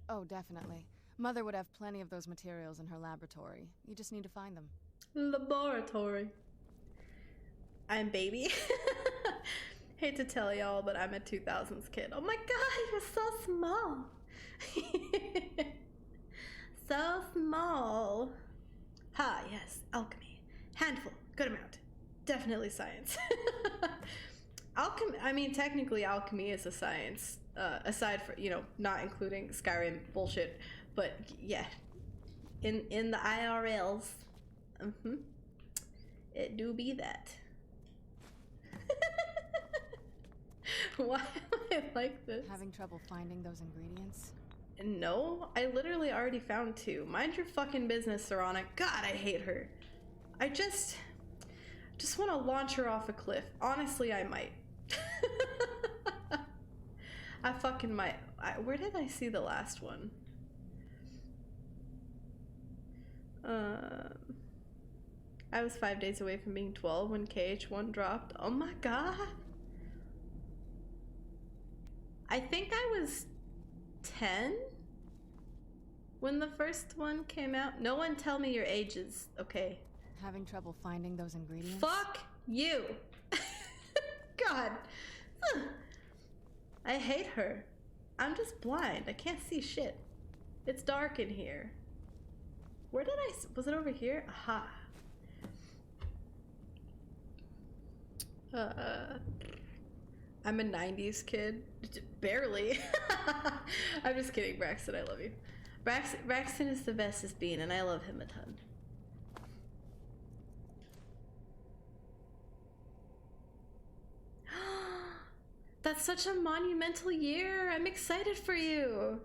Oh, definitely. Mother would have plenty of those materials in her laboratory. You just need to find them. Laboratory. I'm baby. Hate to tell y'all, but I'm a 2000s kid. Oh my god, you're so small. So small. Ha, yes, alchemy. Handful, good amount. Definitely science. Alchemy, I mean, technically alchemy is a science, aside from, you know, not including Skyrim bullshit, but yeah, in the IRLs, it do be that. Why am I like this? Having trouble finding those ingredients? No, I literally already found 2. Mind your fucking business, Serana. God, I hate her. I just want to launch her off a cliff. Honestly, I might. I fucking might. Where did I see the last one? I was 5 days away from being 12 when KH1 dropped. Oh my god. I think I was 10 when the first one came out. No one tell me your ages, okay? Having trouble finding those ingredients? Fuck you! God. I hate her. I'm just blind. I can't see shit. It's dark in here. Where did was it over here? Aha. I'm a 90s kid. Barely. I'm just kidding, Braxton. I love you. Braxton is the bestest bean, and I love him a ton. That's such a monumental year. I'm excited for you.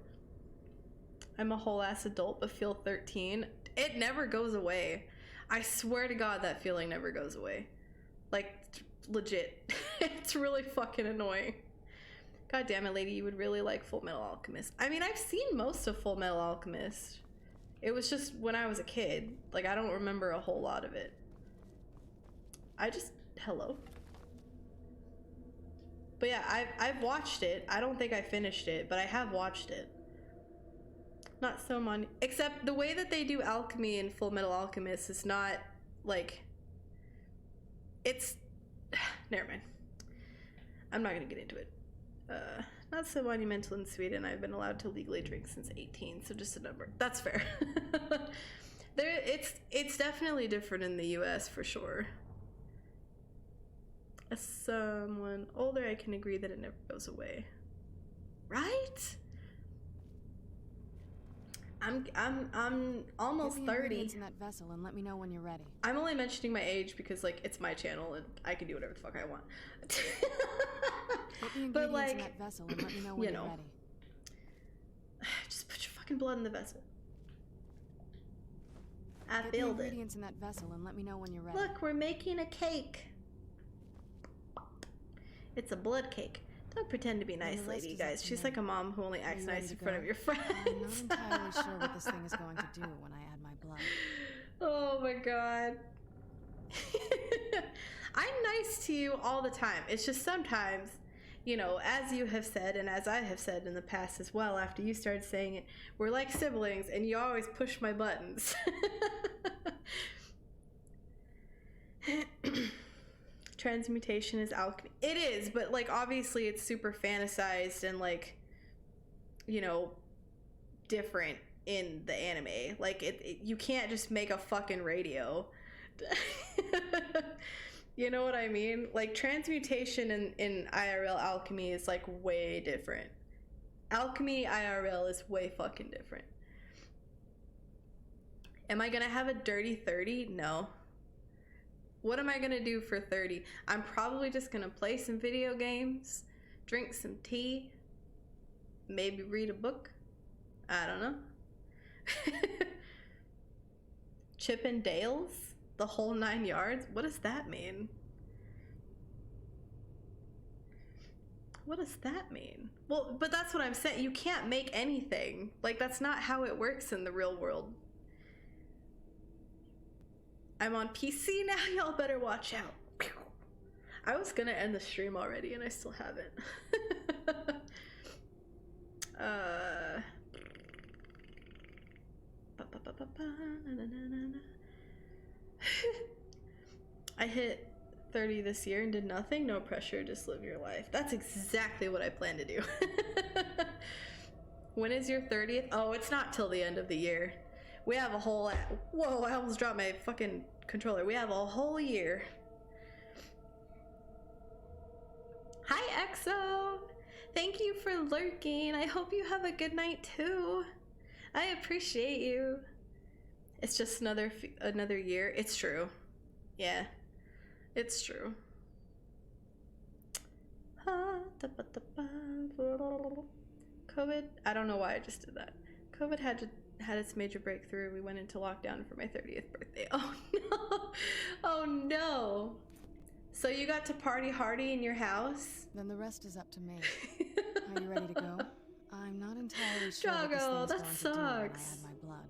I'm a whole ass adult but feel 13. It never goes away. I swear to God that feeling never goes away. Like, legit. It's really fucking annoying. God damn it, lady, you would really like Full Metal Alchemist. I mean, I've seen most of Full Metal Alchemist. It was just when I was a kid. Like, I don't remember a whole lot of it. Hello? But yeah, I've watched it. I don't think I finished it, but I have watched it. Not so except the way that they do alchemy in Full Metal Alchemist is not, like... It's... Never mind. I'm not gonna get into it. Not so monumental in Sweden. I've been allowed to legally drink since 18, so just a number. That's fair. It's definitely different in the US for sure. As someone older, I can agree that it never goes away. Right? I'm almost Get the 30. ingredients in that vessel and let me know when you're ready. I'm only mentioning my age because, like, it's my channel and I can do whatever the fuck I want. Get the ingredients But, like, in that vessel and let me know when you're ready. Just put your fucking blood in the vessel. I Get the filled it. ingredients in that vessel and let me know when you're ready. Look, we're making a cake. It's a blood cake. Don't pretend to be nice, lady, guys. She's like a mom who only acts nice in front of your friends. I'm not entirely sure what this thing is going to do when I add my blood. Oh my god. I'm nice to you all the time. It's just sometimes, you know, as you have said and as I have said in the past as well, after you started saying it, we're like siblings and you always push my buttons. Transmutation is alchemy. It is, but like obviously it's super fantasized and like, you know, different in the anime. Like you can't just make a fucking radio. You know what I mean? Like transmutation in IRL alchemy is like way different. Alchemy IRL is way fucking different. Am I gonna have a dirty 30? No. What am I gonna do for 30? I'm probably just gonna play some video games, drink some tea, maybe read a book. I don't know. Chippin' Dales? The whole 9 yards? What does that mean? What does that mean? Well, but that's what I'm saying. You can't make anything. Like, that's not how it works in the real world. I'm on PC now, y'all better watch out. I was gonna end the stream already and I still haven't. I hit 30 this year and did nothing. No pressure, just live your life. That's exactly what I plan to do. When is your 30th? Oh, it's not till the end of the year. We have a whole... Whoa, I almost dropped my fucking controller. We have a whole year. Hi, EXO! Thank you for lurking. I hope you have a good night, too. I appreciate you. It's just another year. It's true. Yeah. It's true. COVID? I don't know why I just did that. COVID had its major breakthrough. We went into lockdown for my 30th birthday. Oh no! Oh no! So you got to party hardy in your house? Then the rest is up to me. Are you ready to go? I'm not entirely sure Drago, what this thing is going that to sucks. do when I add my blood.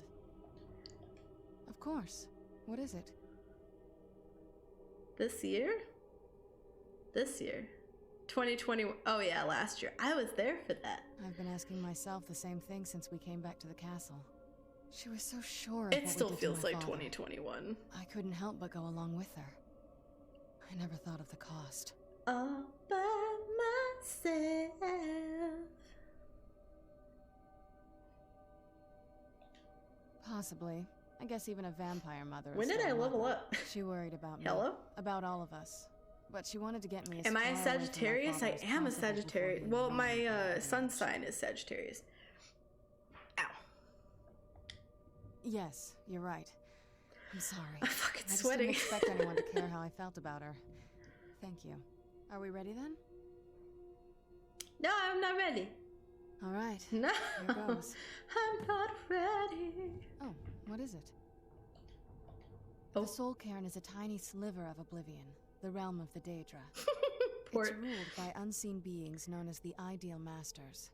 Of course. What is it? This year? This year. 2020. Oh yeah, last year. I was there for that. I've been asking myself the same thing since we came back to the castle. She was so sure of It what still we did feels to my like father. 2021. I couldn't help but go along with her. I never thought of the cost. All by myself. Possibly. I guess even a vampire mother. When did I level up? She worried about me. Hello? About all of us. But she wanted to get me as Am I a far away from my Sagittarius? I father as am a possible before Sagittarius. he Well, married my me. sun sign is Sagittarius. Ow. Yes, you're right. I'm sorry. I'm fucking I just sweating. didn't expect anyone to care how I felt about her. Thank you. Are we ready then? No, I'm not ready. All right. No. Here goes. I'm not ready. Oh, what is it? Oh. The Soul Cairn is a tiny sliver of oblivion, the realm of the Daedra. Port. It's ruled by unseen beings known as the Ideal Masters.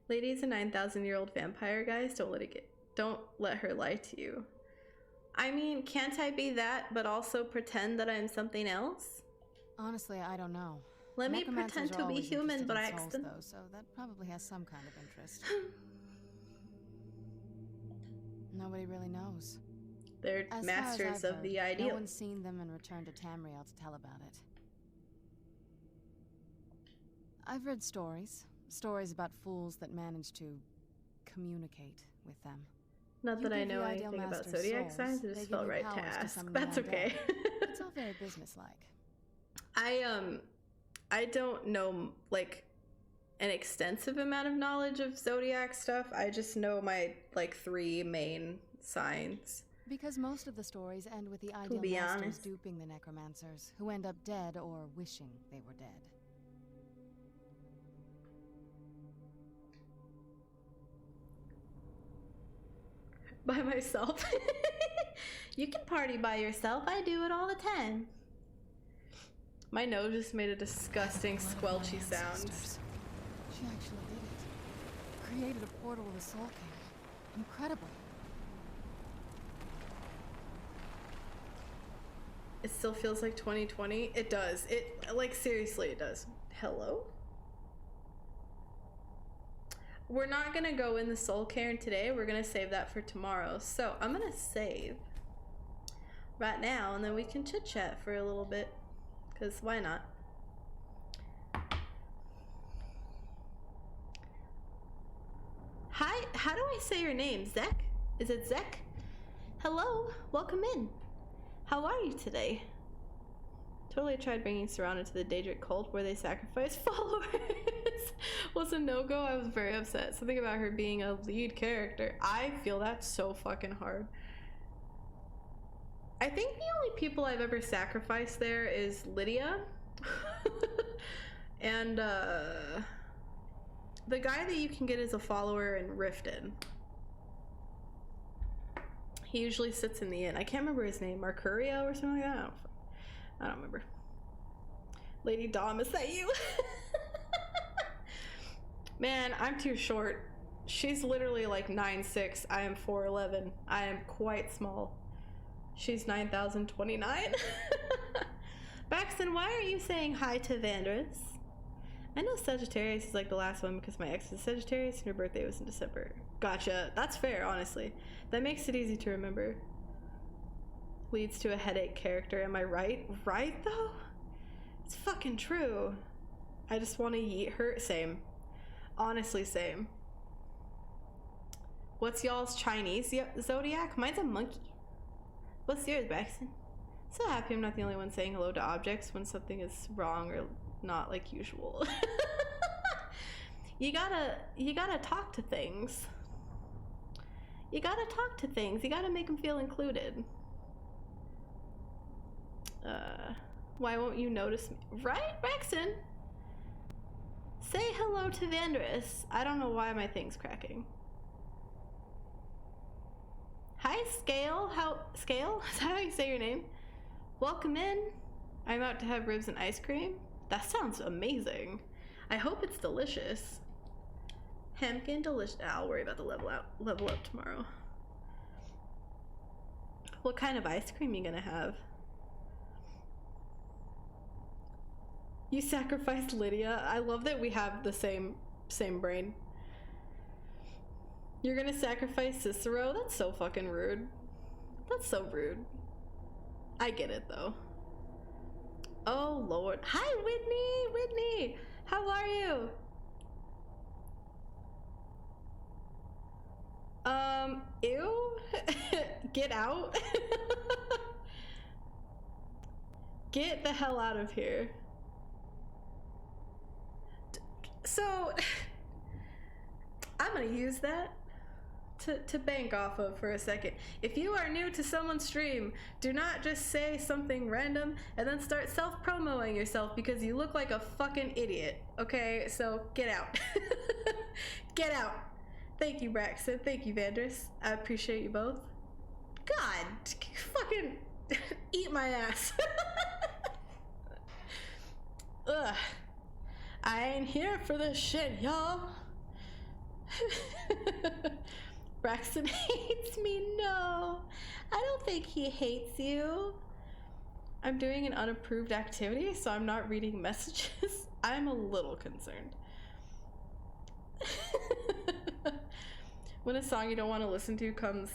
Lady's a 9,000-year-old vampire, guys. Don't let her lie to you. I mean, can't I be that, but also pretend that I'm something else? Honestly, I don't know. Let me Necromancers pretend are to be always human, interested but in I souls, accident- though, so that probably has some kind of interest. Nobody really knows. They're As masters far as of I've the heard, ideal. No one's seen them and returned to Tamriel to tell about it. I've read stories about fools that manage to communicate with them. Not that I give the know Ideal anything about Masters zodiac souls, signs, it they just give felt you right to powers ask. summon That's the undead. okay. It's all very businesslike. I don't know like an extensive amount of knowledge of zodiac stuff. I just know my like 3 main signs. Because most of the stories end with the ideal masters duping the necromancers, who end up dead or wishing they were dead. By myself? You can party by yourself. I do it all the time. My nose just made a disgusting squelchy sound. She actually did it. Created a portal to the Soul King. Incredible. It still feels like 2020. It does. It, like, seriously, it does. Hello? We're not gonna go in the Soul Cairn today. We're gonna save that for tomorrow. So I'm gonna save right now, and then we can chit chat for a little bit. Because why not? Hi, how do I say your name? Zek? Is it Zek? Hello, welcome in. How are you today? Totally tried bringing Serrano to the Daedric cult where they sacrifice followers. Was a no-go. I was very upset. Something about her being a lead character. I feel that so fucking hard. I think the only people I've ever sacrificed there is Lydia. And the guy that you can get as a follower in Riften. He usually sits in the inn. I can't remember his name. Mercurio or something like that? I don't remember. Lady Dom, is that you? Man, I'm too short. She's literally like 9'6". I am 4'11". I am quite small. She's 9,029. Baxton, why are you saying hi to Vandris? I know Sagittarius is like the last one because my ex is Sagittarius and her birthday was in December. Gotcha. That's fair, honestly. That makes it easy to remember. Leads to a headache character. Am I right? Right, though? It's fucking true. I just want to yeet her. Same. Honestly, same. What's y'all's Chinese zodiac? Mine's a monkey. What's yours, Baxton? So happy I'm not the only one saying hello to objects when something is wrong or not like usual. You gotta talk to things. You gotta talk to things. You gotta make them feel included. Why won't you notice me? Right, Braxton? Say hello to Vandris. I don't know why my thing's cracking. Hi, Scale. Scale? Is that how you say your name? Welcome in. I'm out to have ribs and ice cream. That sounds amazing. I hope it's delicious. Hemkin delicious. I'll worry about the level up tomorrow. What kind of ice cream you gonna have? You sacrificed Lydia. I love that we have the same brain. You're gonna sacrifice Cicero? That's so fucking rude. That's so rude. I get it though. Oh Lord. Hi Whitney! Whitney! How are you? Ew? Get out? Get the hell out of here. So, I'm gonna use that to bank off of for a second. If you are new to someone's stream, do not just say something random and then start self-promoting yourself because you look like a fucking idiot. Okay, so get out. Get out. Thank you, Braxton. Thank you, Vandris. I appreciate you both. God, fucking eat my ass. Ugh. I ain't here for this shit, y'all. Braxton hates me. No, I don't think he hates you. I'm doing an unapproved activity, so I'm not reading messages. I'm a little concerned. When a song you don't want to listen to comes,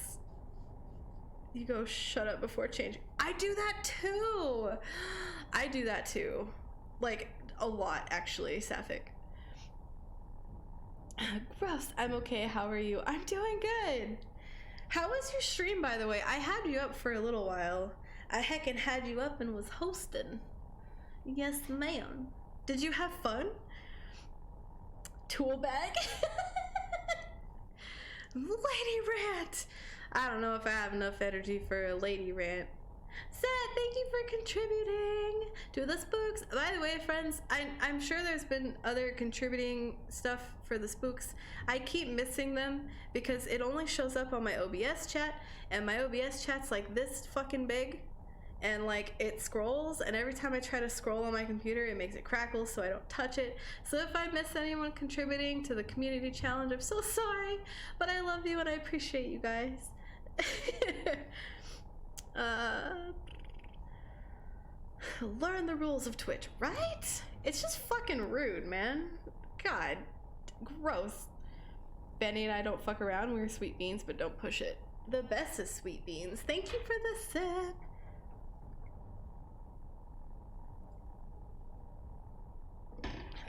you go, shut up before changing. I do that too. I do that too. Like, a lot, actually, Sapphic. Gross. I'm okay. How are you? I'm doing good. How was your stream, by the way? I had you up for a little while. I heckin' had you up and was hosting. Yes, ma'am. Did you have fun? Tool bag? Lady rant! I don't know if I have enough energy for a lady rant. Seth, thank you for contributing to the spooks. By the way, friends, I'm sure there's been other contributing stuff for the spooks. I keep missing them because it only shows up on my OBS chat, and my OBS chat's like this fucking big, and like it scrolls, and every time I try to scroll on my computer it makes it crackle, so I don't touch it. So if I miss anyone contributing to the community challenge, I'm so sorry, but I love you and I appreciate you guys. Learn the rules of Twitch, right? It's just fucking rude, man. God, gross. Benny and I don't fuck around. We're sweet beans, but don't push it. The best is sweet beans. Thank you for the sip.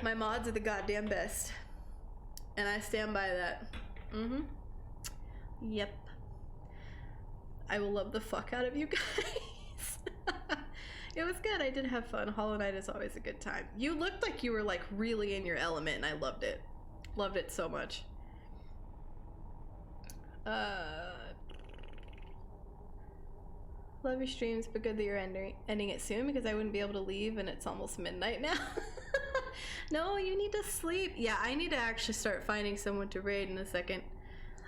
My mods are the goddamn best, and I stand by that. Yep. I will love the fuck out of you guys. It was good. I did have fun. Hollow Knight is always a good time. You looked like you were like really in your element, and I loved it. Loved it so much. Love your streams, but good that you're ending it soon because I wouldn't be able to leave and it's almost midnight now. No, you need to sleep. Yeah, I need to actually start finding someone to raid in a second.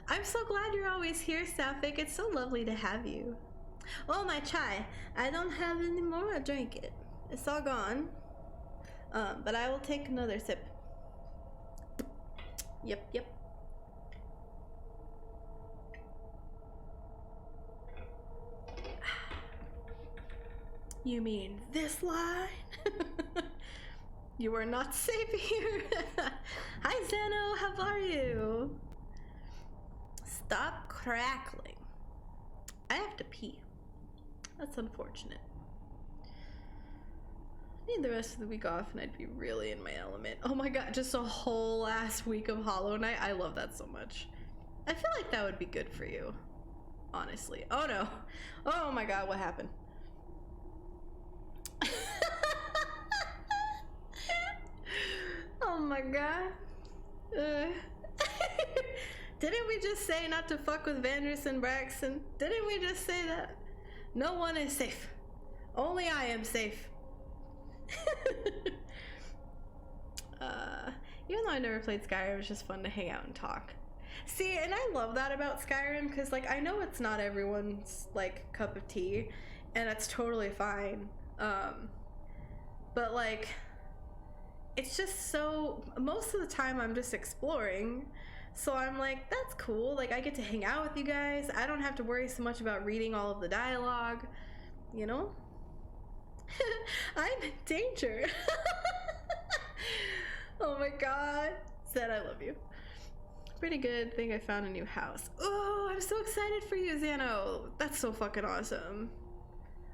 I'm so glad you're always here, Sapphic. It's so lovely to have you. Oh, my chai. I don't have any more. I drank it. It's all gone. But I will take another sip. Yep, yep. You mean this line? You are not safe here. Hi, Zeno. How are you? Stop crackling. I have to pee. That's unfortunate. I need the rest of the week off and I'd be really in my element. Oh my god, just a whole last week of Hollow Knight. I love that so much. I feel like that would be good for you. Honestly. Oh no. Oh my god, what happened? Oh my god. Didn't we just say not to fuck with Vandris and Braxton? Didn't we just say that? No one is safe. Only I am safe. Even though I never played Skyrim, it was just fun to hang out and talk. See, and I love that about Skyrim, because like I know it's not everyone's like cup of tea, and that's totally fine. But like, it's just so, most of the time I'm just exploring, so I'm like, that's cool, like I get to hang out with you guys, I don't have to worry so much about reading all of the dialogue, you know? I'm in danger. Oh my god. Said I love you. Pretty good, think I found a new house. Oh, I'm so excited for you, Xano. That's so fucking awesome.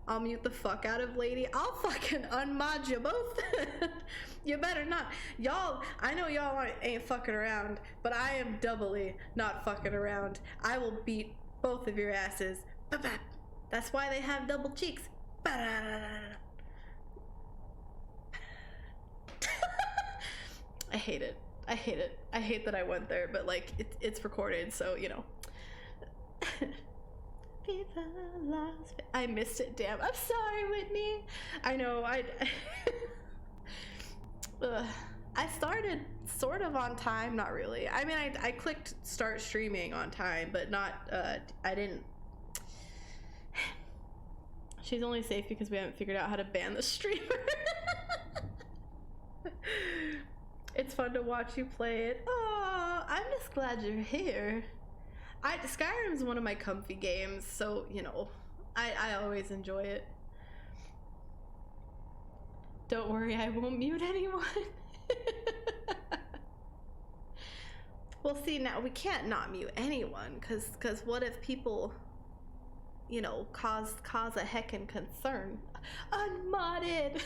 I'll mute the fuck out of Lady. I'll fucking unmod you both. You better not. Y'all, I know y'all ain't fucking around, but I am doubly not fucking around. I will beat both of your asses. That's why they have double cheeks. I hate it. I hate it. I hate that I went there, but like it's recorded, so you know. I missed it, damn. I'm sorry, Whitney. I know, I started sort of on time, not really. I mean, I clicked start streaming on time, but not, I didn't. She's only safe because we haven't figured out how to ban the streamer. It's fun to watch you play it. Oh, I'm just glad you're here. Skyrim's one of my comfy games, so, you know, I always enjoy it. Don't worry, I won't mute anyone. Well, see, now we can't not mute anyone, cause what if people, you know, cause a heckin' concern? Unmodded!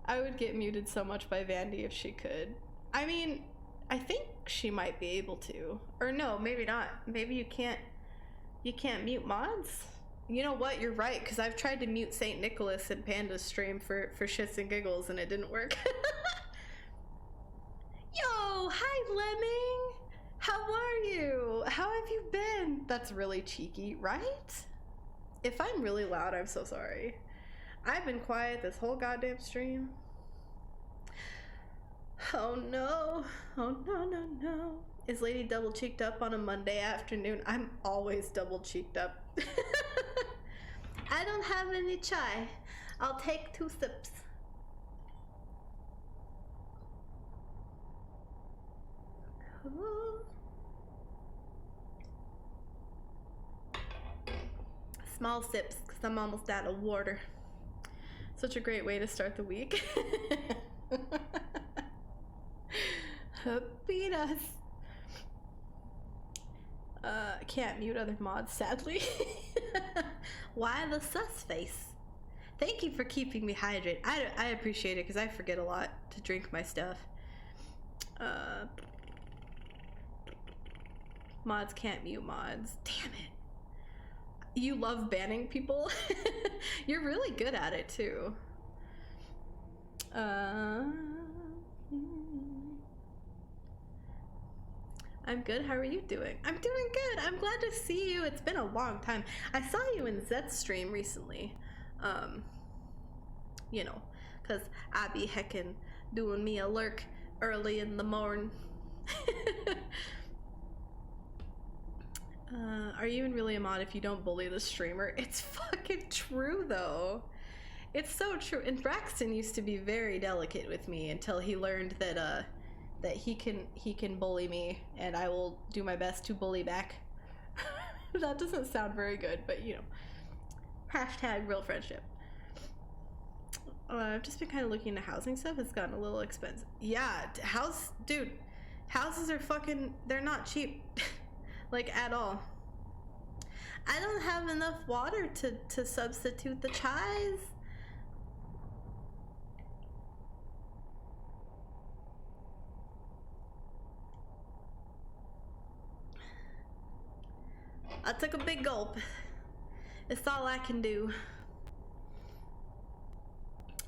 I would get muted so much by Vandy if she could. I mean, I think she might be able to. Or no, maybe not. Maybe you can't mute mods? You know what? You're right, because I've tried to mute St. Nicholas and Panda's stream for shits and giggles, and it didn't work. Yo, hi Lemming! How are you? How have you been? That's really cheeky, right? If I'm really loud, I'm so sorry. I've been quiet this whole goddamn stream. Oh no. Oh no, no, no. Is Lady double cheeked up on a Monday afternoon? I'm always double cheeked up. I don't have any chai. I'll take 2 sips. Ooh. Small sips, because I'm almost out of water. Such a great way to start the week. Beat us. Can't mute other mods, sadly. Why the sus face? Thank you for keeping me hydrated. I appreciate it, because I forget a lot to drink my stuff. Mods can't mute mods. Damn it. You love banning people? You're really good at it, too. I'm good. How are you doing? I'm doing good. I'm glad to see you. It's been a long time. I saw you in Zet's stream recently. You know, because I be heckin' doing me a lurk early in the morning. Are you even really a mod if you don't bully the streamer? It's fucking true, though. It's so true. And Braxton used to be very delicate with me until he learned that that he can bully me, and I will do my best to bully back. That doesn't sound very good, but you know. Hashtag real friendship. I've just been kind of looking into housing stuff. It's gotten a little expensive. Yeah, dude, houses are fucking, they're not cheap. Like, at all. I don't have enough water to substitute the chais. I took a big gulp. It's all I can do.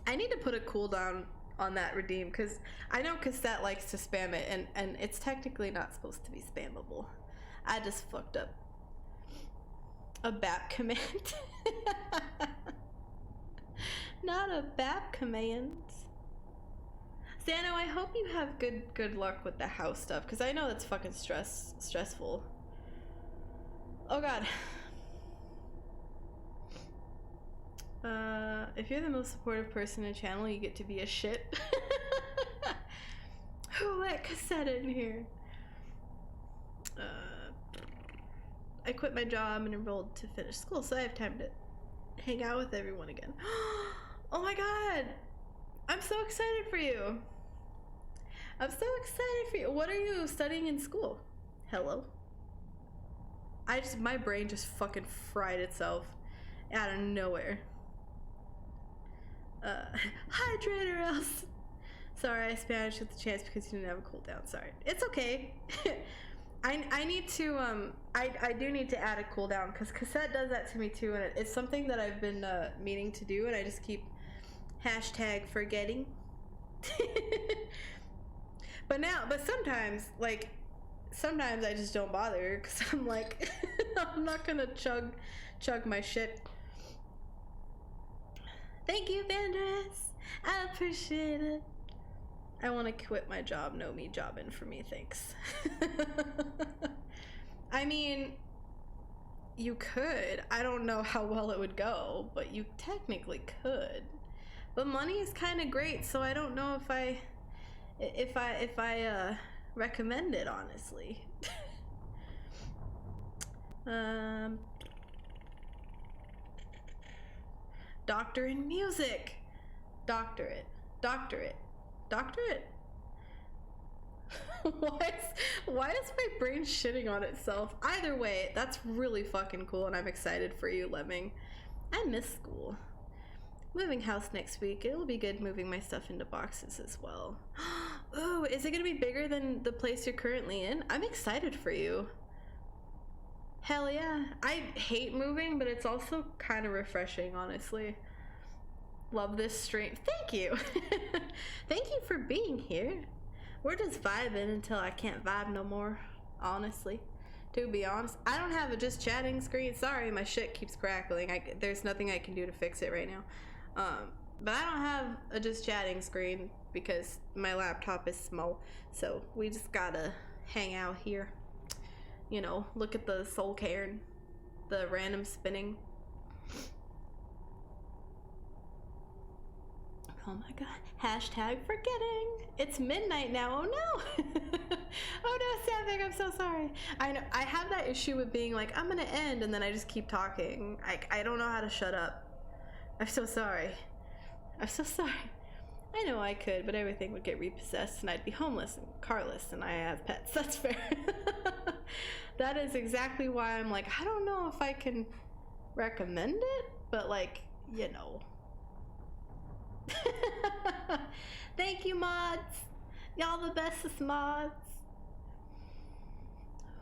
I need to put a cooldown on that redeem, because I know Cassette likes to spam it, and it's technically not supposed to be spammable. I just fucked up. A BAP command. Not a BAP command. Sano, I hope you have good luck with the house stuff, because I know that's fucking stressful. Oh god. If you're the most supportive person in the channel, you get to be a shit. Who let Cassette in here? I quit my job and enrolled to finish school, so I have time to hang out with everyone again. Oh my god! I'm so excited for you! I'm so excited for you! What are you studying in school? Hello? My brain just fucking fried itself out of nowhere. Hydrate or else. Sorry, I Spanish with the chance because you didn't have a cooldown. Sorry. It's okay. I need to, I do need to add a cooldown, because Cassette does that to me too, and it's something that I've been meaning to do, and I just keep hashtag forgetting. But sometimes, like, sometimes I just don't bother, because I'm like, I'm not gonna chug my shit. Thank you, Vandress. I appreciate it. I want to quit my job. No me jobbing for me, thanks. I mean, you could. I don't know how well it would go, but you technically could. But money is kind of great, so I don't know if I recommend it, honestly. Doctor in music. Doctorate. Why is my brain shitting on itself? Either way, that's really fucking cool, and I'm excited for you, Lemming. I miss school. Moving house next week. It'll be good moving my stuff into boxes as well. Ooh, is it gonna be bigger than the place you're currently in? I'm excited for you. Hell yeah. I hate moving, but it's also kind of refreshing, honestly. Love this stream. Thank you. Thank you for being here. We're just vibing until I can't vibe no more, honestly. To be honest, I don't have a just chatting screen. Sorry, my shit keeps crackling. There's nothing I can do to fix it right now. But I don't have a just chatting screen because my laptop is small. So we just gotta hang out here. You know, look at the soul cairn, the random spinning. Oh my god. Hashtag forgetting. It's midnight now. Oh no. Oh no, Sapphic, I'm so sorry. I know I have that issue with being like, I'm gonna end, and then I just keep talking. I don't know how to shut up. I'm so sorry. I'm so sorry. I know I could, but everything would get repossessed and I'd be homeless and carless, and I have pets. That's fair. That is exactly why I'm like, I don't know if I can recommend it, but like, you know. Thank you, mods. Y'all the bestest mods.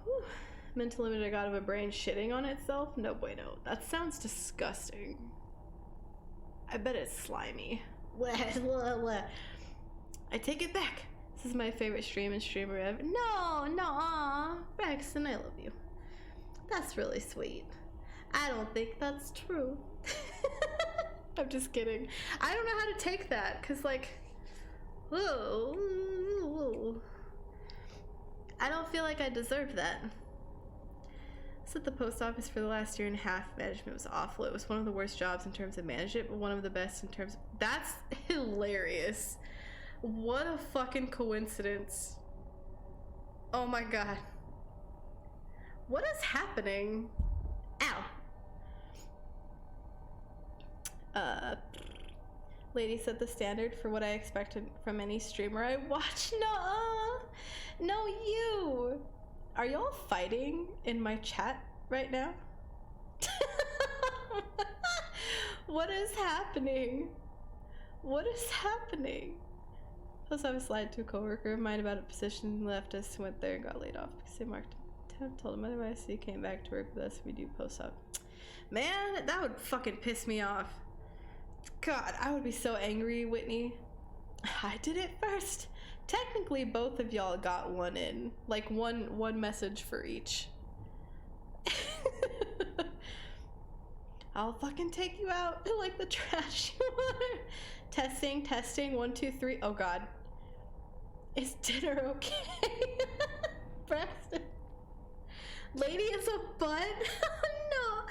Whew. Mental image I got of a brain shitting on itself? No bueno. That sounds disgusting. I bet it's slimy. I take it back. This is my favorite stream and streamer ever. No, Braxton, I love you. That's really sweet. I don't think that's true. I'm just kidding. I don't know how to take that, cause like, whoa, I don't feel like I deserve that. I was at the post office for the last year and a half. Management was awful. It was one of the worst jobs in terms of management, but one of the best in terms of... That's hilarious. What a fucking coincidence. Oh my god. What is happening? Ow. Lady set the standard for what I expected from any streamer I watch. No, you. Are y'all fighting in my chat right now? What is happening? What is happening? Post office lied to a coworker of mine about a position, left us, went there and got laid off because they marked him. Told him otherwise, he came back to work with us. We do post op. Man, that would fucking piss me off. God, I would be so angry, Whitney. I did it first. Technically, both of y'all got one in. Like, one message for each. I'll fucking take you out like the trash you are. Testing, 1, 2, 3. Oh god. Is dinner okay? Braxton. Lady is a butt? No.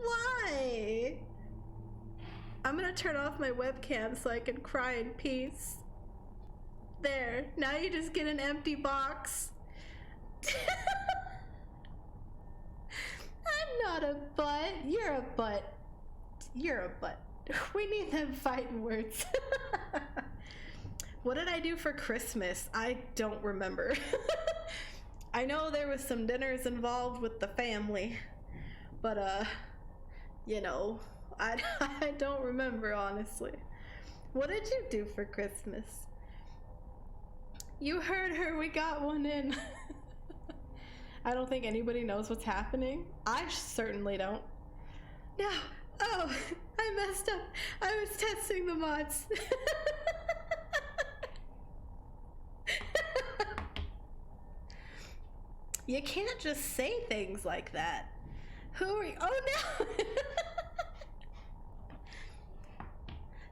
Why? I'm gonna turn off my webcam so I can cry in peace. There. Now you just get an empty box. I'm not a butt. You're a butt. You're a butt. We need them fighting words. What did I do for Christmas? I don't remember. I know there was some dinners involved with the family, but you know, I don't remember, honestly. What did you do for Christmas? You heard her, we got one in. I don't think anybody knows what's happening. I certainly don't. No. Oh, I messed up. I was testing the mods. You can't just say things like that. Who are you? Oh no!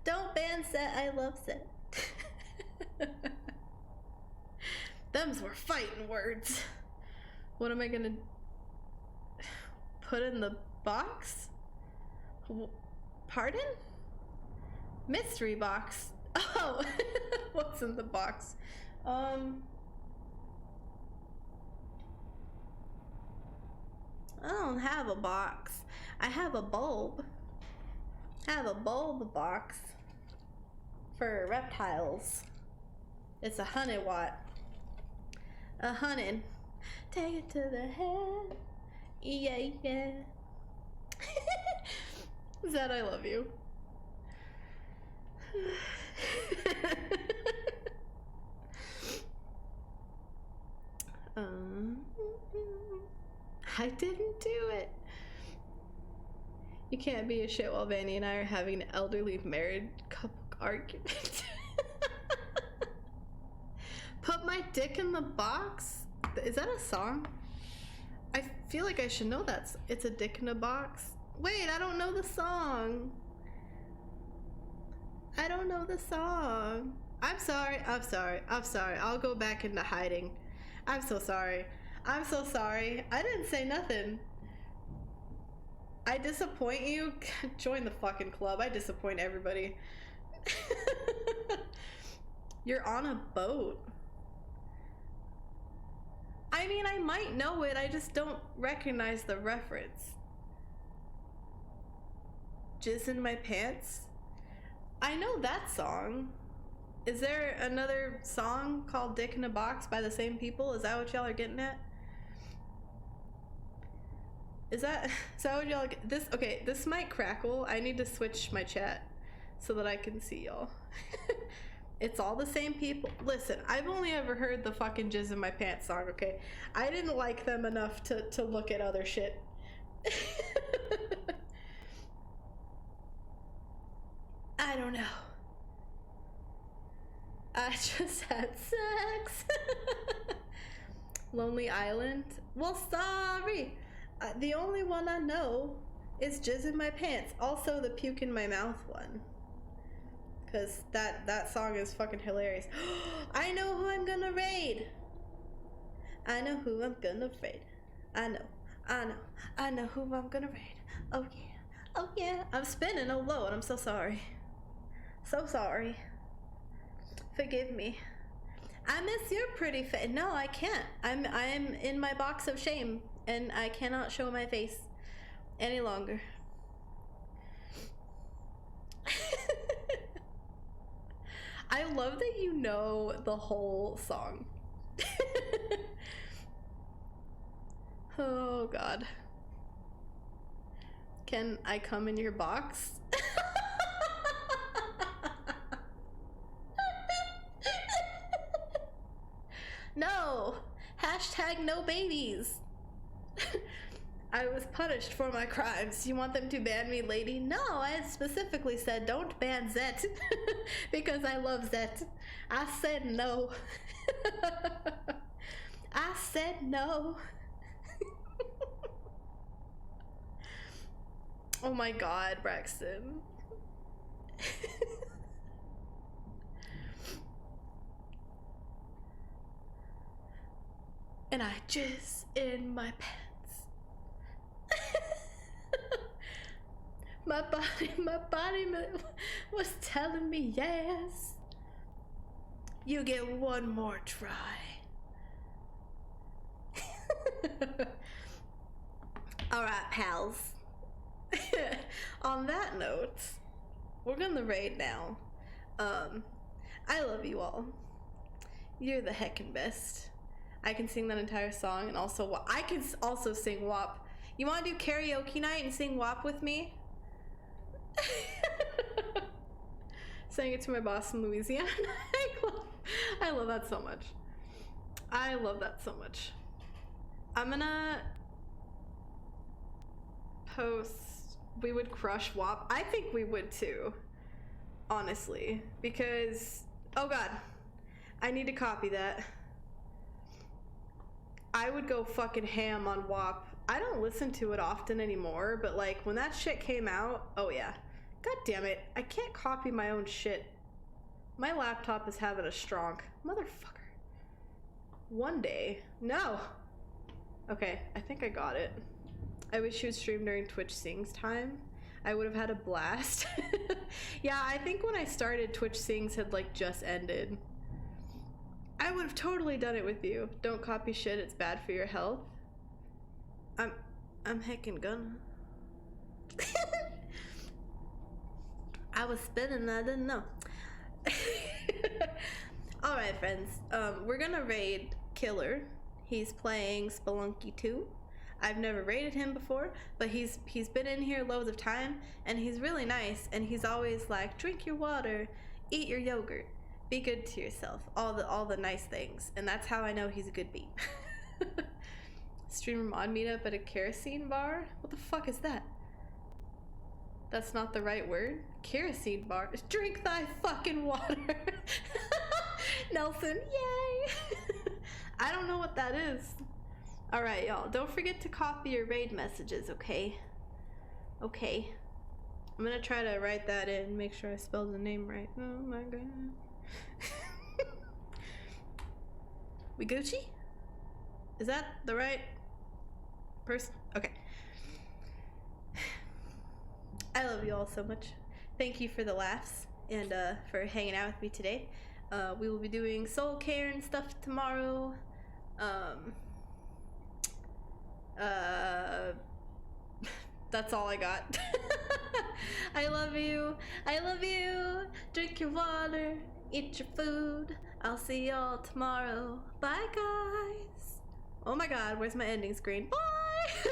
Don't ban Set, I love Set. Them's were fighting words. What am I gonna put in the box? Pardon? Mystery box. Oh, what's in the box? I don't have a box. I have a bulb. I have a bulb box for reptiles. It's 100 watt. 100. Take it to the head. Yeah. Zed, I love you. I didn't do it. You can't be a shit while Vanny and I are having an elderly married couple argument. Put my dick in the box? Is that a song? I feel like I should know that. It's a dick in a box. Wait, I don't know the song. I don't know the song. I'm sorry. I'll go back into hiding. I'm so sorry. I'm so sorry. I didn't say nothing. I disappoint you? Join the fucking club. I disappoint everybody. You're on a boat. I mean, I might know it. I just don't recognize the reference. Jizz in my pants? I know that song. Is there another song called Dick in a Box by the same people? Is that what y'all are getting at? Is that what y'all get? This might crackle. I need to switch my chat so that I can see y'all. It's all the same people. Listen, I've only ever heard the fucking Jizz in my pants song, okay? I didn't like them enough to look at other shit. I don't know. I just had sex. Lonely Island? Well, sorry. The only one I know is Jizz in my pants. Also the puke in my mouth one. Because that song is fucking hilarious. I know who I'm gonna raid. I know who I'm gonna raid. I know who I'm gonna raid. Oh yeah. Oh yeah. I'm spinning oh low and I'm so sorry. So sorry. Forgive me. I miss your pretty face. No, I can't. I'm in my box of shame and I cannot show my face any longer. I love that you know the whole song. Oh god. Can I come in your box? No! Hashtag no babies. I was punished for my crimes. You want them to ban me, lady? No, I specifically said don't ban Zet. Because I love Zet. I said no. I said no. Oh my god, Braxton. And I jizz in my pants. my body was telling me yes. You get one more try. Alright, pals. On that note, we're gonna raid now. I love you all. You're the heckin' best. I can sing that entire song, and also I can also sing WAP. You want to do karaoke night and sing WAP with me? Sang it to my boss in Louisiana. I love that so much. I love that so much. I'm gonna post. We would crush WAP. I think we would too, honestly, because oh god, I need to copy that. I would go fucking ham on WAP. I don't listen to it often anymore, but like when that shit came out, oh yeah. God damn it, I can't copy my own shit. My laptop is having a strong motherfucker. One day. No. Okay, I think I got it. I wish you would stream during Twitch Sings time. I would have had a blast. Yeah, I think when I started, Twitch Sings had like just ended. I would have totally done it with you. Don't copy shit, it's bad for your health. I'm heckin' gonna. I was spinning, I didn't know. Alright, friends. We're gonna raid Killer. He's playing Spelunky 2. I've never raided him before, but he's been in here loads of time, and he's really nice, and he's always like, drink your water, eat your yogurt, be good to yourself, all the nice things, and that's how I know he's a good beat. Streamer mod meetup at a kerosene bar? What the fuck is that? That's not the right word? Kerosene bar? Drink thy fucking water! Nelson, yay! I don't know what that is. Alright, y'all. Don't forget to copy your raid messages, okay? Okay. I'm gonna try to write that in, make sure I spelled the name right. Oh my god. We Gucci? Is that the right person? Okay. I love you all so much. Thank you for the laughs and for hanging out with me today. We will be doing soul care and stuff tomorrow. That's all I got. I love you. I love you. Drink your water. Eat your food. I'll see y'all tomorrow. Bye, guys. Oh my god, where's my ending screen? Bye!